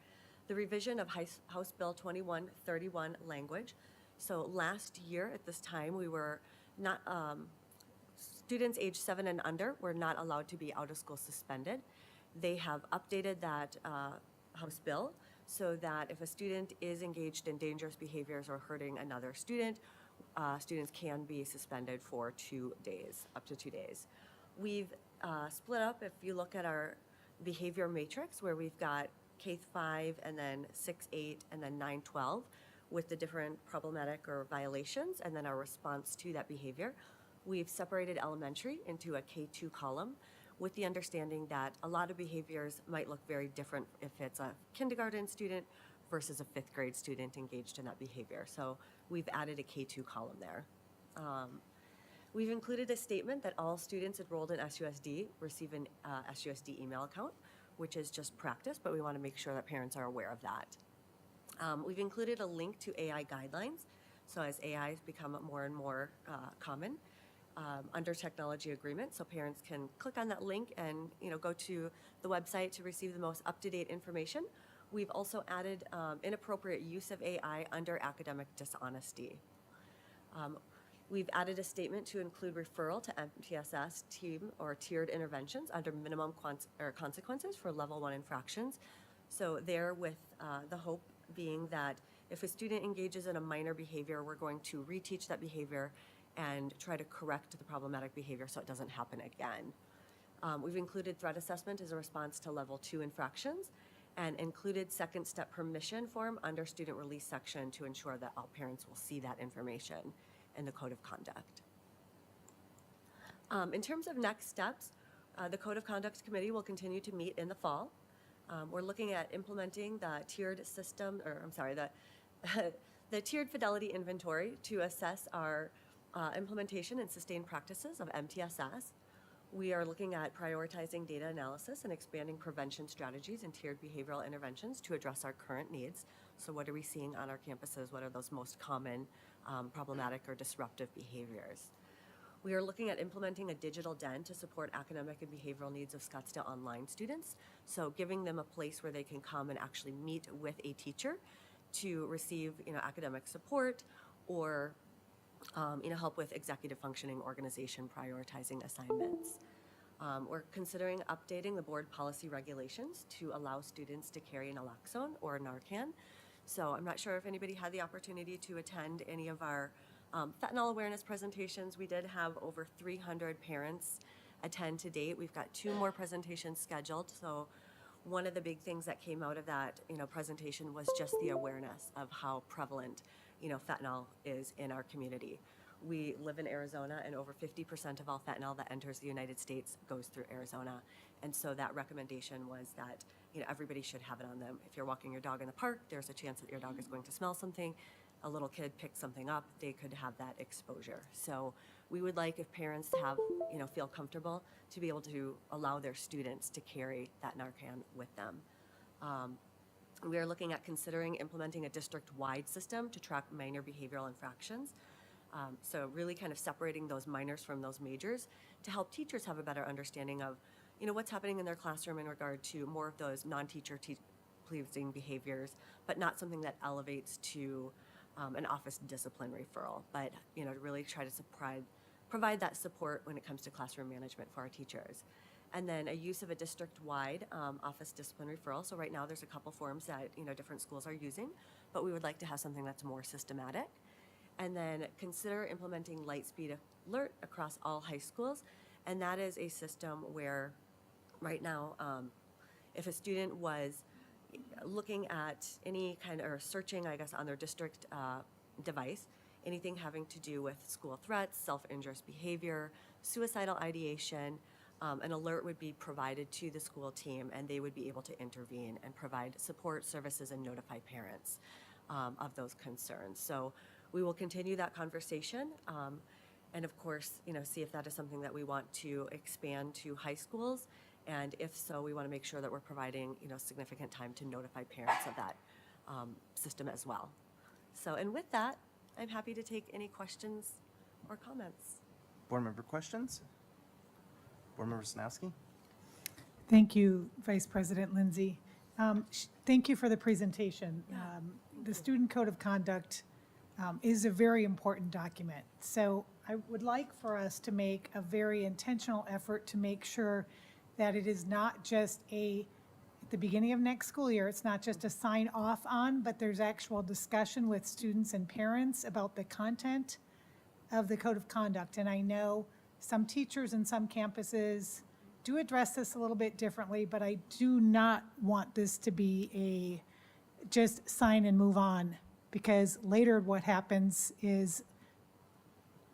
The revision of House Bill 2131 language. So last year at this time, we were not, students age 7 and under were not allowed to be out of school suspended. They have updated that House Bill so that if a student is engaged in dangerous behaviors or hurting another student, students can be suspended for 2 days, up to 2 days. We've split up, if you look at our behavior matrix, where we've got K-5 and then 6-8 and then 9-12 with the different problematic or violations and then our response to that behavior. We've separated elementary into a K-2 column with the understanding that a lot of behaviors might look very different if it's a kindergarten student versus a 5th grade student engaged in that behavior. So we've added a K-2 column there. We've included a statement that all students enrolled in SUSD receive an SUSD email account, which is just practice, but we want to make sure that parents are aware of that. We've included a link to AI guidelines. So as AI has become more and more common under technology agreement, so parents can click on that link and go to the website to receive the most up-to-date information. We've also added inappropriate use of AI under academic dishonesty. We've added a statement to include referral to MTSS team or tiered interventions under minimum consequences for level 1 infractions. So there with the hope being that if a student engages in a minor behavior, we're going to reteach that behavior and try to correct the problematic behavior so it doesn't happen again. We've included threat assessment as a response to level 2 infractions and included second step permission form under student release section to ensure that all parents will see that information in the Code of Conduct. In terms of next steps, the Code of Conduct Committee will continue to meet in the fall. We're looking at implementing the tiered system, or I'm sorry, the tiered fidelity inventory to assess our implementation and sustained practices of MTSS. We are looking at prioritizing data analysis and expanding prevention strategies and tiered behavioral interventions to address our current needs. So what are we seeing on our campuses? What are those most common problematic or disruptive behaviors? We are looking at implementing a digital den to support academic and behavioral needs of Scottsdale Online students. So giving them a place where they can come and actually meet with a teacher to receive academic support or help with executive functioning, organization, prioritizing assignments. We're considering updating the board policy regulations to allow students to carry naloxone or Narcan. So I'm not sure if anybody had the opportunity to attend any of our fentanyl awareness presentations. We did have over 300 parents attend to date. We've got 2 more presentations scheduled. So one of the big things that came out of that presentation was just the awareness of how prevalent fentanyl is in our community. We live in Arizona, and over 50% of all fentanyl that enters the United States goes through Arizona. And so that recommendation was that, everybody should have it on them. If you're walking your dog in the park, there's a chance that your dog is going to smell something. A little kid picks something up, they could have that exposure. So we would like, if parents have, feel comfortable, to be able to allow their students to carry that Narcan with them. We are looking at considering implementing a district-wide system to track minor behavioral infractions. So really kind of separating those minors from those majors to help teachers have a better understanding of, what's happening in their classroom in regard to more of those non-teacher pleasing behaviors, but not something that elevates to an office discipline referral, but, to really try to provide that support when it comes to classroom management for our teachers. And then a use of a district-wide office discipline referral. So right now there's a couple forms that, different schools are using, but we would like to have something that's more systematic. And then consider implementing Lightspeed Alert across all high schools. And that is a system where right now, if a student was looking at any kind of, or searching, I guess, on their district device, anything having to do with school threats, self-injurious behavior, suicidal ideation, an alert would be provided to the school team, and they would be able to intervene and provide support services and notify parents of those concerns. So we will continue that conversation, and of course, see if that is something that we want to expand to high schools. And if so, we want to make sure that we're providing, significant time to notify parents of that system as well. So, and with that, I'm happy to take any questions or comments. Board member questions? Board member Snowski? Thank you, Vice President Lindsay. Thank you for the presentation. The Student Code of Conduct is a very important document. So I would like for us to make a very intentional effort to make sure that it is not just at the beginning of next school year, it's not just a sign off on, but there's actual discussion with students and parents about the content of the Code of Conduct. And I know some teachers and some campuses do address this a little bit differently, but I do not want this to be a just sign and move on, because later what happens is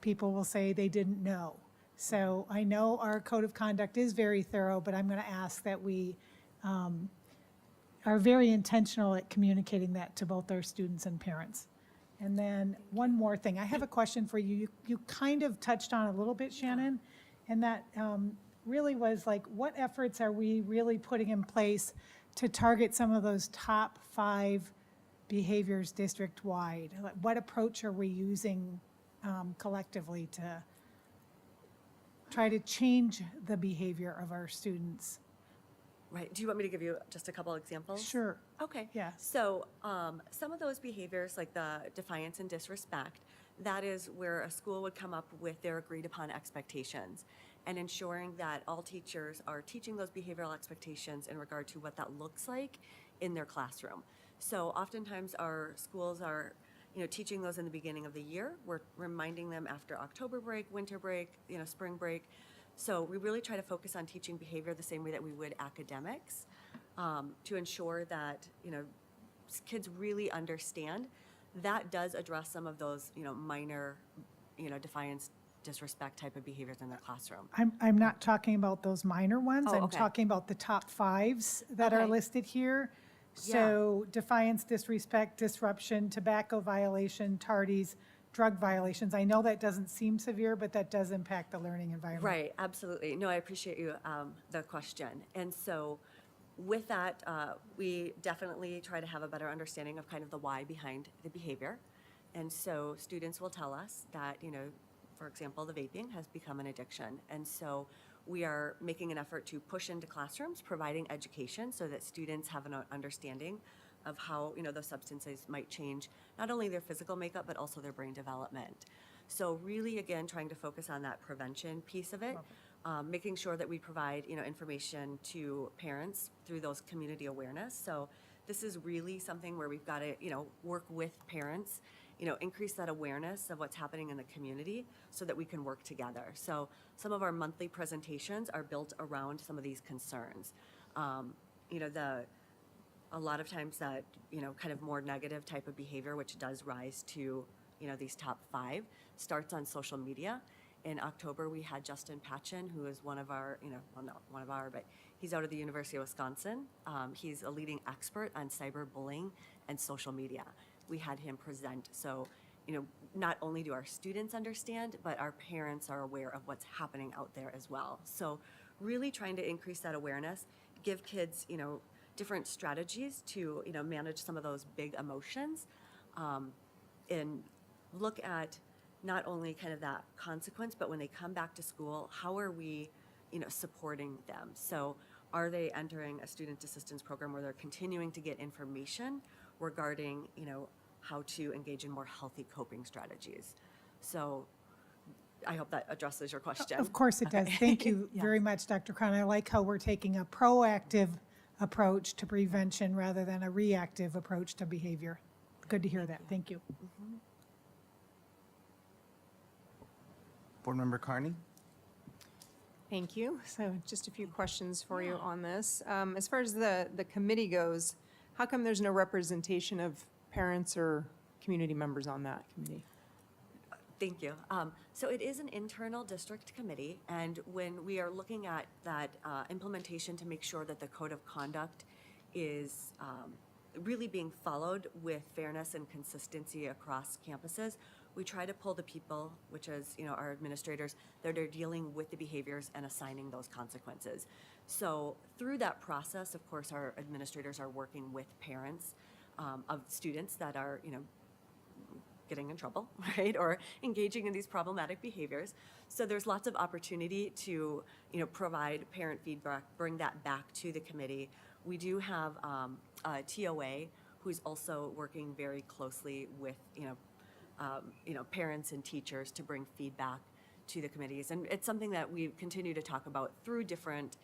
people will say they didn't know. So I know our Code of Conduct is very thorough, but I'm going to ask that we are very intentional at communicating that to both our students and parents. And then one more thing. I have a question for you. You kind of touched on a little bit, Shannon, and that really was like, what efforts are we really putting in place to target some of those top 5 behaviors district-wide? What approach are we using collectively to try to change the behavior of our students? Right. Do you want me to give you just a couple examples? Sure. Okay. Yes. So some of those behaviors, like the defiance and disrespect, that is where a school would come up with their agreed upon expectations and ensuring that all teachers are teaching those behavioral expectations in regard to what that looks like in their classroom. So oftentimes our schools are teaching those in the beginning of the year. We're reminding them after October break, winter break, spring break. So we really try to focus on teaching behavior the same way that we would academics, to ensure that, kids really understand. That does address some of those, minor, defiance, disrespect type of behaviors in their classroom. I'm not talking about those minor ones. Oh, I'm okay. talking about the top 5s that are Okay. listed here. So defiance, disrespect, disruption, tobacco violation, tardies, drug violations. I know that doesn't seem severe, but that does impact the learning environment. Right, absolutely. No, I appreciate you, the question. And so with that, we definitely try to have a better understanding of kind of the why behind the behavior. And so students will tell us that, for example, the vaping has become an addiction. And so we are making an effort to push into classrooms, providing education so that students have an understanding of how, those substances might change not only their physical makeup, but also their brain development. So really, again, trying to focus on that prevention piece of it, making sure that we provide, information to parents through those community awareness. So this is really something where we've got to, work with parents, increase that awareness of what's happening in the community so that we can work together. So some of our monthly presentations are built around some of these concerns. a lot of times that, kind of more negative type of behavior, which does rise to, these top 5, starts on social media. In October, we had Justin Patchen, who is one of our, well, not one of our, but he's out of the University of Wisconsin. He's a leading expert on cyberbullying and social media. We had him present. So, not only do our students understand, but our parents are aware of what's happening out there as well. So really trying to increase that awareness, give kids, different strategies to, manage some of those big emotions, and look at not only kind of that consequence, but when they come back to school, how are we, supporting them? So are they entering a student assistance program where they're continuing to get information regarding, how to engage in more healthy coping strategies? So I hope that addresses your question. Of course it does. Thank you very much, Dr. Crown. I like how we're taking a proactive approach to prevention rather than a reactive approach to behavior. Good to hear that. Thank you. Board Member Carney? Thank you. So just a few questions for you on this. As far as the committee goes, how come there's no representation of parents or community members on that committee? Thank you. So it is an internal district committee, and when we are looking at that implementation to make sure that the code of conduct is really being followed with fairness and consistency across campuses, we try to pull the people, which is, our administrators, that are dealing with the behaviors and assigning those consequences. So through that process, of course, our administrators are working with parents of students that are, getting in trouble, right, or engaging in these problematic behaviors. So there's lots of opportunity to, provide parent feedback, bring that back to the committee. We do have a TOA who's also working very closely with, parents and teachers to bring feedback to the committees. And it's something that we continue to talk about through different,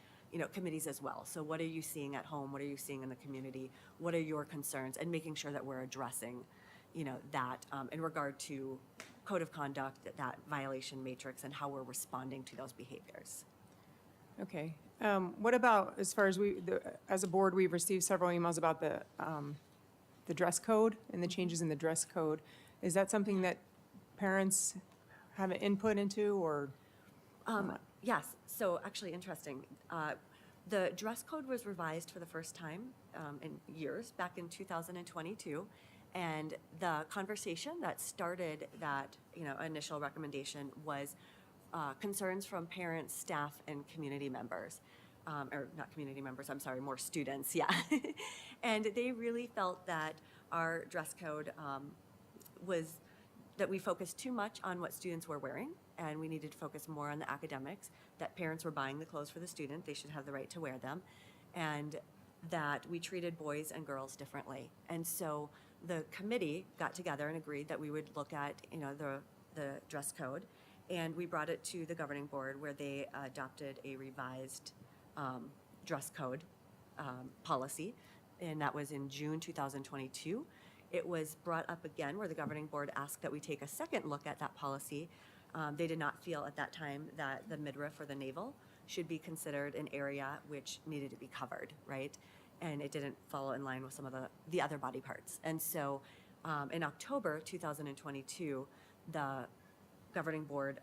committees as well. So what are you seeing at home? What are you seeing in the community? What are your concerns? And making sure that we're addressing, that in regard to code of conduct, that violation matrix, and how we're responding to those behaviors. Okay. What about, as far as as a board, we've received several emails about the dress code and the changes in the dress code. Is that something that parents have an input into, or? Yes. So actually interesting. The dress code was revised for the first time in years, back in 2022. And the conversation that started that, initial recommendation was concerns from parents, staff, and community members. Or not community members, I'm sorry, more students, yeah. And they really felt that our dress code was that we focused too much on what students were wearing, and we needed to focus more on the academics, that parents were buying the clothes for the student, they should have the right to wear them, and that we treated boys and girls differently. And so the committee got together and agreed that we would look at, the dress code, and we brought it to the governing board where they adopted a revised dress code policy, and that was in June 2022. It was brought up again where the governing board asked that we take a second look at that policy. They did not feel at that time that the midriff or the navel should be considered an area which needed to be covered, right? And it didn't follow in line with some of the other body parts. And so in October 2022, the governing board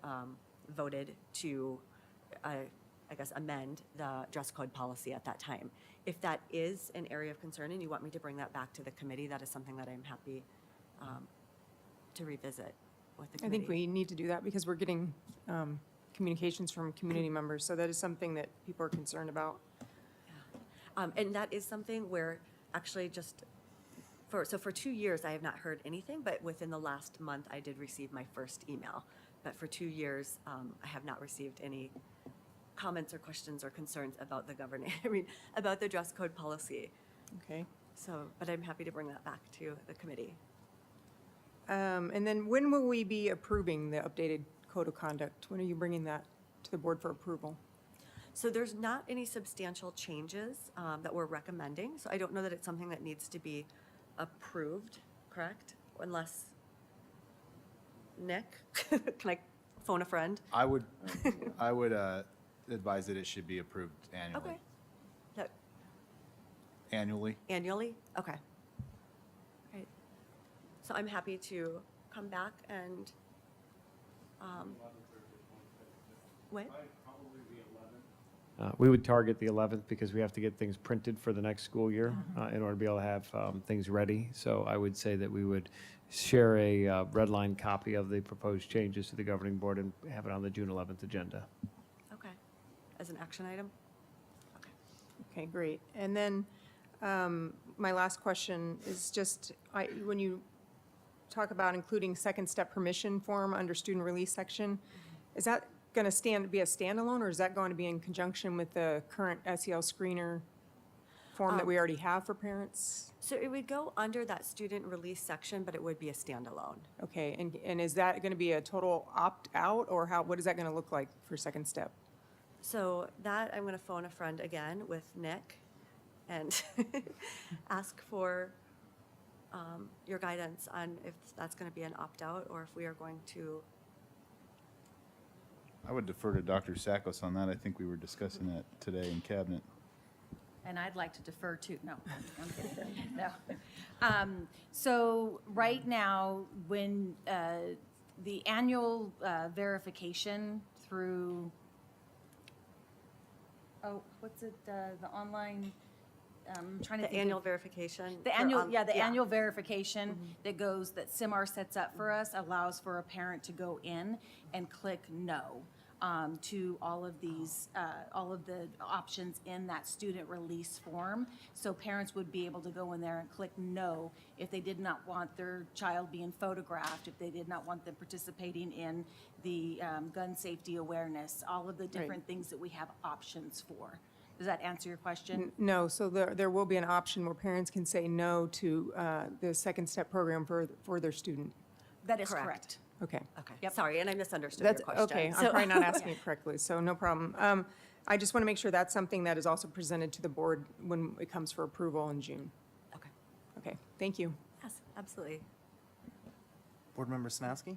voted to, amend the dress code policy at that time. If that is an area of concern and you want me to bring that back to the committee, that is something that I'm happy to revisit with the I committee. think we need to do that because we're getting communications from community members, so that is something that people are concerned about. And that is something where actually for 2 years, I have not heard anything, but within the last month, I did receive my first email. But for 2 years, I have not received any comments or questions or concerns about about the dress code policy. Okay. So, but I'm happy to bring that back to the committee. And then when will we be approving the updated code of conduct? When are you bringing that to the board for approval? So there's not any substantial changes that we're recommending. So I don't know that it's something that needs to be approved, correct? Unless, Nick, can I phone a friend? I would advise that it should be approved annually. Okay. That, annually. Annually? Okay. Right. So I'm happy to come back and, when? We would target the 11th because we have to get things printed for the next school year in order to be able to have things ready. So I would say that we would share a red line copy of the proposed changes to the governing board and have it on the June 11th agenda. Okay. As an action item? Okay, great. And then my last question is just, when you talk about including second step permission form under student release section, is that going to be a standalone, or is that going to be in conjunction with the current SEL screener form that we already have for parents? So it would go under that student release section, but it would be a standalone. Okay, and is that going to be a total opt-out, or what is that going to look like for second step? So that, I'm going to phone a friend again with Nick and ask for your guidance on if that's going to be an opt-out or if we are going to. I would defer to Dr. Sakos on that. I think we were discussing that today in cabinet. And I'd like to defer to, no, I'm kidding, no. So right now, when the annual verification through, what's it, the online, I'm trying to The think. annual verification? The for annual, yeah, the yeah. annual verification that CIMAR sets up for us allows for a parent to go in and click no to all of these, all of the options in that student release form. So parents would be able to go in there and click no if they did not want their child being photographed, if they did not want them participating in the gun safety awareness, all of the different things that we have options for. Does that answer your question? No, so there will be an option where parents can say no to the second step program for their student. That is correct. Okay. Okay, sorry, and I misunderstood That's your question. okay. I'm probably not asking it correctly, so no problem. I just want to make sure that's something that is also presented to the board when it comes for approval in June. Okay. Okay, thank you. Yes, absolutely. Board Member Sinowski?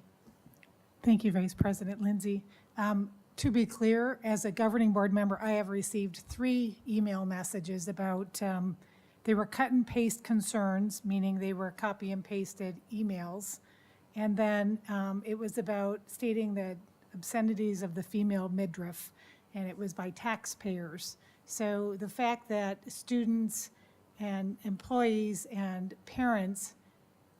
Thank you, Vice President Lindsay. To be clear, as a governing board member, I have received 3 email messages about, they were cut and paste concerns, meaning they were copy and pasted emails. And then it was about stating the obscenities of the female midriff, and it was by taxpayers. So the fact that students and employees and parents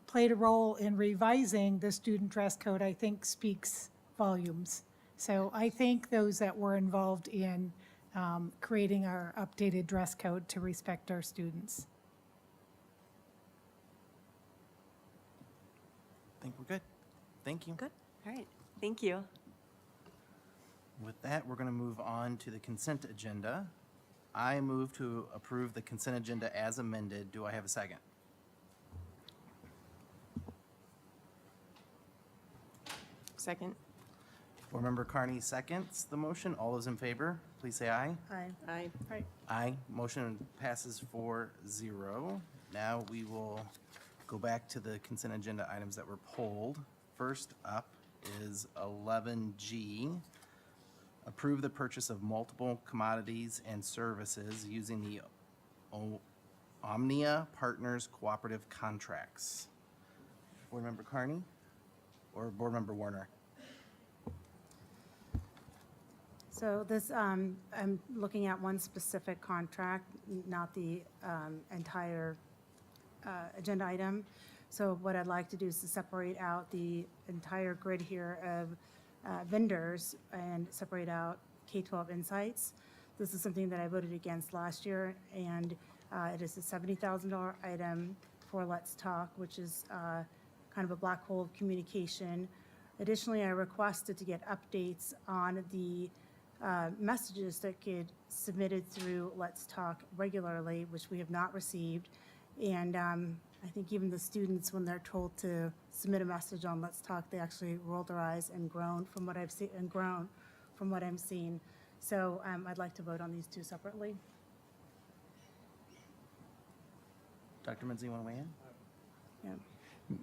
played a role in revising the student dress code, I think speaks volumes. So I thank those that were involved in creating our updated dress code to respect our students. I think we're good. Thank you. Good. All right. Thank you. With that, we're going to move on to the consent agenda. I move to approve the consent agenda as amended. Do I have a second? Second. Board Member Carney seconds the motion. All those in favor, please say aye. Aye. Aye. Aye. Motion passes 4-0. Now we will go back to the consent agenda items that were pulled. First up is 11G. Approve the purchase of multiple commodities and services using the Omnia Partners Cooperative Contracts. Board Member Carney or Board Member Warner? So this, I'm looking at one specific contract, not the entire agenda item. So what I'd like to do is to separate out the entire grid here of vendors and separate out K-12 Insights. This is something that I voted against last year, and it is a $70,000 item for Let's Talk, which is kind of a black hole of communication. Additionally, I requested to get updates on the messages that get submitted through Let's Talk regularly, which we have not received. And I think even the students, when they're told to submit a message on Let's Talk, they actually roll their eyes and groan from what I've seen, and groan from what I'm seeing. So I'd like to vote on these two separately. Dr. Minzy, you want to weigh in? Yeah.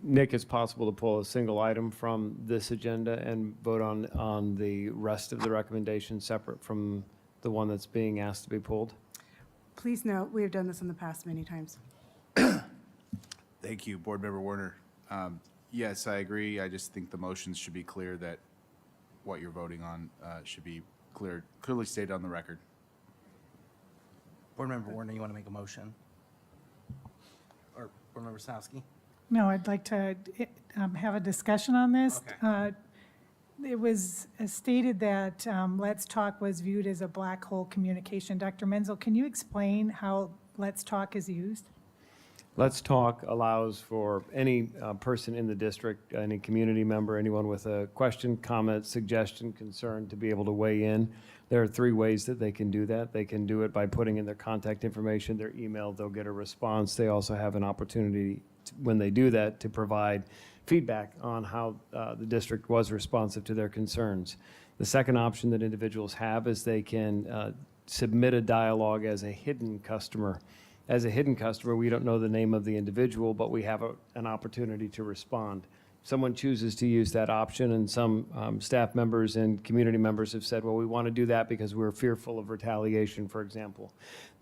Nick, it's possible to pull a single item from this agenda and vote on the rest of the recommendations separate from the one that's being asked to be pulled? Please note, we have done this in the past many times. Thank you, Board Member Warner. Yes, I agree. I just think the motions should be clear that what you're voting on should be clearly stated on the record. Board Member Warner, you want to make a motion? Or Board Member Sowski? No, I'd like to have a discussion on this. Okay. It was stated that Let's Talk was viewed as a black hole communication. Dr. Menzel, can you explain how Let's Talk is used? Let's Talk allows for any person in the district, any community member, anyone with a question, comment, suggestion, concern to be able to weigh in. There are 3 ways that they can do that. They can do it by putting in their contact information, their email, they'll get a response. They also have an opportunity, when they do that, to provide feedback on how the district was responsive to their concerns. The second option that individuals have is they can submit a dialogue as a hidden customer. As a hidden customer, we don't know the name of the individual, but we have an opportunity to respond. Someone chooses to use that option, and some staff members and community members have said, well, we want to do that because we're fearful of retaliation, for example.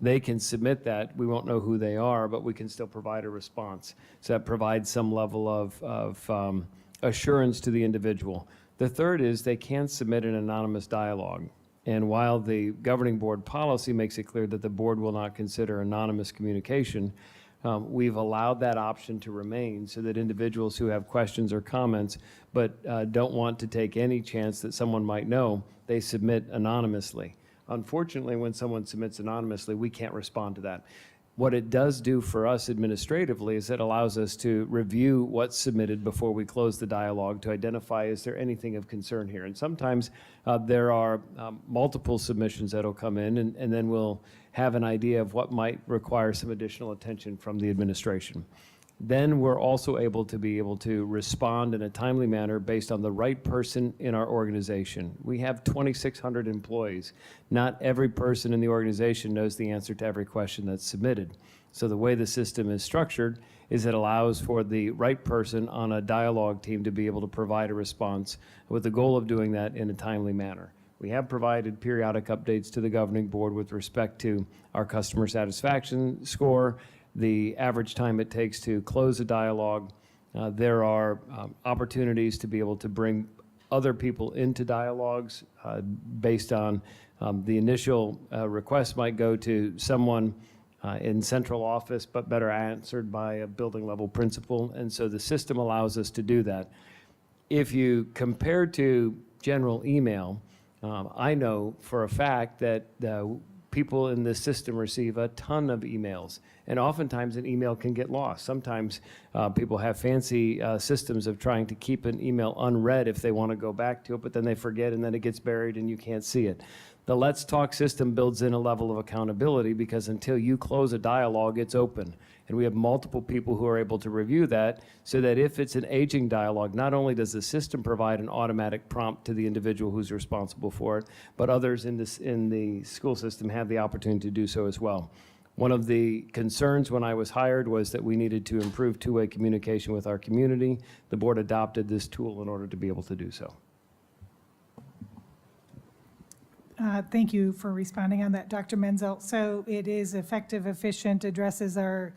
They can submit that. We won't know who they are, but we can still provide a response. So that provides some level of assurance to the individual. The third is they can submit an anonymous dialogue. And while the governing board policy makes it clear that the board will not consider anonymous communication, we've allowed that option to remain so that individuals who have questions or comments but don't want to take any chance that someone might know, they submit anonymously. Unfortunately, when someone submits anonymously, we can't respond to that. What it does do for us administratively is it allows us to review what's submitted before we close the dialogue to identify, is there anything of concern here? And sometimes there are multiple submissions that'll come in, and then we'll have an idea of what might require some additional attention from the administration. Then we're also able to respond in a timely manner based on the right person in our organization. We have 2,600 employees. Not every person in the organization knows the answer to every question that's submitted. So the way the system is structured is it allows for the right person on a dialogue team to be able to provide a response with the goal of doing that in a timely manner. We have provided periodic updates to the governing board with respect to our customer satisfaction score, the average time it takes to close a dialogue. There are opportunities to be able to bring other people into dialogues based on the initial request might go to someone in central office, but better answered by a building level principal. And so the system allows us to do that. If you compare to general email, I know for a fact that people in this system receive a ton of emails, and oftentimes an email can get lost. Sometimes people have fancy systems of trying to keep an email unread if they want to go back to it, but then they forget and then it gets buried and you can't see it. The Let's Talk system builds in a level of accountability because until you close a dialogue, it's open. And we have multiple people who are able to review that so that if it's an aging dialogue, not only does the system provide an automatic prompt to the individual who's responsible for it, but others in the school system have the opportunity to do so as well. One of the concerns when I was hired was that we needed to improve two-way communication with our community. The board adopted this tool in order to be able to do so. Thank you for responding on that, Dr. Menzel. So it is effective, efficient, addresses our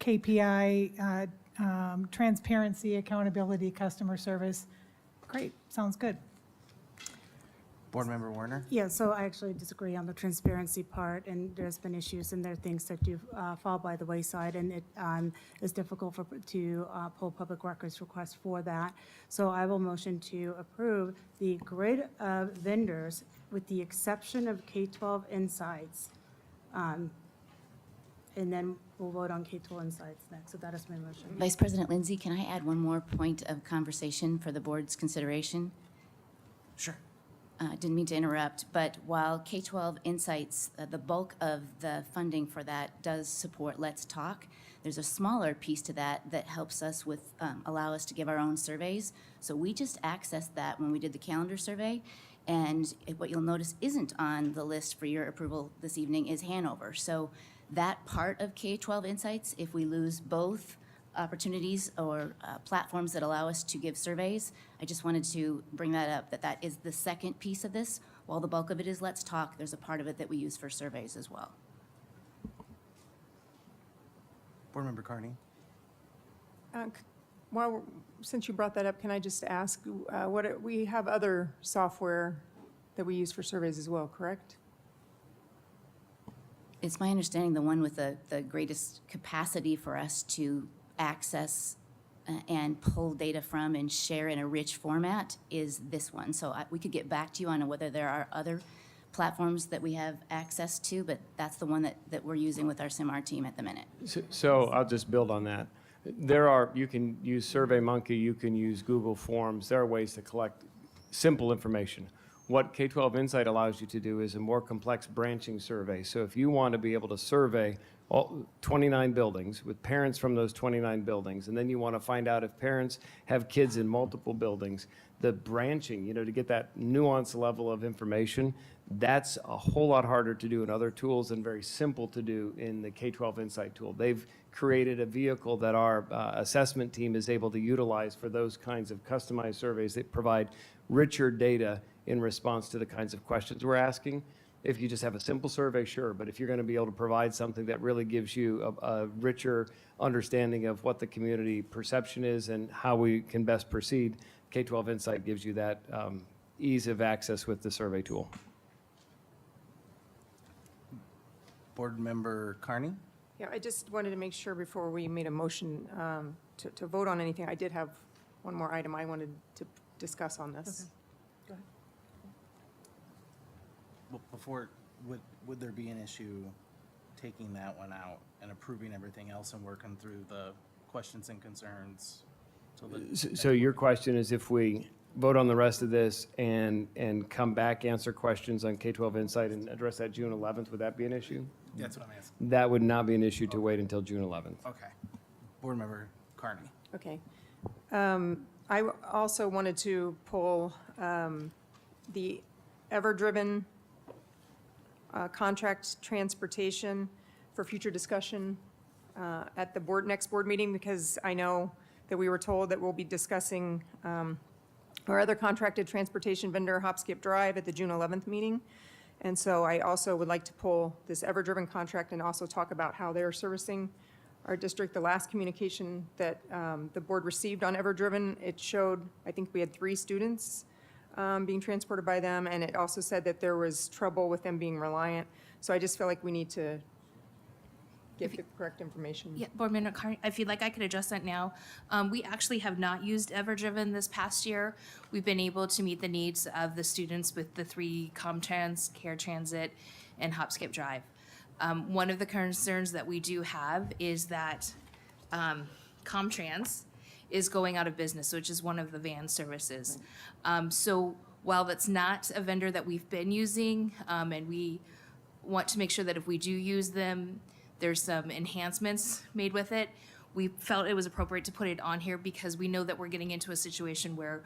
KPI, transparency, accountability, customer service. Great, sounds good. Board Member Warner? Yeah, so I actually disagree on the transparency part, and there's been issues, and there are things that do fall by the wayside, and it is difficult to pull public records requests for that. So I will motion to approve the grid of vendors with the exception of K-12 Insights. And then we'll vote on K-12 Insights next, so that is my motion. Vice President Lindsay, can I add one more point of conversation for the board's consideration? Sure. Didn't mean to interrupt, but while K-12 Insights, the bulk of the funding for that does support Let's Talk, there's a smaller piece to that that helps us with, allow us to give our own surveys. So we just accessed that when we did the calendar survey, and what you'll notice isn't on the list for your approval this evening is Hanover. So that part of K-12 Insights, if we lose both opportunities or platforms that allow us to give surveys, I just wanted to bring that up, that is the second piece of this. While the bulk of it is Let's Talk, there's a part of it that we use for surveys as well. Board Member Carney? Since you brought that up, can I just ask, we have other software that we use for surveys as well, correct? It's my understanding the one with the greatest capacity for us to access and pull data from and share in a rich format is this one. So we could get back to you on whether there are other platforms that we have access to, but that's the one that we're using with our SIMR team at the minute. So I'll just build on that. You can use SurveyMonkey, you can use Google Forms. There are ways to collect simple information. What K-12 Insight allows you to do is a more complex branching survey. So if you want to be able to survey all 29 buildings with parents from those 29 buildings, and then you want to find out if parents have kids in multiple buildings, the branching, to get that nuanced level of information, that's a whole lot harder to do in other tools and very simple to do in the K-12 Insight tool. They've created a vehicle that our assessment team is able to utilize for those kinds of customized surveys that provide richer data in response to the kinds of questions we're asking. If you just have a simple survey, sure, but if you're going to be able to provide something that really gives you a richer understanding of what the community perception is and how we can best proceed, K-12 Insight gives you that ease of access with the survey tool. Board Member Carney? Yeah, I just wanted to make sure before we made a motion to vote on anything, I did have one more item I wanted to discuss on this. Go ahead. Well, before, would there be an issue taking that one out and approving everything else and working through the questions and concerns? So your question is if we vote on the rest of this and come back, answer questions on K-12 Insight and address that June 11th, would that be an issue? That's what I'm asking. That would not be an issue to wait until June 11th. Okay. Board Member Carney? Okay. I also wanted to pull the Ever-Driven contract transportation for future discussion at the next board meeting, because I know that we were told that we'll be discussing our other contracted transportation vendor, Hop Skip Drive, at the June 11th meeting. And so I also would like to pull this Ever-Driven contract and also talk about how they're servicing our district. The last communication that the board received on Ever-Driven, it showed, I think we had 3 students being transported by them, and it also said that there was trouble with them being reliant. So I just feel like we need to get the correct information. Yeah, Board Member Carney, if you'd like, I could address that now. We actually have not used Ever-Driven this past year. We've been able to meet the needs of the students with the 3 Comtrans, Care Transit, and Hop Skip Drive. One of the concerns that we do have is that Comtrans is going out of business, which is one of the van services. So while that's not a vendor that we've been using, and we want to make sure that if we do use them, there's some enhancements made with it, we felt it was appropriate to put it on here because we know that we're getting into a situation where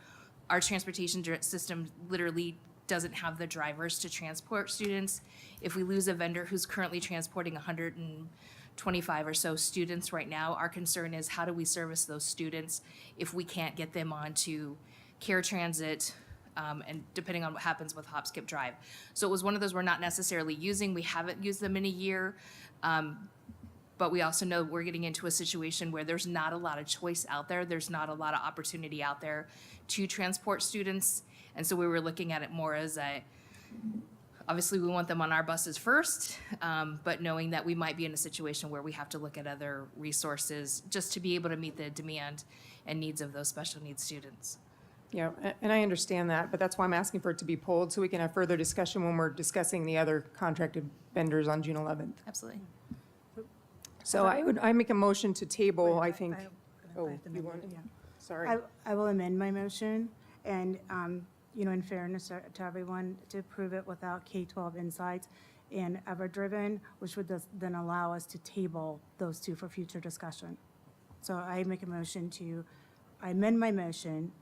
our transportation system literally doesn't have the drivers to transport students. If we lose a vendor who's currently transporting 125 or so students right now, our concern is how do we service those students if we can't get them onto Care Transit, and depending on what happens with Hop Skip Drive. So it was one of those we're not necessarily using. We haven't used them in a year. But we also know we're getting into a situation where there's not a lot of choice out there. There's not a lot of opportunity out there to transport students. And so we were looking at it more as obviously we want them on our buses first, but knowing that we might be in a situation where we have to look at other resources just to be able to meet the demand and needs of those special needs students. Yeah, and I understand that, but that's why I'm asking for it to be pulled so we can have further discussion when we're discussing the other contracted vendors on June 11th. Absolutely. So I make a motion to table, I think. Oh, you want, yeah, sorry. I will amend my motion, and, in fairness to everyone, to approve it without K-12 Insights and Ever-Driven, which would then allow us to table those 2 for future discussion. So I amend my motion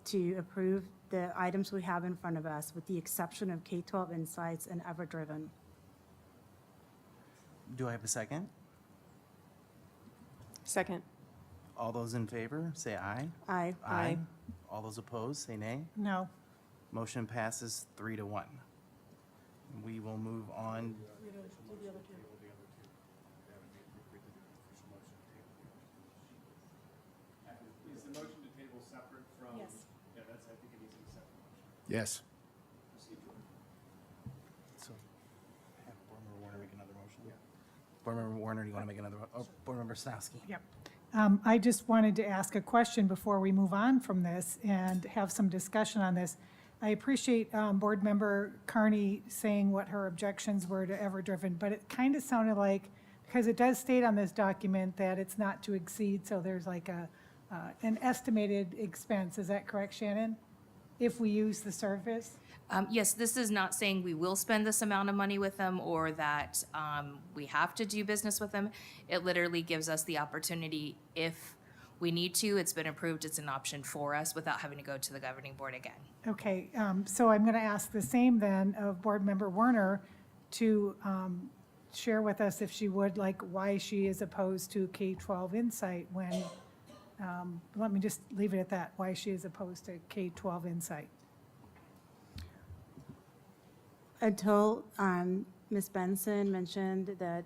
to approve the items we have in front of us with the exception of K-12 Insights and Ever-Driven. Do I have a second? Second. All those in favor, say aye. Aye. Aye. All those opposed, say nay. No. Motion passes 3-1. We will move on. Yes. So, have Board Member Warner make another motion? Board Member Warner, do you want to make another? Oh, Board Member Snowski. Yep. I just wanted to ask a question before we move on from this and have some discussion on this. I appreciate Board Member Carney saying what her objections were to Everdriven, but it kind of sounded like, because it does state on this document that it's not to exceed, so there's like an estimated expense. Is that correct, Shannon? If we use the service? Yes, this is not saying we will spend this amount of money with them or that we have to do business with them. It literally gives us the opportunity if we need to. It's been approved. It's an option for us without having to go to the governing board again. Okay, so I'm going to ask the same then of Board Member Werner to share with us, if she would, like why she is opposed to K-12 Insight when, let me just leave it at that, why she is opposed to K-12 Insight. Until Ms. Benson mentioned that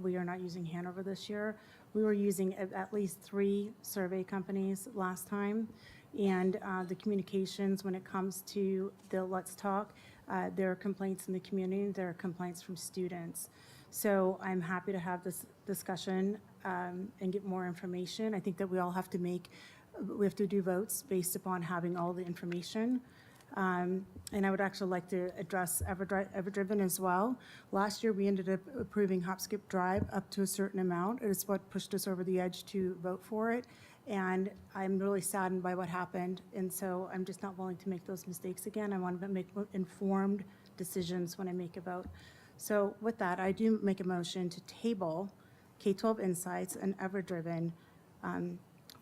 we are not using Hanover this year, we were using at least 3 survey companies last time. And the communications, when it comes to the Let's Talk, there are complaints in the community, there are complaints from students. So I'm happy to have this discussion and get more information. I think that we all have to we have to do votes based upon having all the information. And I would actually like to address Everdriven as well. Last year, we ended up approving Hop Skip Drive up to a certain amount. It is what pushed us over the edge to vote for it. And I'm really saddened by what happened. And so I'm just not willing to make those mistakes again. I want to make informed decisions when I make a vote. So with that, I do make a motion to table K-12 Insights and Everdriven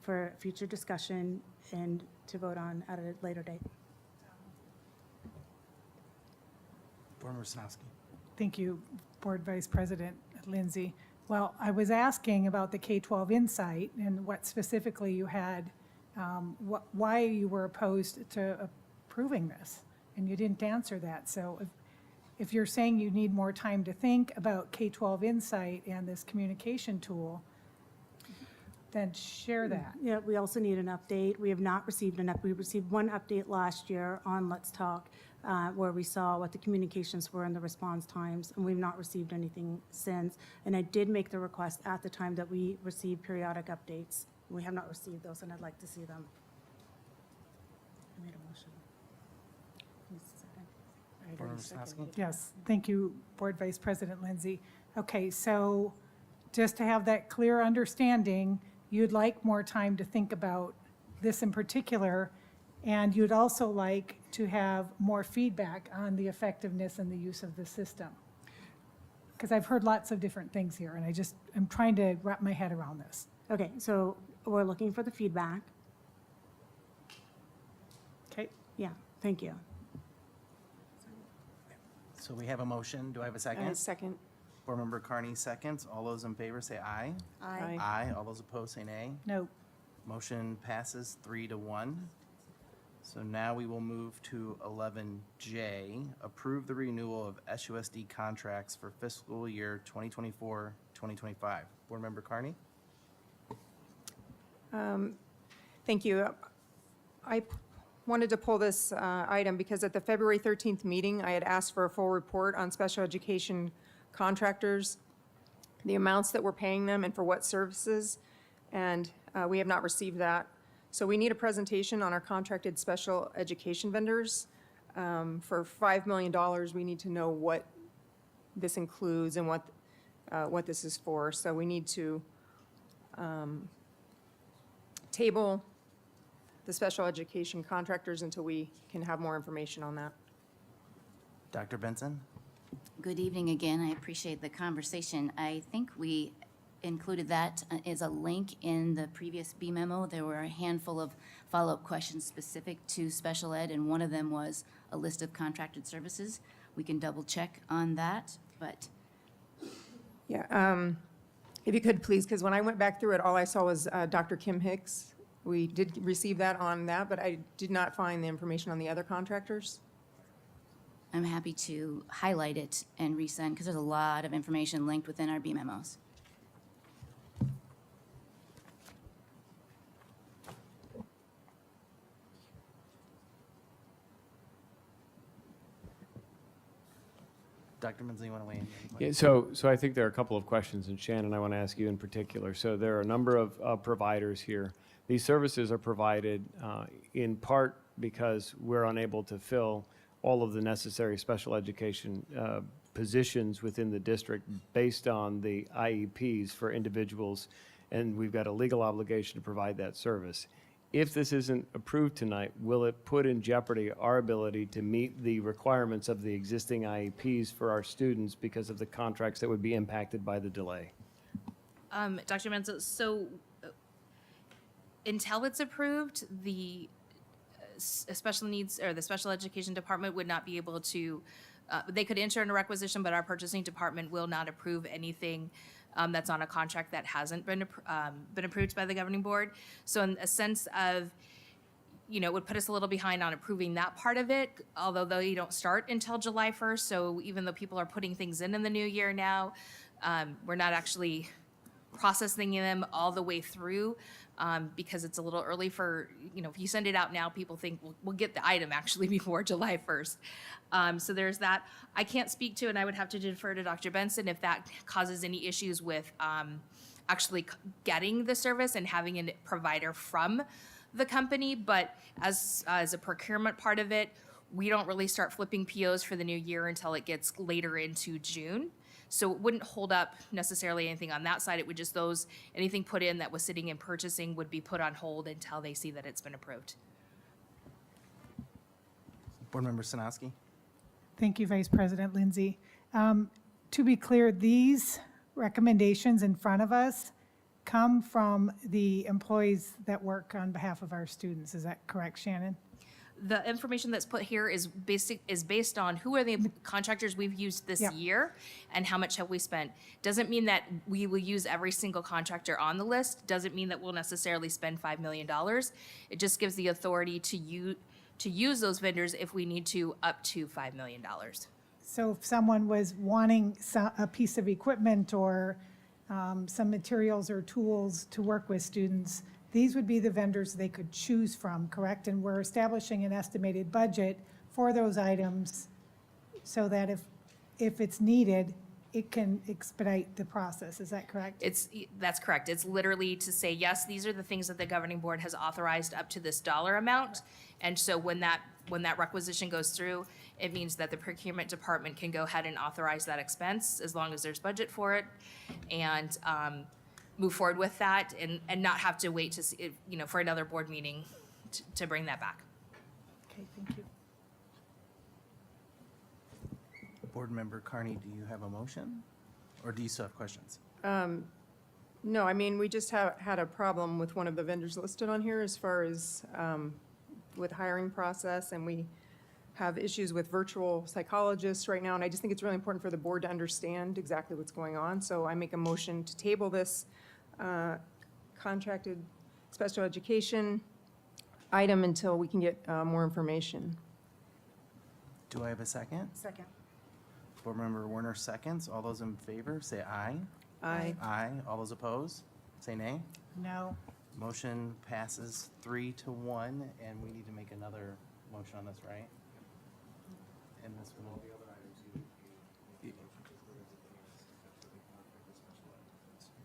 for future discussion and to vote on at a later date. Board Member Snowski. Thank you, Board Vice President Lindsay. Well, I was asking about the K-12 Insight and what specifically you had, why you were opposed to approving this, and you didn't answer that. So if you're saying you need more time to think about K-12 Insight and this communication tool, then share that. Yeah, we also need an update. We have not received we received one update last year on Let's Talk, where we saw what the communications were and the response times, and we've not received anything since. And I did make the request at the time that we receive periodic updates. We have not received those, and I'd like to see them. I made a motion. Board Member Snowski. Yes, thank you, Board Vice President Lindsay. Okay, so just to have that clear understanding, you'd like more time to think about this in particular, and you'd also like to have more feedback on the effectiveness and the use of the system. Because I've heard lots of different things here, and I'm trying to wrap my head around this. Okay, so we're looking for the feedback. Okay. Yeah, thank you. So we have a motion. Do I have a second? Second. Board Member Carney seconds. All those in favor say aye. Aye. Aye. All those opposed say nay. No. Motion passes 3-1. So now we will move to 11J, approve the renewal of SUSD contracts for fiscal year 2024-2025. Board Member Carney? Thank you. I wanted to pull this item because at the February 13th meeting, I had asked for a full report on special education contractors, the amounts that we're paying them and for what services, and we have not received that. So we need a presentation on our contracted special education vendors. For $5 million, we need to know what this includes and what this is for. So we need to table the special education contractors until we can have more information on that. Dr. Benson? Good evening again. I appreciate the conversation. I think we included that as a link in the previous B memo. There were a handful of follow-up questions specific to special ed, and one of them was a list of contracted services. We can double check on that, but. Yeah, if you could please, because when I went back through it, all I saw was Dr. Kim Hicks. We did receive that on that, but I did not find the information on the other contractors. I'm happy to highlight it and resend, because there's a lot of information linked within our B memos. Dr. Menzel, you want to weigh in? Yeah, so I think there are a couple of questions, and Shannon, I want to ask you in particular. So there are a number of providers here. These services are provided in part because we're unable to fill all of the necessary special education positions within the district based on the IEPs for individuals, and we've got a legal obligation to provide that service. If this isn't approved tonight, will it put in jeopardy our ability to meet the requirements of the existing IEPs for our students because of the contracts that would be impacted by the delay? Dr. Menzel, so until it's approved, the special needs or the special education department would not be able to, they could enter in a requisition, but our purchasing department will not approve anything that's on a contract that hasn't been approved by the governing board. So in a sense of, it would put us a little behind on approving that part of it, although they don't start until July 1st. So even though people are putting things in the new year now, we're not actually processing them all the way through because it's a little early for, if you send it out now, people think we'll get the item actually before July 1st. So there's that. I can't speak to, and I would have to defer to Dr. Benson if that causes any issues with actually getting the service and having a provider from the company. But as a procurement part of it, we don't really start flipping POs for the new year until it gets later into June. So it wouldn't hold up necessarily anything on that side. It would just anything put in that was sitting in purchasing would be put on hold until they see that it's been approved. Board Member Sinowski? Thank you, Vice President Lindsay. To be clear, these recommendations in front of us come from the employees that work on behalf of our students. Is that correct, Shannon? The information that's put here is based on who are the contractors we've used this year and how much have we spent. Doesn't mean that we will use every single contractor on the list. Doesn't mean that we'll necessarily spend $5 million. It just gives the authority to use those vendors if we need to, up to $5 million. So if someone was wanting a piece of equipment or some materials or tools to work with students, these would be the vendors they could choose from, correct? And we're establishing an estimated budget for those items so that if it's needed, it can expedite the process. Is that correct? That's correct. It's literally to say, yes, these are the things that the governing board has authorized up to this dollar amount. And so when that requisition goes through, it means that the procurement department can go ahead and authorize that expense as long as there's budget for it, and move forward with that and not have to wait to see, for another board meeting to bring that back. Okay, thank you. Board Member Carney, do you have a motion? Or do you still have questions? No, I mean, we just had a problem with one of the vendors listed on here as far as with hiring process, and we have issues with virtual psychologists right now, and I just think it's really important for the board to understand exactly what's going on. So I make a motion to table this contracted special education item until we can get more information. Do I have a second? Second. Board Member Werner seconds. All those in favor, say aye. Aye. Aye. All those opposed, say nay. No. Motion passes 3-1, and we need to make another motion on this, right? And this one.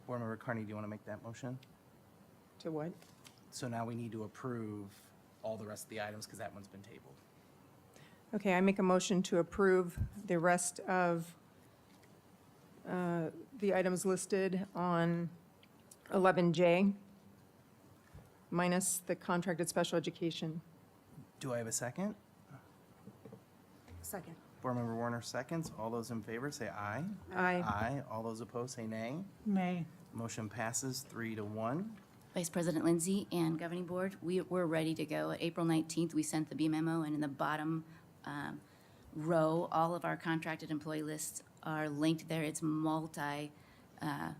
Board Member Carney, do you want to make that motion? To what? So now we need to approve all the rest of the items because that one's been tabled. Okay, I make a motion to approve the rest of the items listed on 11J, minus the contracted special education. Do I have a second? Second. Board Member Warner seconds. All those in favor say aye. Aye. Aye. All those opposed say nay. May. Motion passes 3-1. Vice President Lindsay and Governing Board, we're ready to go. April 19th, we sent the B memo, and in the bottom row, all of our contracted employee lists are linked there. It's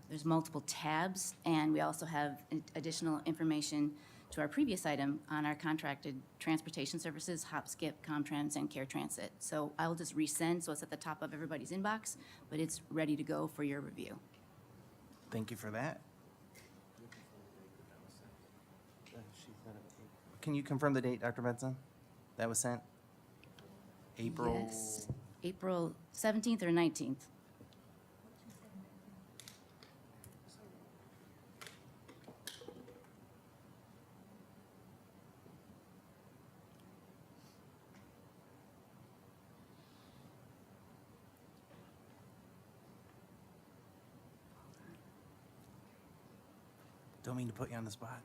there's multiple tabs, and we also have additional information to our previous item on our contracted transportation services, Hop, Skip, Comtrans, and Care Transit. So I'll just resend, so it's at the top of everybody's inbox, but it's ready to go for your review. Thank you for that. Can you confirm the date, Dr. Benson? That was sent? April? Yes, April 17th or 19th? Don't mean to put you on the spot.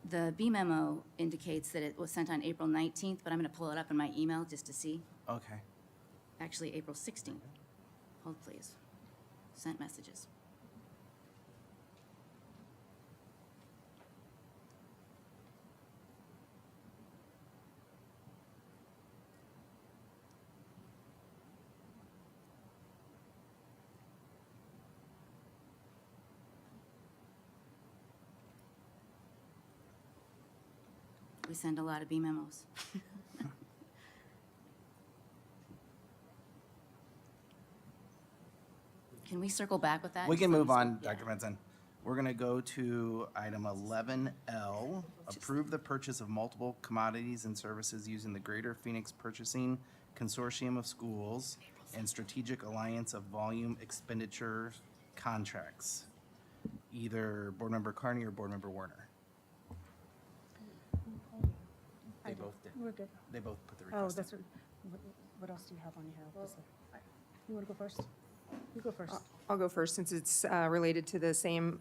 The B memo indicates that it was sent on April 19th, but I'm going to pull it up in my email just to see. Okay. Actually, April 16th. Hold, please. Sent messages. We send a lot of B memos. Can we circle back with that? We can Just let move me on, see. Dr. Benson. We're going to go to item 11L, approve the purchase of multiple commodities and services using the Greater Phoenix Purchasing Consortium of Schools and Strategic Alliance of Volume Expenditure Contracts. Either Board Member Carney or Board Member Warner. They both did. We're good. They both put the Oh, request in. that's what else do you have on here? You want to go first? You go first. I'll go first since it's related to the same.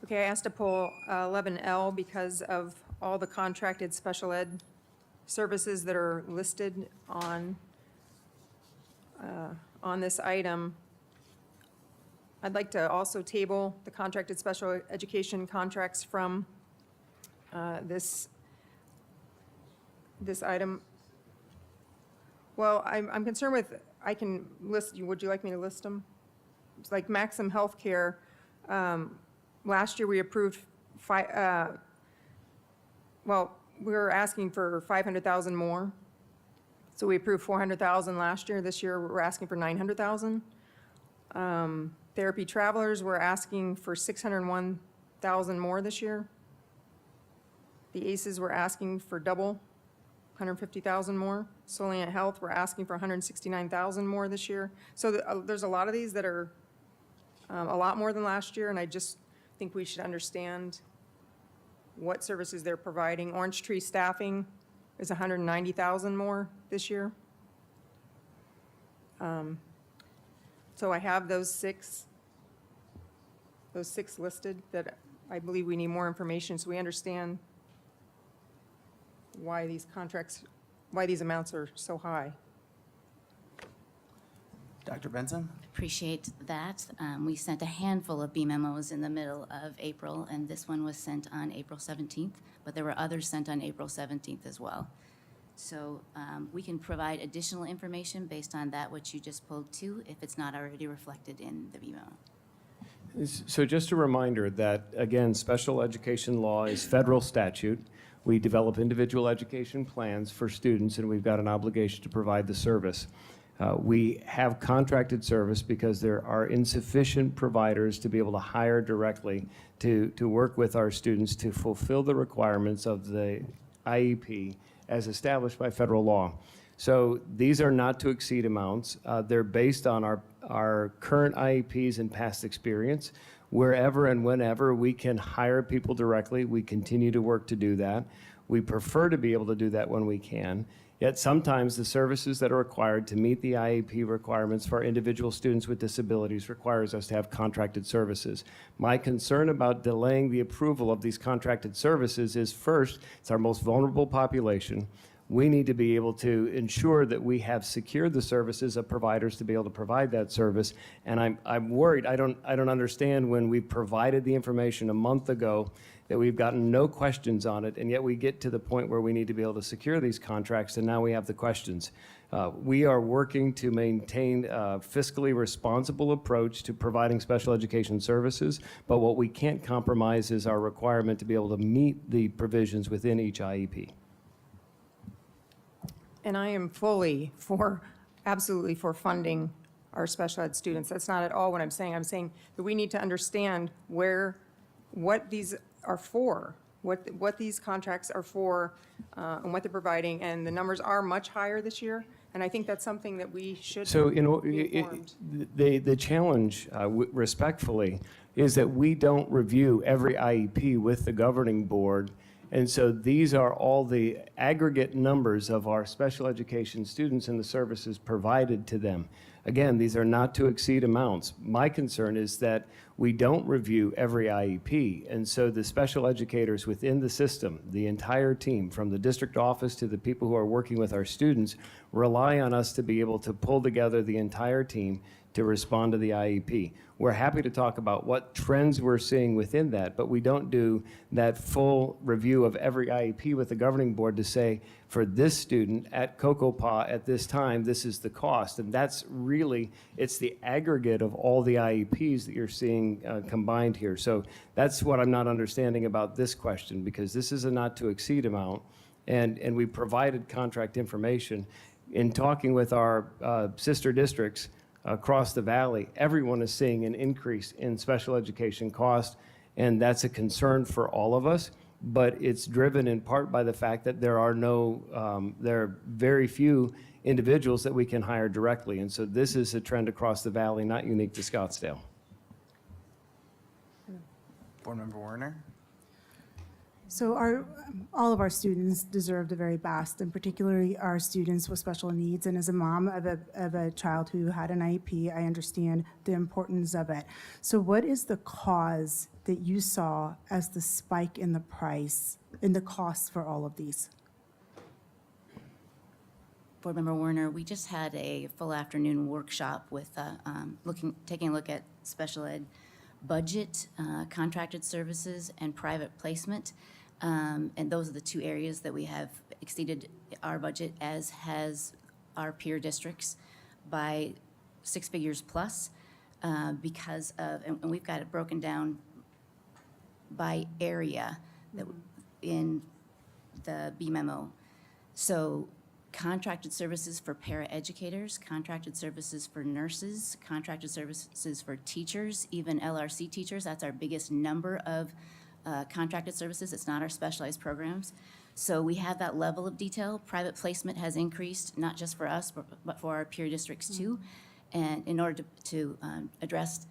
Okay, I asked to pull 11L because of all the contracted special ed services that are listed on this item. I'd like to also table the contracted special education contracts from this item. Well, I'm concerned with, I can list, would you like me to list them? It's like Maxim Healthcare, last year we approved well, we were asking for 500,000 more. So we approved 400,000 last year. This year we're asking for 900,000. Therapy Travelers, we're asking for 601,000 more this year. The ACEs, we're asking for double, 150,000 more. Solient Health, we're asking for 169,000 more this year. So there's a lot of these that are a lot more than last year, and I just think we should understand what services they're providing. Orange Tree Staffing is 190,000 more this year. So I have those six listed that I believe we need more information so we understand why these contracts, why these amounts are so high. Dr. Benson? Appreciate that. We sent a handful of B memos in the middle of April, and this one was sent on April 17th, but there were others sent on April 17th as well. So we can provide additional information based on that, which you just pulled to, if it's not already reflected in the B memo. So just a reminder that, again, special education law is federal statute. We develop individual education plans for students, and we've got an obligation to provide the service. We have contracted service because there are insufficient providers to be able to hire directly to work with our students to fulfill the requirements of the IEP as established by federal law. So these are not to exceed amounts. They're based on our current IEPs and past experience. Wherever and whenever we can hire people directly, we continue to work to do that. We prefer to be able to do that when we can. Yet sometimes the services that are required to meet the IEP requirements for individual students with disabilities requires us to have contracted services. My concern about delaying the approval of these contracted services is, first, it's our most vulnerable population. We need to be able to ensure that we have secured the services of providers to be able to provide that service. And I'm worried. I don't understand when we provided the information a month ago that we've gotten no questions on it, and yet we get to the point where we need to be able to secure these contracts, and now we have the questions. We are working to maintain a fiscally responsible approach to providing special education services, but what we can't compromise is our requirement to be able to meet the provisions within each IEP. And I am absolutely for funding our special ed students. That's not at all what I'm saying. I'm saying that we need to understand what these are for, what these contracts are for, and what they're providing. And the numbers are much higher this year. And I think that's something that we should So, be informed. the challenge, respectfully, is that we don't review every IEP with the governing board. And so these are all the aggregate numbers of our special education students and the services provided to them. Again, these are not to exceed amounts. My concern is that we don't review every IEP. And so the special educators within the system, the entire team, from the district office to the people who are working with our students, rely on us to be able to pull together the entire team to respond to the IEP. We're happy to talk about what trends we're seeing within that, but we don't do that full review of every IEP with the governing board to say, for this student at Cocoa Paw at this time, this is the cost. And that's really, it's the aggregate of all the IEPs that you're seeing combined here. So that's what I'm not understanding about this question, because this is a not to exceed amount, and we provided contract information. In talking with our sister districts across the valley, everyone is seeing an increase in special education cost, and that's a concern for all of us, but it's driven in part by the fact that there are very few individuals that we can hire directly, and so this is a trend across the valley, not unique to Scottsdale. Board Member Werner? So all of our students deserve the very best, and particularly our students with special needs. And as a mom of a child who had an IEP, I understand the importance of it. So what is the cause that you saw as the spike in the price, in the costs for all of these? Board Member Warner, we just had a full afternoon workshop with taking a look at special ed budget, contracted services, and private placement. And those are the two areas that we have exceeded our budget, as has our peer districts, by 6 figures plus, because of, and we've got it broken down by area that in the B memo. So contracted services for paraeducators, contracted services for nurses, contracted services for teachers, even LRC teachers. That's our biggest number of contracted services. It's not our specialized programs. So we have that level of detail. Private placement has increased, not just for us, but for our peer districts too. And in order to address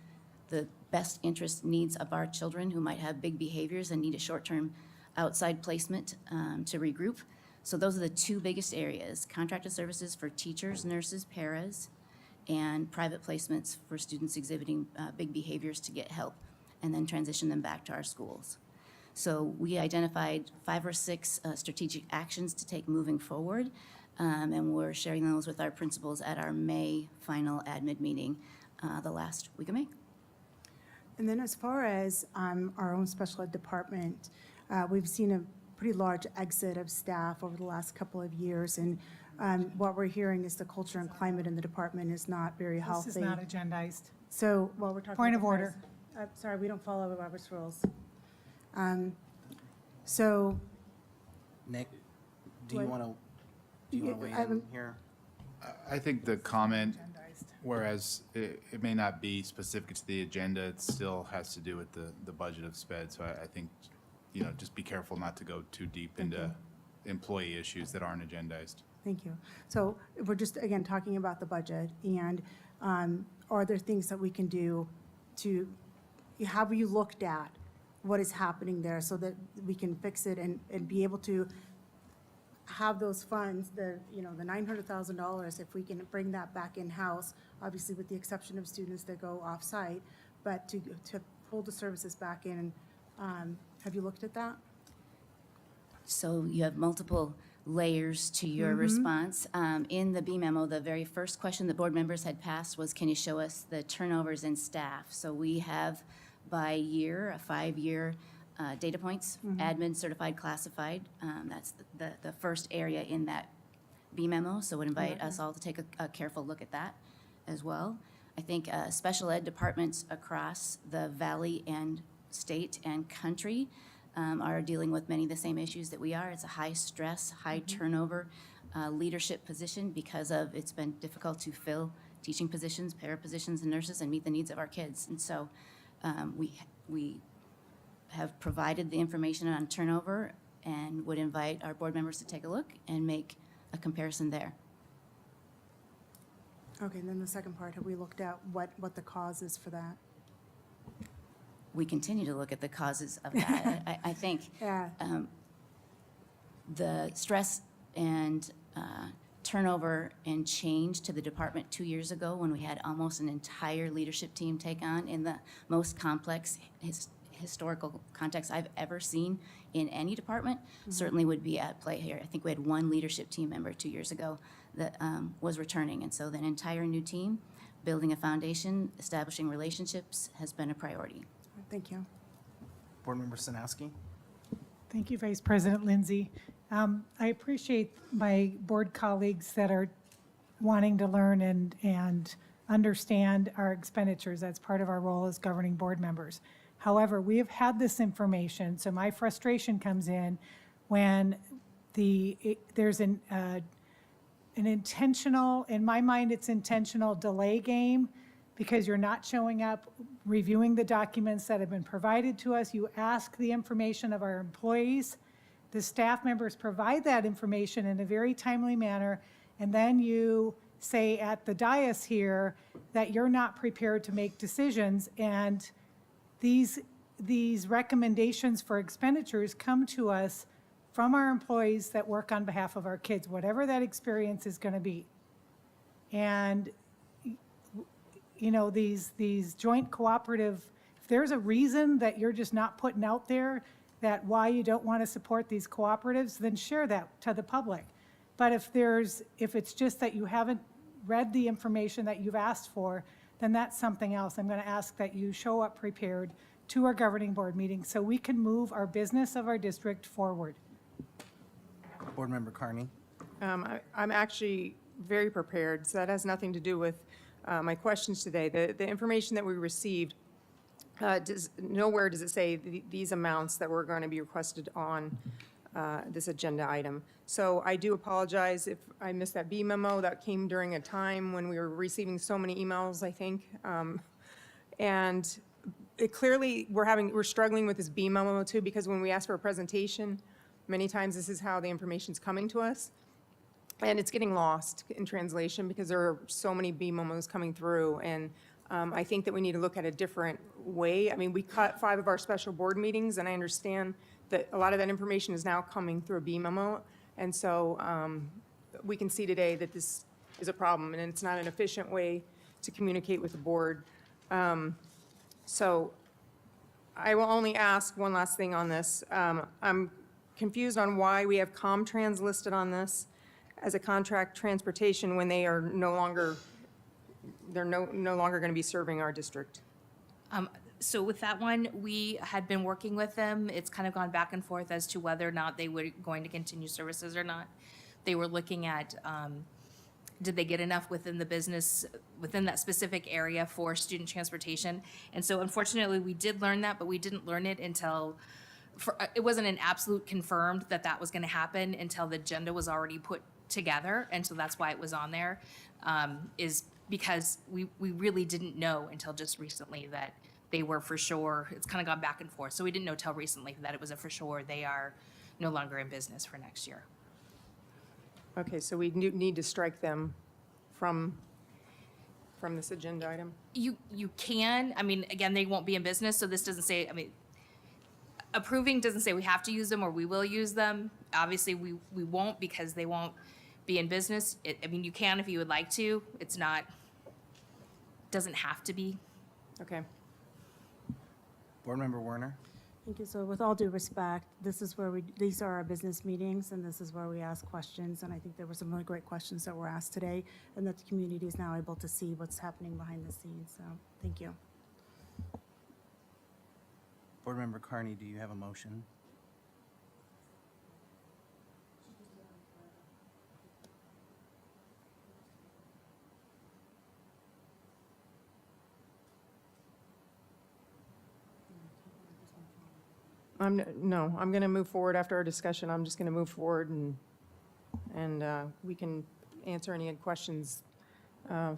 the best interest needs of our children who might have big behaviors and need a short-term outside placement to regroup. So those are the two biggest areas: contracted services for teachers, nurses, paras, and private placements for students exhibiting big behaviors to get help and then transition them back to our schools. So we identified 5 or 6 strategic actions to take moving forward, and we're sharing those with our principals at our May final admin meeting the last week of May. And then as far as our own special ed department, we've seen a pretty large exit of staff over the last couple of years, and what we're hearing is the culture and climate in the department is not very healthy. This is not agendized. So while we're talking Point about of order. sorry, we don't follow Robert's rules. So Nick, do you What? want to weigh in here? I think the comment, whereas it may not be specific to the agenda, it still has to do with the budget of SPED. So I think, just be careful not to go too deep into employee issues that aren't agendized. Thank you. So we're just, again, talking about the budget, and are there things that we can do to, have you looked at what is happening there so that we can fix it and be able to have those funds, the $900,000, if we can bring that back in-house, obviously with the exception of students that go off-site, but to pull the services back in, have you looked at that? So you have multiple layers to your response. In the B memo, the very first question that board members had passed was, can you show us the turnovers in staff? So we have by year, a 5-year data points, admin, certified, classified. That's the first area in that B memo. So would invite us all to take a careful look at that as well. I think special ed departments across the valley and state and country are dealing with many of the same issues that we are. It's a high stress, high turnover leadership position because of it's been difficult to fill teaching positions, para positions, and nurses and meet the needs of our kids. And so we have provided the information on turnover and would invite our board members to take a look and make a comparison there. Okay, and then the second part, have we looked at what the cause is for that? We continue to look at the causes of that. I think Yeah. the stress and turnover and change to the department 2 years ago when we had almost an entire leadership team take on in the most complex historical context I've ever seen in any department certainly would be at play here. I think we had one leadership team member 2 years ago that was returning, and so that entire new team, building a foundation, establishing relationships has been a priority. Thank you. Board Member Sinowski? Thank you, Vice President Lindsay. I appreciate my board colleagues that are wanting to learn and understand our expenditures. That's part of our role as governing board members. However, we have had this information, so my frustration comes in when there's an intentional, in my mind, it's intentional delay game because you're not showing up, reviewing the documents that have been provided to us. You ask the information of our employees. The staff members provide that information in a very timely manner, and then you say at the dais here that you're not prepared to make decisions, and these recommendations for expenditures come to us from our employees that work on behalf of our kids, whatever that experience is going to be. And you know, these joint cooperative, if there's a reason that you're just not putting out there that why you don't want to support these cooperatives, then share that to the public. But if it's just that you haven't read the information that you've asked for, then that's something else. I'm going to ask that you show up prepared to our governing board meeting so we can move our business of our district forward. Board Member Carney? I'm actually very prepared, so that has nothing to do with my questions today. The information that we received, nowhere does it say these amounts that were going to be requested on this agenda item. So I do apologize if I missed that B memo. That came during a time when we were receiving so many emails, I think. And it clearly, we're struggling with this B memo too, because when we ask for a presentation, many times this is how the information's coming to us. And it's getting lost in translation because there are so many B memos coming through. And I think that we need to look at a different way. I mean, we cut 5 of our special board meetings, and I understand that a lot of that information is now coming through a B memo. And so we can see today that this is a problem, and it's not an efficient way to communicate with the board. So I will only ask one last thing on this. I'm confused on why we have Comtrans listed on this as a contract transportation when they are no longer going to be serving our district. So with that one, we had been working with them. It's kind of gone back and forth as to whether or not they were going to continue services or not. They were looking at, did they get enough within the business, within that specific area for student transportation? And so unfortunately, we did learn that, but we didn't learn it until, it wasn't an absolute confirmed that that was going to happen until the agenda was already put together. And so that's why it was on there, is because we really didn't know until just recently that they were for sure. It's kind of gone back and forth. So we didn't know till recently that it was a for sure they are no longer in business for next year. Okay, so we need to strike them from this agenda item? You can. I mean, again, they won't be in business, so this doesn't say, I mean, approving doesn't say we have to use them or we will use them. Obviously, we won't because they won't be in business. I mean, you can if you would like to. It's not, doesn't have to be. Okay. Board Member Werner? Thank you. So with all due respect, these are our business meetings, and this is where we ask questions. And I think there were some really great questions that were asked today, and that the community is now able to see what's happening behind the scenes. So thank you. Board Member Carney, do you have a motion? No, I'm going to move forward after our discussion. I'm just going to move forward and we can answer any questions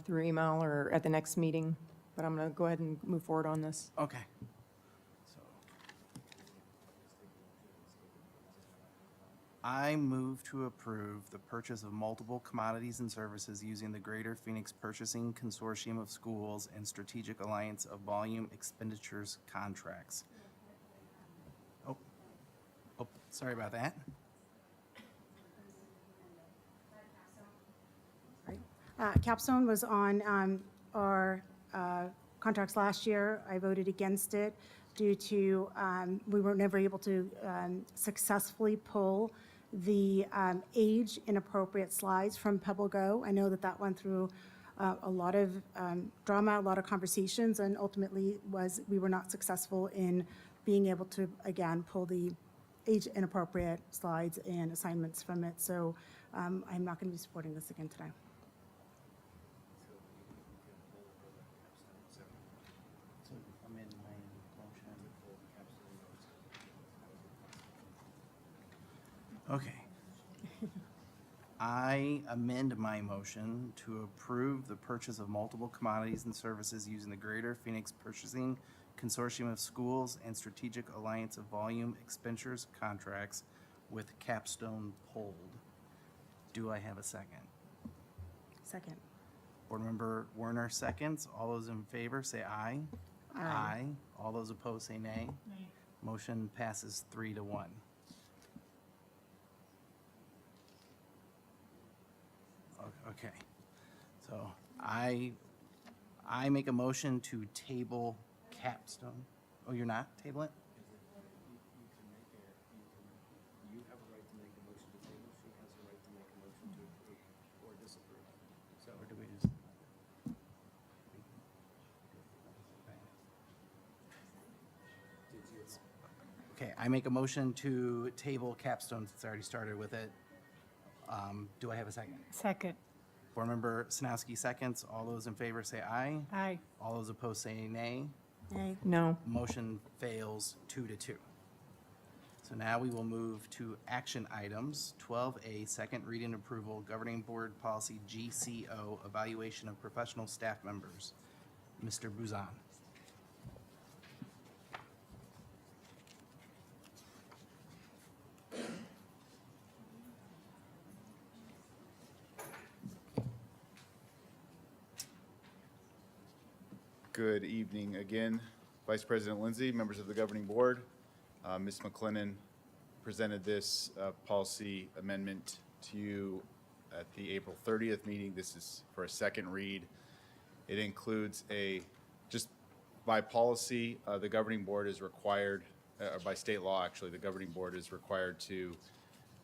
through email or at the next meeting. But I'm going to go ahead and move forward on this. Okay. So I move to approve the purchase of multiple commodities and services using the Greater Phoenix Purchasing Consortium of Schools and Strategic Alliance of Volume Expenditures contracts. Oh, sorry about that. Capstone was on our contracts last year. I voted against it due to we were never able to successfully pull the age inappropriate slides from Pebble Go. I know that that went through a lot of drama, a lot of conversations, and ultimately we were not successful in being able to, again, pull the age inappropriate slides and assignments from it. So I'm not going to be supporting this again today. Okay. I amend my motion to approve the purchase of multiple commodities and services using the Greater Phoenix Purchasing Consortium of Schools and Strategic Alliance of Volume Expenditures contracts with Capstone pulled. Do I have a second? Second. Board Member Werner seconds. All those in favor say aye. Aye. All those opposed say nay. Nay. Motion passes 3-1. Okay, so I make a motion to table Capstone. Oh, you're not tabling it? You have a right to make a motion to table. She has a right to make a motion to approve or disapprove. So, Or do we just? Okay, I make a motion to table Capstone since I already started with it. Do I have a second? Second. Board Member Sinowski seconds. All those in favor say aye. Aye. All those opposed say nay. Nay. No. Motion fails 2-2. So now we will move to action items. 12A, second reading approval, Governing Board Policy GCO, evaluation of professional staff members. Mr. Buzan. Good evening again, Vice President Lindsay, members of the governing board. Ms. McLennan presented this policy amendment to you at the April 30th meeting. This is for a second read. It includes just by policy, the governing board is required, or by state law actually, the governing board is required to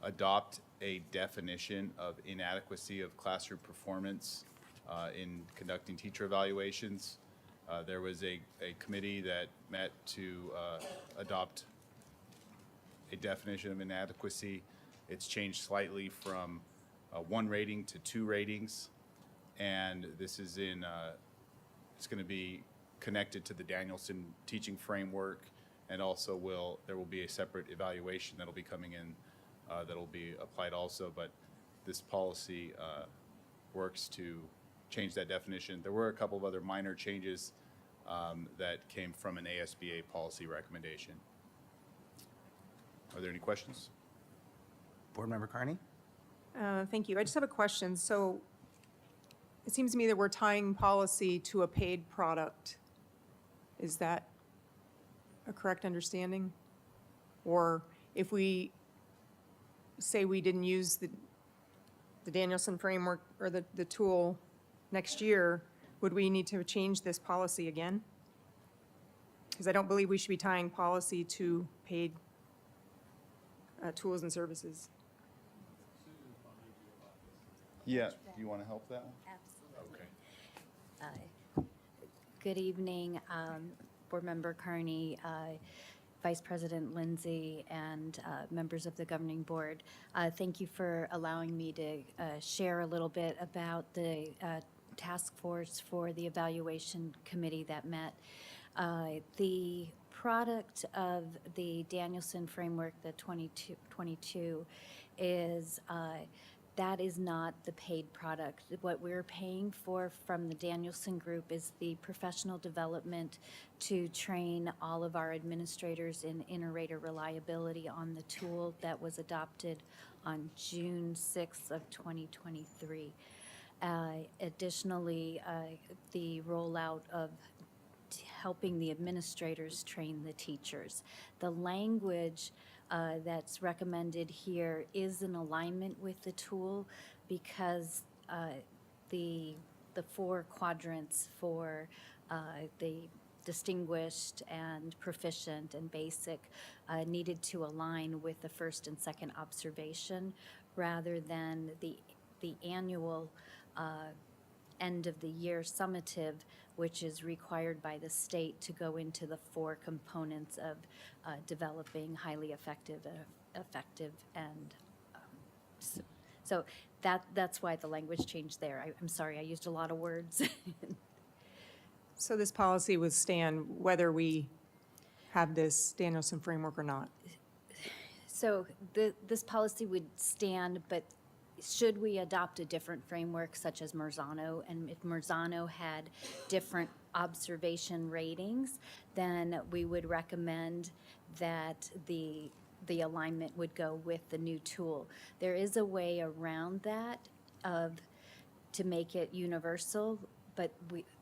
adopt a definition of inadequacy of classroom performance in conducting teacher evaluations. There was a committee that met to adopt a definition of inadequacy. It's changed slightly from 1 rating to 2 ratings. And this is it's going to be connected to the Danielson teaching framework. And also there will be a separate evaluation that'll be coming in that'll be applied also. But this policy works to change that definition. There were a couple of other minor changes that came from an ASBA policy recommendation. Are there any questions? Board Member Carney? Thank you. I just have a question. So it seems to me that we're tying policy to a paid product. Is that a correct understanding? Or if we say we didn't use the Danielson framework or the tool next year, would we need to change this policy again? Because I don't believe we should be tying policy to paid tools and services. Yeah. Do you want to help that one? Absolutely. Okay. Good evening, Board Member Carney, Vice President Lindsay, and members of the governing board. Thank you for allowing me to share a little bit about the task force for the evaluation committee that met. The product of the Danielson framework, the 2022, is that is not the paid product. What we're paying for from the Danielson Group is the professional development to train all of our administrators in inter-rater reliability on the tool that was adopted on June 6th of 2023. Additionally, the rollout of helping the administrators train the teachers. The language that's recommended here is in alignment with the tool because the 4 quadrants for the distinguished and proficient and basic needed to align with the first and second observation rather than the annual end of the year summative, which is required by the state to go into the 4 components of developing highly effective and so that's why the language changed there. I'm sorry, I used a lot of words. So this policy would stand whether we have this Danielson framework or not? So this policy would stand, but should we adopt a different framework such as Marzano, and if Marzano had different observation ratings, then we would recommend that the alignment would go with the new tool. There is a way around that to make it universal, but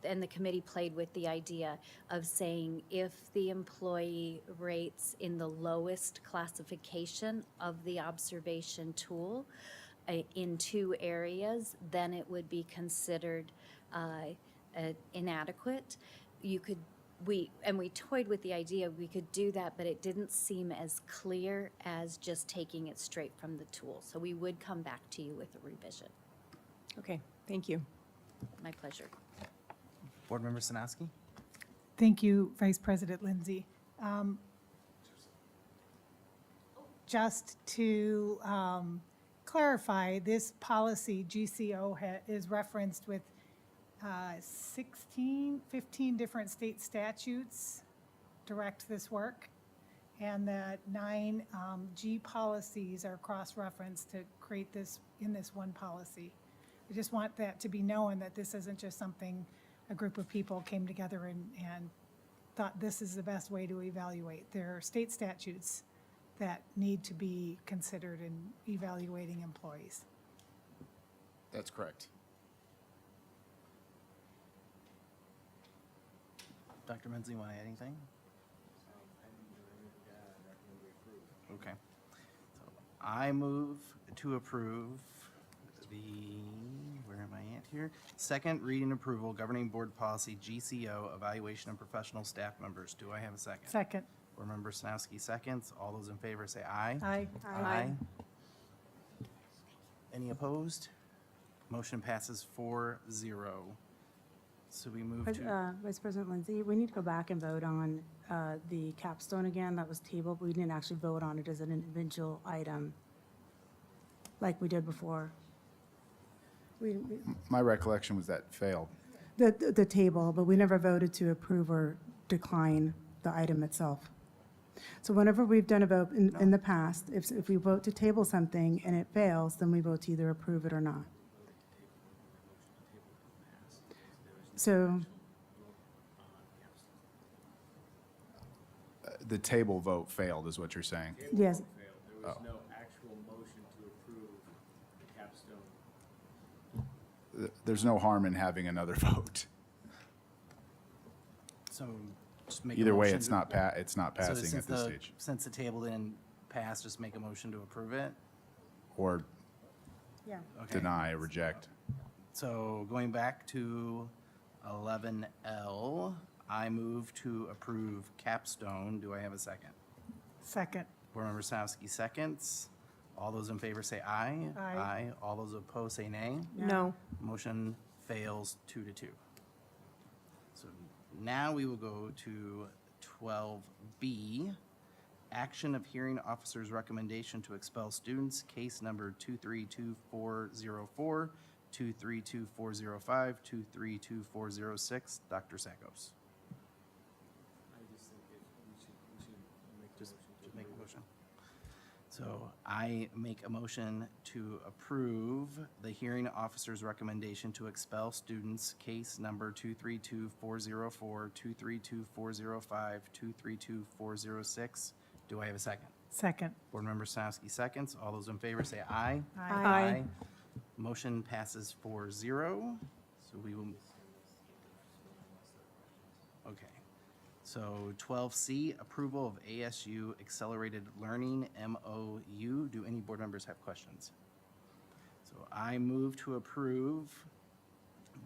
the committee played with the idea of saying if the employee rates in the lowest classification of the observation tool, in 2 areas, then it would be considered inadequate. We toyed with the idea we could do that, but it didn't seem as clear as just taking it straight from the tool. So we would come back to you with a revision. Okay, thank you. My pleasure. Board Member Sinowski? Thank you, Vice President Lindsay. Just to clarify, this policy, GCO, is referenced with 15 different state statutes direct this work, and that 9 G policies are cross-referenced to create this in this one policy. I just want that to be known, that this isn't just something a group of people came together and thought this is the best way to evaluate. There are state statutes that need to be considered in evaluating employees. That's correct. Dr. Menzel, you want to add anything? Okay. So I move to approve where am I at here? Second reading approval, Governing Board Policy GCO, Evaluation of Professional Staff Members. Do I have a second? Second. Board Member Sinowski seconds. All those in favor say aye. Aye. Aye. Any opposed? Motion passes 4-0. So we move to, Vice President Lindsay, we need to go back and vote on the capstone again. That was tabled. We didn't actually vote on it as an individual item like we did before. My recollection was that failed. The table, but we never voted to approve or decline the item itself. So whenever we've done a vote in the past, if we vote to table something and it fails, then we vote to either approve it or not. So The table vote failed, is what you're saying? yes, There was no actual motion to approve the capstone. There's no harm in having another vote. so just make a Either way, motion it's to- not passing since at this the- stage. Since the table didn't pass, just make a motion to approve it. Or yeah. Okay. deny, reject. So going back to 11L, I move to approve capstone. Do I have a second? Second. Board Member Sinowski seconds. All those in favor say aye. Aye. All those opposed say nay. No. Motion fails 2-2. So now we will go to 12B, action of hearing officer's recommendation to expel students, case number 232404, 232405, 232406. Dr. Sakos. I just think we should make Just make a motion. So I make a motion to approve the hearing officer's recommendation to expel students, case number 232404, 232405, 232406. Do I have a second? Second. Board Member Sanowski seconds. All those in favor say aye. Aye. Motion passes 4-0. So we will. Okay. So 12C, approval of ASU Accelerated Learning MOU. Do any board members have questions? So I move to approve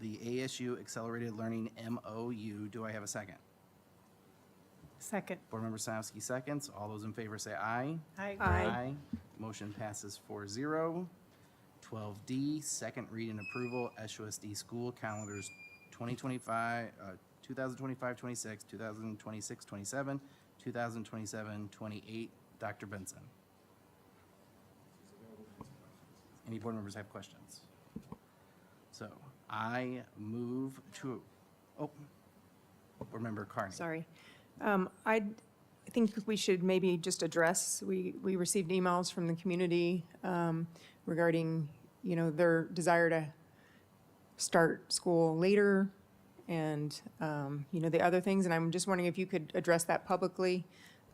the ASU Accelerated Learning MOU. Do I have a second? Second. Board Member Sanowski seconds. All those in favor say aye. Aye. Motion passes 4-0. 12D, second read and approval, SUSD school calendars 2025, 2025-26, 2026-27, 2027-28. Dr. Benson. Any board members have questions? So I move to, Board Member Carney. Sorry. I think we should maybe just address, we received emails from the community regarding, their desire to start school later and, the other things. And I'm just wondering if you could address that publicly,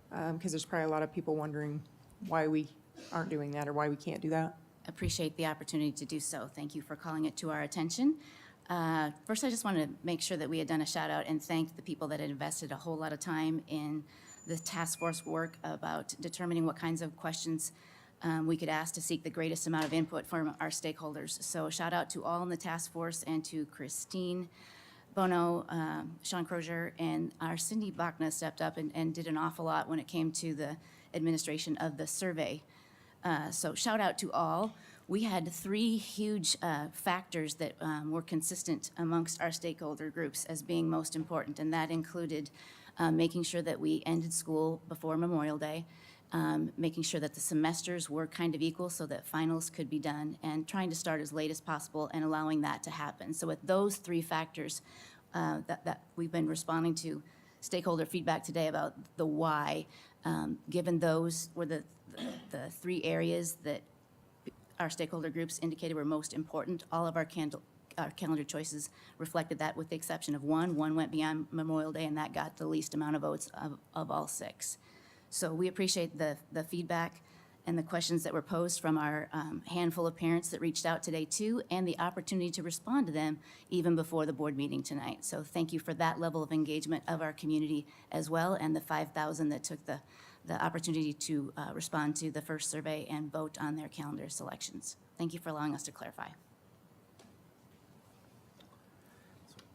because there's probably a lot of people wondering why we aren't doing that or why we can't do that. Appreciate the opportunity to do so. Thank you for calling it to our attention. First, I just wanted to make sure that we had done a shout out and thank the people that had invested a whole lot of time in the task force work about determining what kinds of questions we could ask to seek the greatest amount of input from our stakeholders. So a shout out to all in the task force and to Christine Bono, Sean Crozier, and our Cindy Bachna stepped up and did an awful lot when it came to the administration of the survey. So shout out to all. We had three huge factors that were consistent amongst our stakeholder groups as being most important, and that included making sure that we ended school before Memorial Day, making sure that the semesters were kind of equal so that finals could be done, and trying to start as late as possible and allowing that to happen. So with those three factors that we've been responding to stakeholder feedback today about the why, given those were the three areas that our stakeholder groups indicated were most important, all of our calendar choices reflected that, with the exception of one. One went beyond Memorial Day, and that got the least amount of votes of all six. So we appreciate the feedback and the questions that were posed from our handful of parents that reached out today too, and the opportunity to respond to them even before the board meeting tonight. So thank you for that level of engagement of our community as well, and the 5,000 that took the opportunity to respond to the first survey and vote on their calendar selections. Thank you for allowing us to clarify.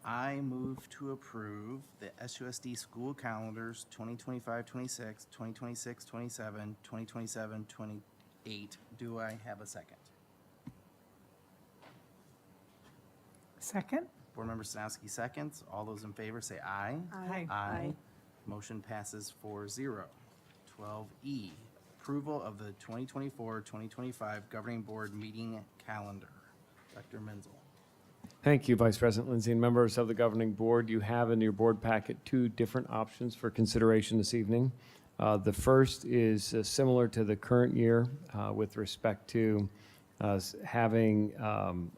I move to approve the SUSD school calendars 2025-26, 2026-27, 2027-28. Do I have a second? Second. Board Member Sanowski seconds. All those in favor say aye. Aye. Motion passes 4-0. 12E, approval of the 2024-2025 Governing Board meeting calendar. Dr. Menzel. Thank you, Vice President Lindsay, and members of the governing board. You have in your board packet two different options for consideration this evening. The first is similar to the current year with respect to having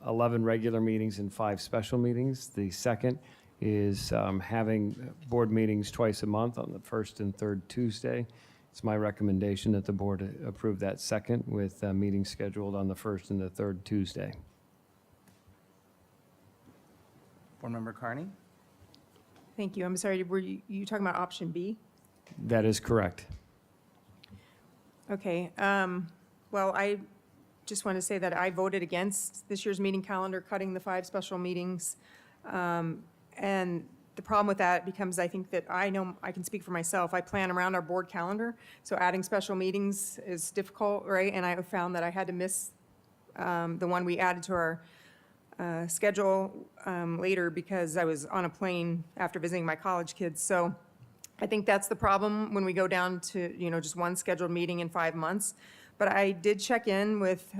11 regular meetings and 5 special meetings. The second is having board meetings twice a month on the first and third Tuesday. It's my recommendation that the board approve that second with meetings scheduled on the first and the third Tuesday. Board Member Carney? Thank you. I'm sorry, were you talking about option B? That is correct. Okay. Well, I just want to say that I voted against this year's meeting calendar, cutting the 5 special meetings. And the problem with that becomes, I think that I know I can speak for myself. I plan around our board calendar, so adding special meetings is difficult, right? And I found that I had to miss the one we added to our schedule later because I was on a plane after visiting my college kids. So I think that's the problem when we go down to, just one scheduled meeting in 5 months. But I did check in with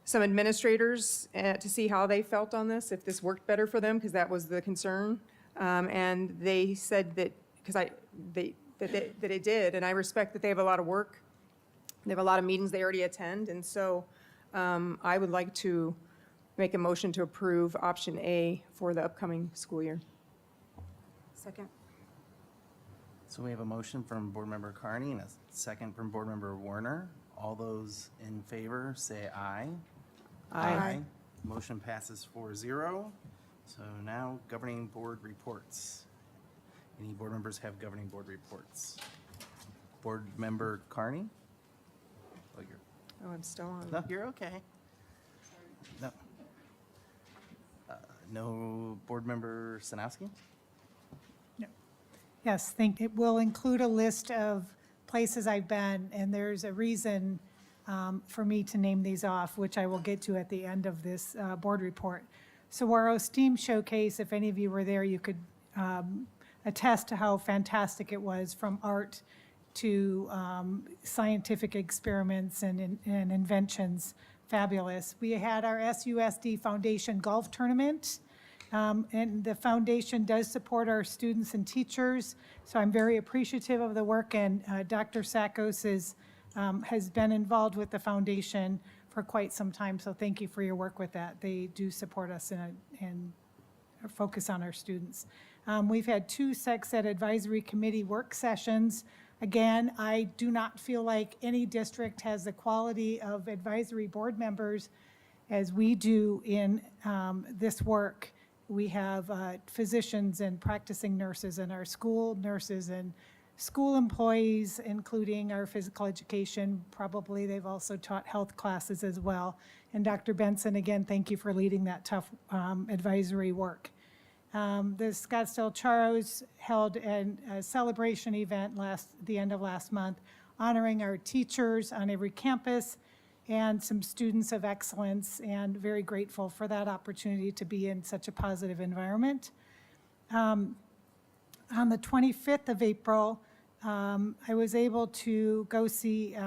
some administrators to see how they felt on this, if this worked better for them, because that was the concern. And they said that, that it did, and I respect that they have a lot of work They have a lot of meetings they already attend, and so I would like to make a motion to approve option A for the upcoming school year. Second. So we have a motion from Board Member Carney and a second from Board Member Warner. All those in favor say aye. Aye. Motion passes 4-0. So now governing board reports. Any board members have governing board reports? Board Member Carney? Oh, you're, Oh, I'm still on. no, you're okay. No. No Board Member Sanowski? Yes, it will include a list of places I've been, and there's a reason for me to name these off, which I will get to at the end of this board report. Saguaro STEAM Showcase, if any of you were there, you could attest to how fantastic it was, from art to scientific experiments and inventions. Fabulous. We had our SUSD Foundation Golf Tournament. And the foundation does support our students and teachers, so I'm very appreciative of the work, and Dr. Sakos has been involved with the foundation for quite some time, so thank you for your work with that. They do support us and focus on our students. We've had 2 Sex Ed Advisory Committee work sessions. Again, I do not feel like any district has the quality of advisory board members as we do in this work. We have physicians and practicing nurses in our school, nurses and school employees, including our physical education. Probably they've also taught health classes as well. And Dr. Benson, again, thank you for leading that tough advisory work. The Scottsdale Charros held a celebration event the end of last month, honoring our teachers on every campus and some students of excellence, and very grateful for that opportunity to be in such a positive environment. On the 25th of April, I was able to go see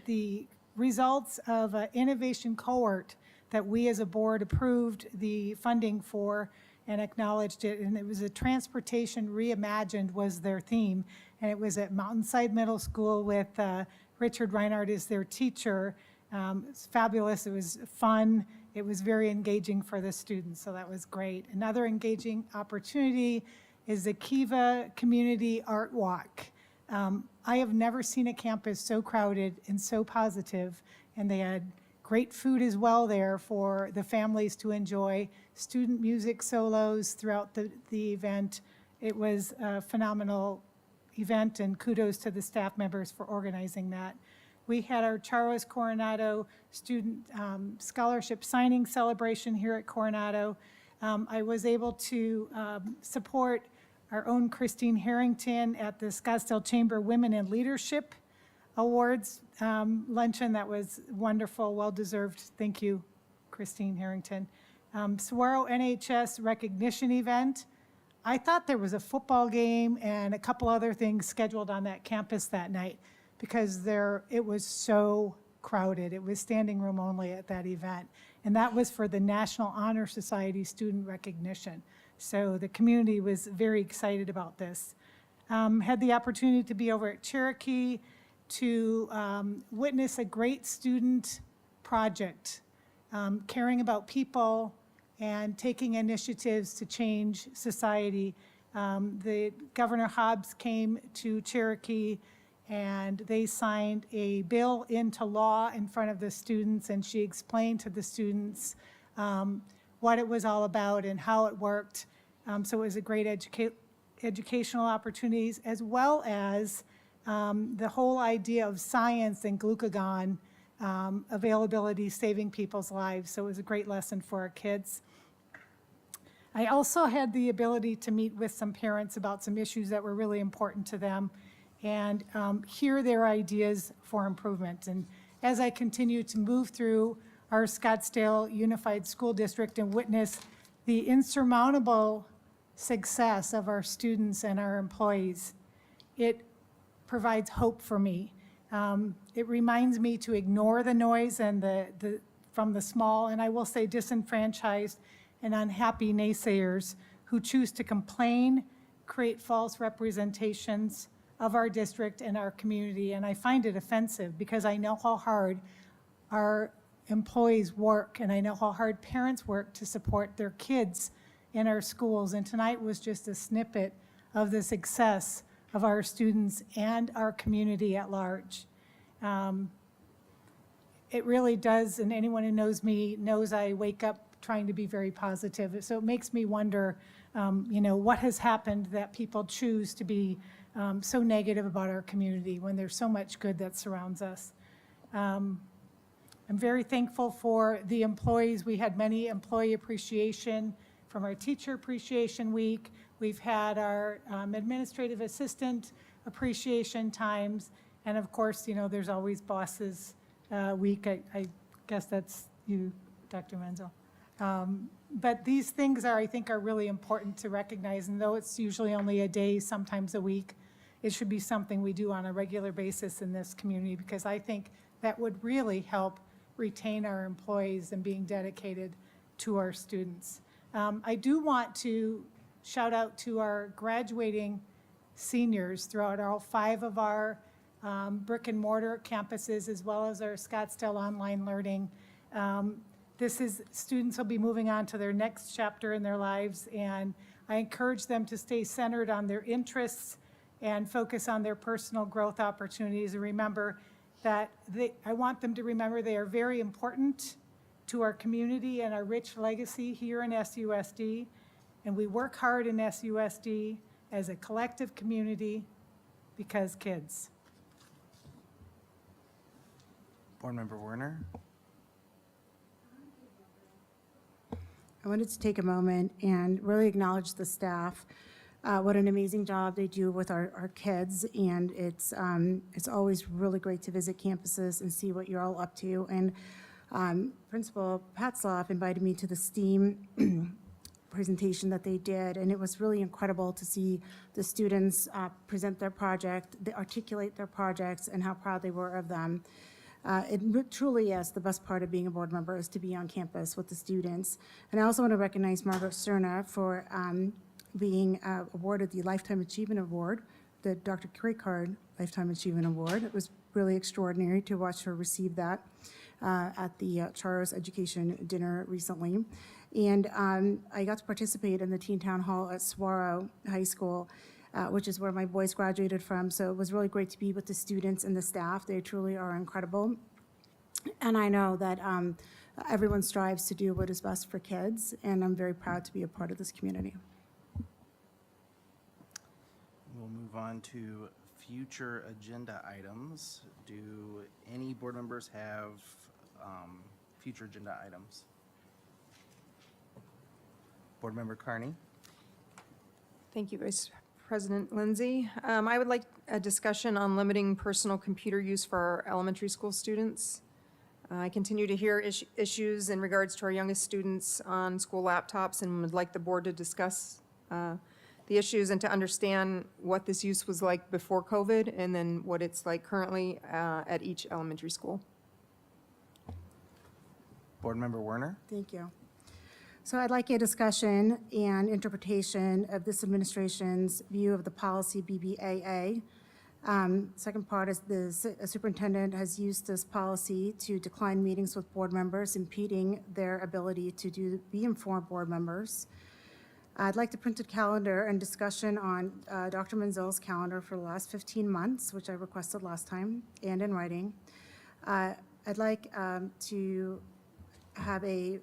the results of an innovation cohort that we as a board approved the funding for and acknowledged it, and it was a Transportation Reimagined was their theme, and it was at Mountainside Middle School with Richard Reinhardt as their teacher. It's fabulous. It was fun. It was very engaging for the students, so that was great. Another engaging opportunity is the Kiva Community Art Walk. I have never seen a campus so crowded and so positive, and they had great food as well there for the families to enjoy, student music solos throughout the event. It was a phenomenal event, and kudos to the staff members for organizing that. We had our Charros Coronado Student Scholarship Signing Celebration here at Coronado. I was able to support our own Christine Harrington at the Scottsdale Chamber Women in Leadership Awards luncheon. That was wonderful, well-deserved. Thank you, Christine Harrington. Saguaro NHS recognition event. I thought there was a football game and a couple other things scheduled on that campus that night, because it was so crowded. It was standing room only at that event. And that was for the National Honor Society student recognition. So the community was very excited about this. Had the opportunity to be over at Cherokee to witness a great student project, caring about people and taking initiatives to change society. The Governor Hobbs came to Cherokee, and they signed a bill into law in front of the students, and she explained to the students what it was all about and how it worked. So it was a great educational opportunities, as well as the whole idea of science and glucagon availability saving people's lives. So it was a great lesson for our kids. I also had the ability to meet with some parents about some issues that were really important to them, and hear their ideas for improvement. And as I continue to move through our Scottsdale Unified School District and witness the insurmountable success of our students and our employees, it provides hope for me. It reminds me to ignore the noise and from the small, and I will say disenfranchised and unhappy naysayers who choose to complain, create false representations of our district and our community, and I find it offensive because I know how hard our employees work, and I know how hard parents work to support their kids in our schools. And tonight was just a snippet of the success of our students and our community at large. It really does, and anyone who knows me knows I wake up trying to be very positive. So it makes me wonder, what has happened that people choose to be so negative about our community when there's so much good that surrounds us. I'm very thankful for the employees. We had many employee appreciation from our Teacher Appreciation Week. We've had our administrative assistant appreciation times. And of course, there's always bosses week. I guess that's you, Dr. Menzel. But these things I think are really important to recognize. And though it's usually only a day, sometimes a week, it should be something we do on a regular basis in this community, because I think that would really help retain our employees and being dedicated to our students. I do want to shout out to our graduating seniors throughout all 5 of our brick and mortar campuses, as well as our Scottsdale online learning. Students will be moving on to their next chapter in their lives, and I encourage them to stay centered on their interests and focus on their personal growth opportunities. And remember that I want them to remember they are very important to our community and our rich legacy here in SUSD. And we work hard in SUSD as a collective community because kids. Board Member Werner? I wanted to take a moment and really acknowledge the staff. What an amazing job they do with our kids, and it's always really great to visit campuses and see what you're all up to. And Principal Patzloff invited me to the STEAM presentation that they did, and it was really incredible to see the students present their project, they articulate their projects, and how proud they were of them. It truly is the best part of being a board member, is to be on campus with the students. And I also want to recognize Margaret Cerna for being awarded the Lifetime Achievement Award, the Dr. Card Lifetime Achievement Award. It was really extraordinary to watch her receive that at the Charters Education Dinner recently. And I got to participate in the Teen Town Hall at Saguaro High School, which is where my boys graduated from. So it was really great to be with the students and the staff. They truly are incredible. And I know that everyone strives to do what is best for kids, and I'm very proud to be a part of this community. We'll move on to future agenda items. Do any board members have future agenda items? Board Member Carney? Thank you, Vice President Lindsay. I would like a discussion on limiting personal computer use for our elementary school students. I continue to hear issues in regards to our youngest students on school laptops, and would like the board to discuss the issues and to understand what this use was like before COVID and then what it's like currently at each elementary school. Board Member Werner? Thank you. So I'd like a discussion and interpretation of this administration's view of the policy BBAA. Second part is the superintendent has used this policy to decline meetings with board members, impeding their ability to be informed board members. I'd like to print a calendar and discussion on Dr. Menzel's calendar for the last 15 months, which I requested last time, and in writing. I'd like to have a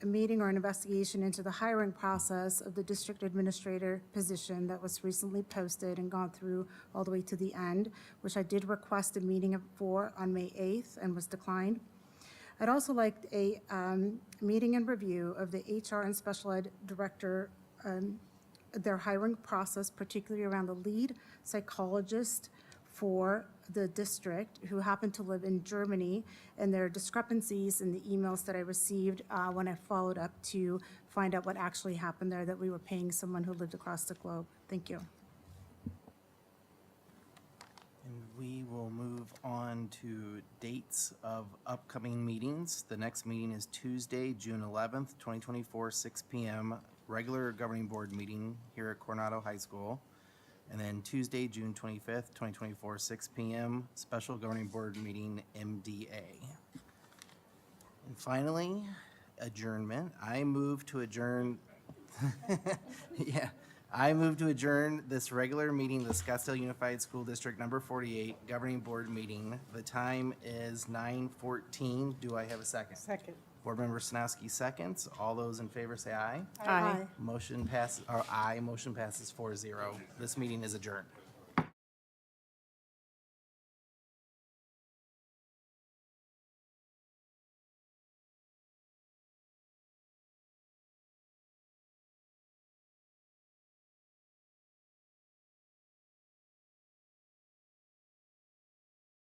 meeting or an investigation into the hiring process of the district administrator position that was recently posted and gone through all the way to the end, which I did request a meeting for on May 8th and was declined. I'd also like a meeting and review of the HR and special ed director, their hiring process, particularly around the lead psychologist for the district, who happened to live in Germany, and there are discrepancies in the emails that I received when I followed up to find out what actually happened there, that we were paying someone who lived across the globe. Thank you. And we will move on to dates of upcoming meetings. The next meeting is Tuesday, June 11th, 2024, 6 p.m., regular governing board meeting here at Coronado High School. And then Tuesday, June 25th, 2024, 6 p.m., special governing board meeting, MDA. And finally, adjournment. I move to adjourn, yeah, I move to adjourn this regular meeting, the Scottsdale Unified School District number 48 governing board meeting. The time is 9:14. Do I have a second? Second. Board Member Sinowski seconds. All those in favor say aye. Aye. Motion passes 4-0. This meeting is adjourned.